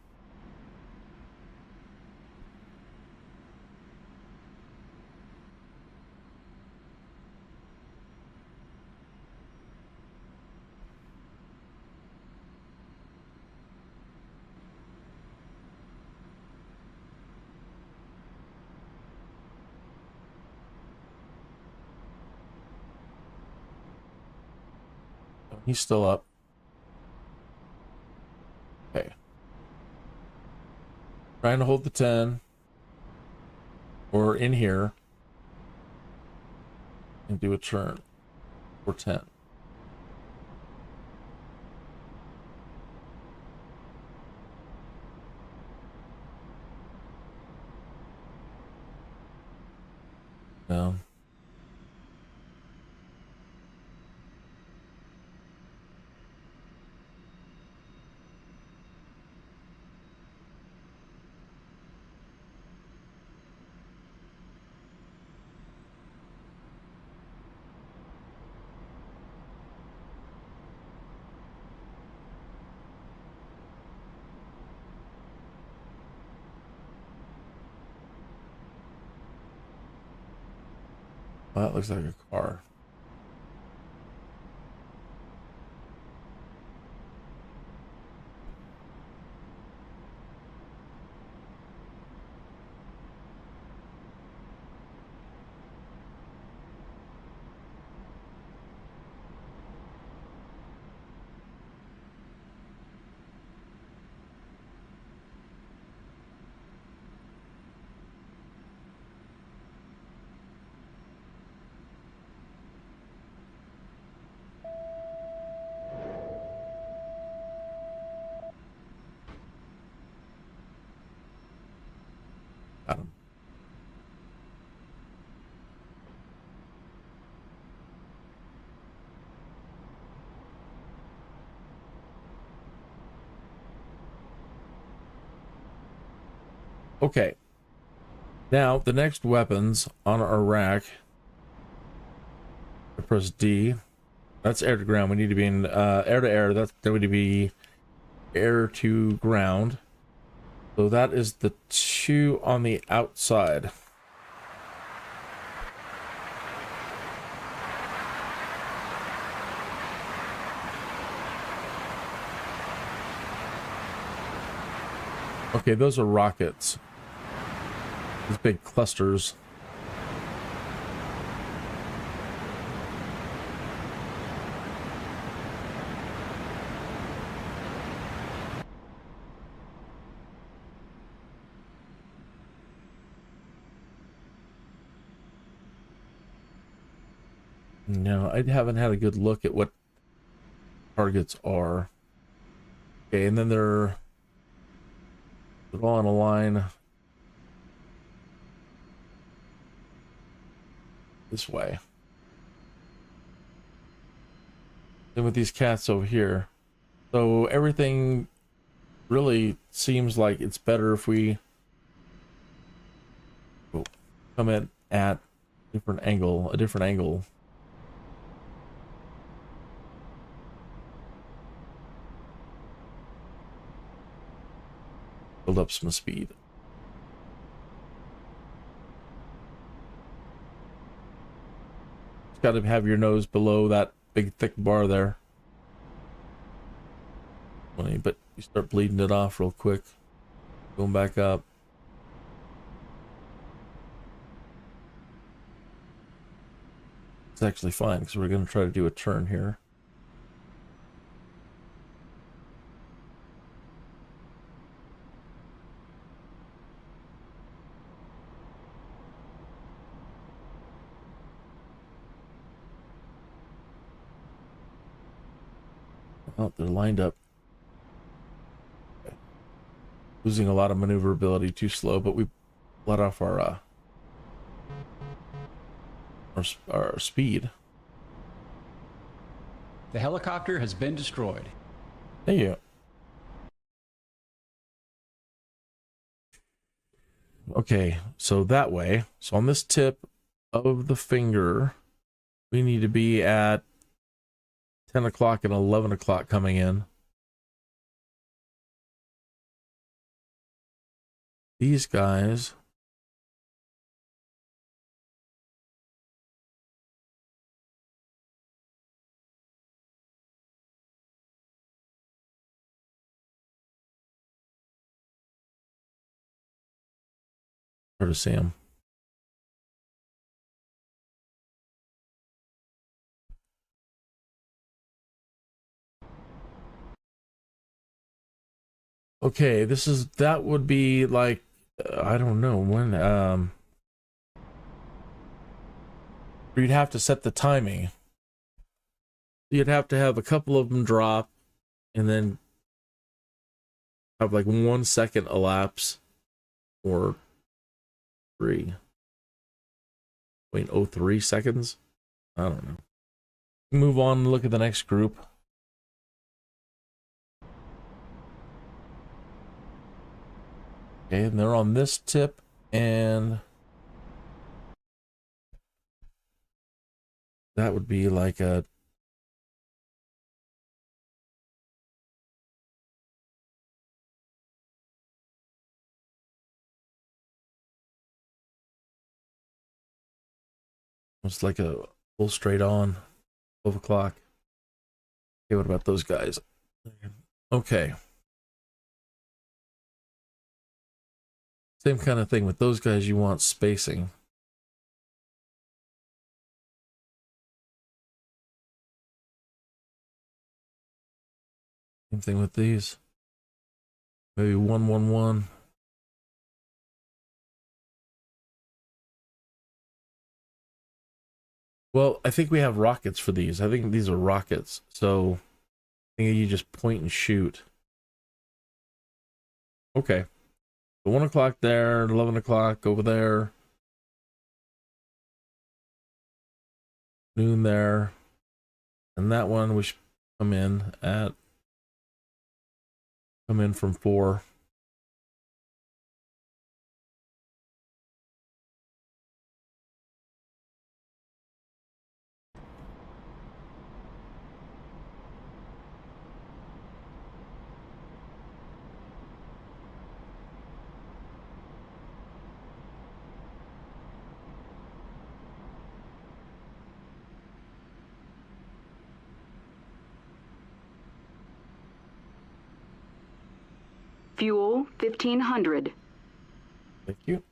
He's still up. Okay. Trying to hold the 10. Or in here. And do a turn. For 10. Down. Well, that looks like a car. Got him. Okay. Now, the next weapons on our rack. I press D. That's air to ground. We need to be in air to air. That's going to be air to ground. So that is the 2 on the outside. Okay, those are rockets. These big clusters. No, I haven't had a good look at what targets are. Okay, and then they're all on a line this way. Then with these cats over here. So everything really seems like it's better if we come in at a different angle. Build up some speed. Just got to have your nose below that big thick bar there. But you start bleeding it off real quick. Going back up. It's actually fine because we're going to try to do a turn here. Oh, they're lined up. Okay. Losing a lot of maneuverability, too slow, but we let off our speed. The helicopter has been destroyed. Thank you. Okay, so that way. So on this tip of the finger, we need to be at 10 o'clock and 11 o'clock coming in. these guys. Hard to see them. Okay, that would be like, I don't know when, you'd have to set the timing. You'd have to have a couple of them drop and then have like 1 second elapse or 3 seconds. I don't know. Move on and look at the next group. Okay, and they're on this tip, and that would be like a it's like a full straight on 12 o'clock. Okay, what about those guys? Okay. Same kind of thing with those guys, you want spacing. Same thing with these. Maybe 1, 1, 1. Well, I think we have rockets for these. I think these are rockets. So I think you just point and shoot. Okay. So 1 o'clock there, 11 o'clock over there. Noon there. And that one we should come in from 4. Fuel 1500. Thank you.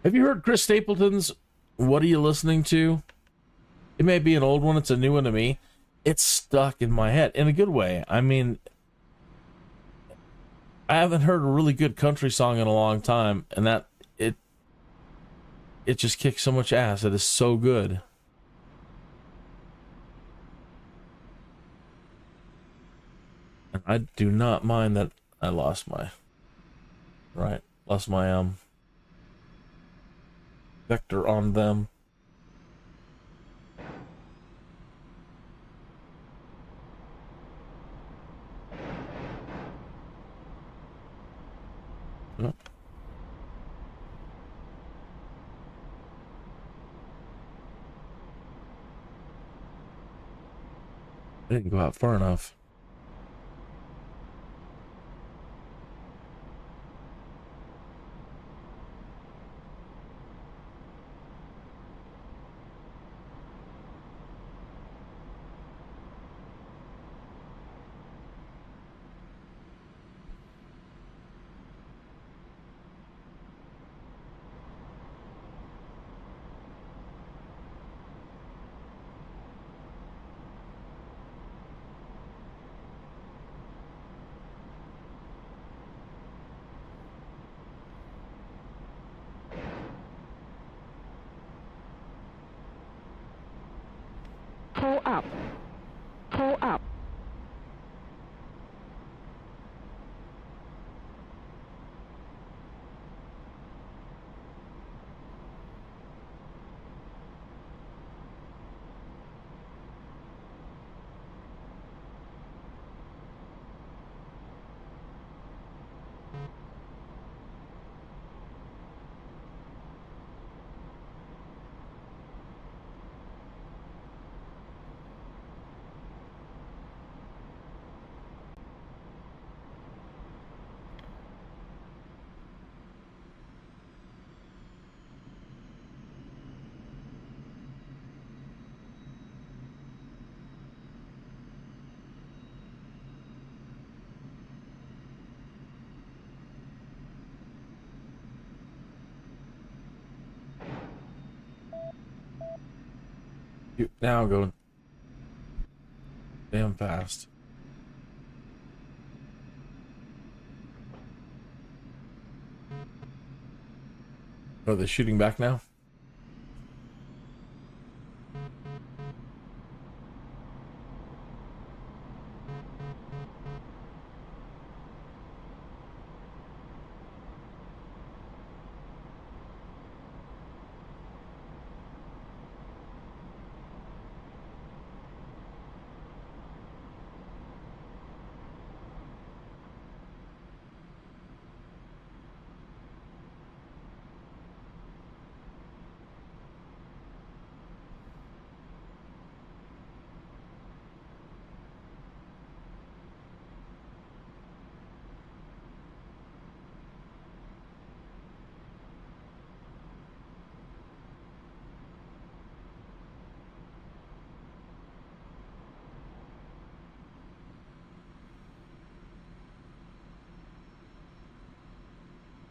Have you heard Chris Stapleton's What Are You Listening To? It may be an old one, it's a new one to me. It's stuck in my head in a good way. I mean, I haven't heard a really good country song in a long time, and that it just kicks so much ass. It is so good. And I do not mind that I lost my vector on them. Oh. I didn't go out far enough. Pull up. Pull up. Now going damn fast. Oh, they're shooting back now?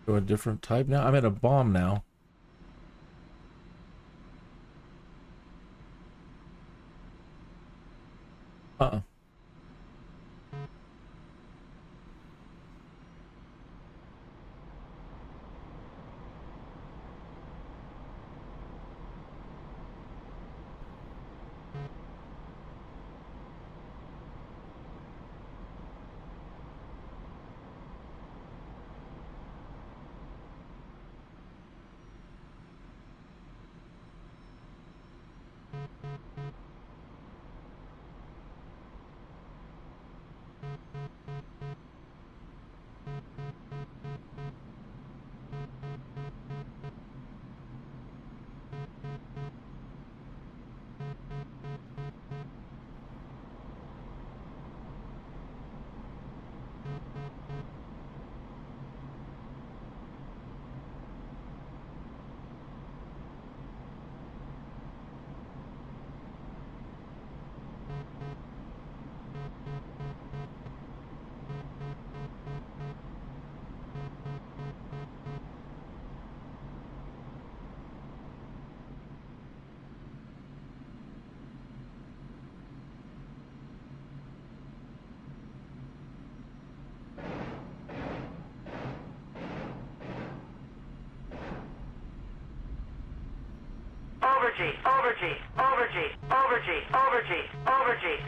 Go a different type now? I'm at a bomb now. Uh-uh.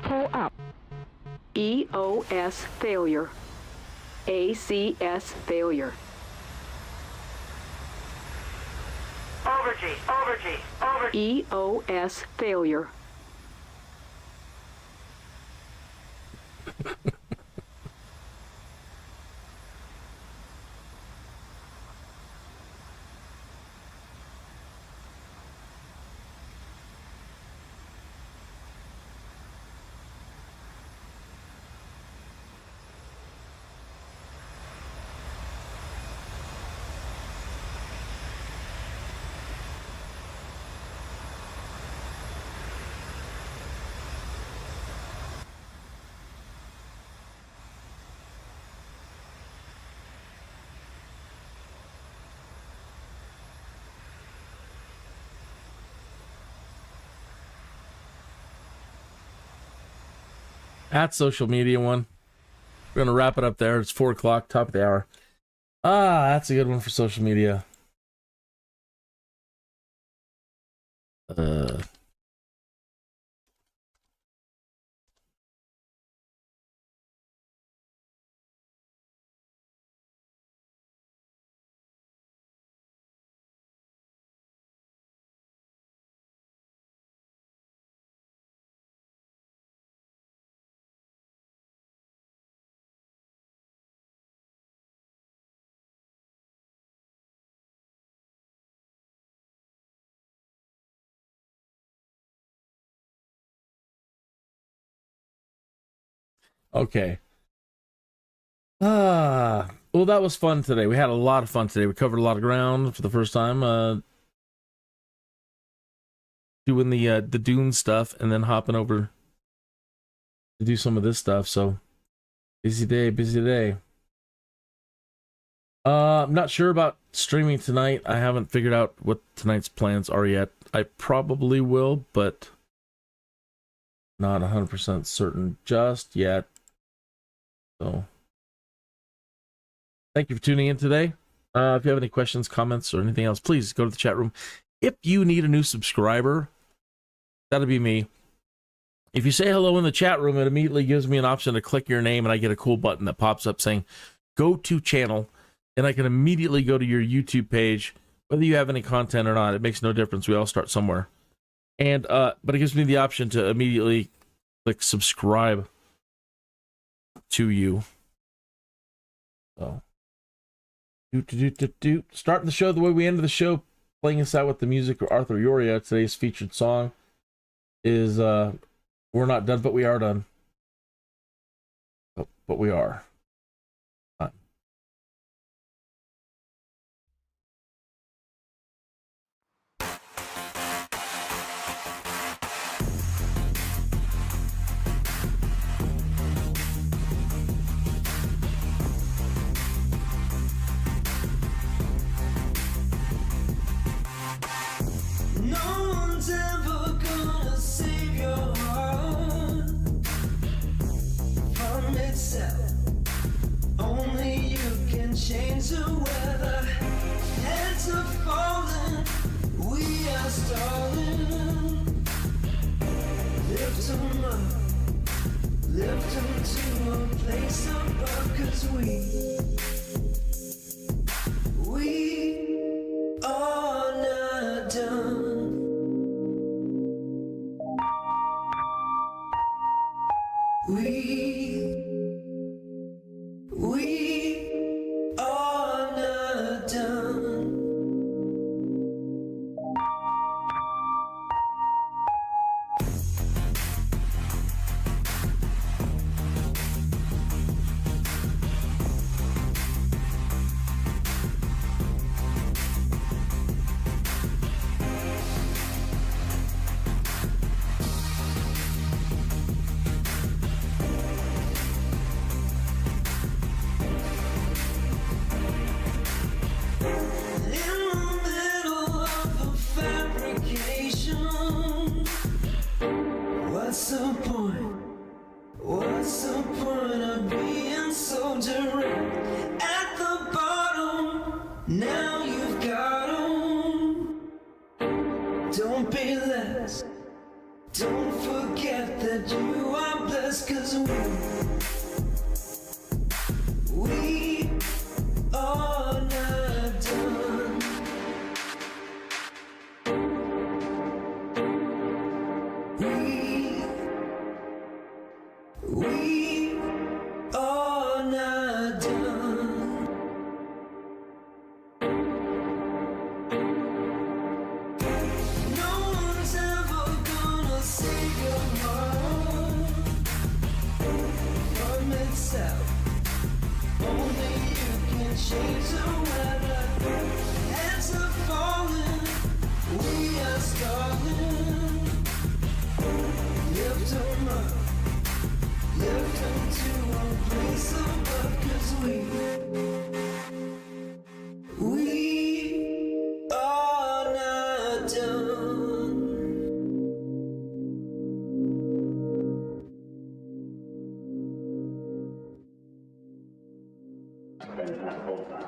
Pull up. EOS failure. ACS failure. EOS failure. At social media one. We're going to wrap it up there. It's 4 o'clock, top of the hour. Ah, that's a good one for social media. Okay. Well, that was fun today. We had a lot of fun today. We covered a lot of ground for the first time. Doing the Dune stuff and then hopping over to do some of this stuff. So busy day, busy day. I'm not sure about streaming tonight. I haven't figured out what tonight's plans are yet. I probably will, but Not 100% certain just yet. So, thank you for tuning in today. If you have any questions, comments, or anything else, please go to the chat room. If you need a new subscriber, that'll be me. If you say hello in the chat room, it immediately gives me an option to click your name, and I get a cool button that pops up saying, go to channel, and I can immediately go to your YouTube page, whether you have any content or not. It makes no difference. We all start somewhere. And, but it gives me the option to immediately click subscribe to you. So, starting the show the way we ended the show, playing us out with the music of Arthur Yoria. Today's featured song is We're Not Done, But We Are Done. But we are. No one's ever gonna save your heart from itself. Only you can change the weather. Heads are falling, we are stalling. Lift them up, lift them to a place above, 'cause we are not done. We are not done. What's the point? What's the point of being so direct? At the bottom, now you've got 'em. Don't be less. Don't forget that you are blessed, 'cause we are not done. We are not done. No one's ever gonna save your heart from itself. Only you can change the weather. Heads are falling, we are stalling. Lift them up, lift them to a place above, 'cause we are not done. Spend that whole time.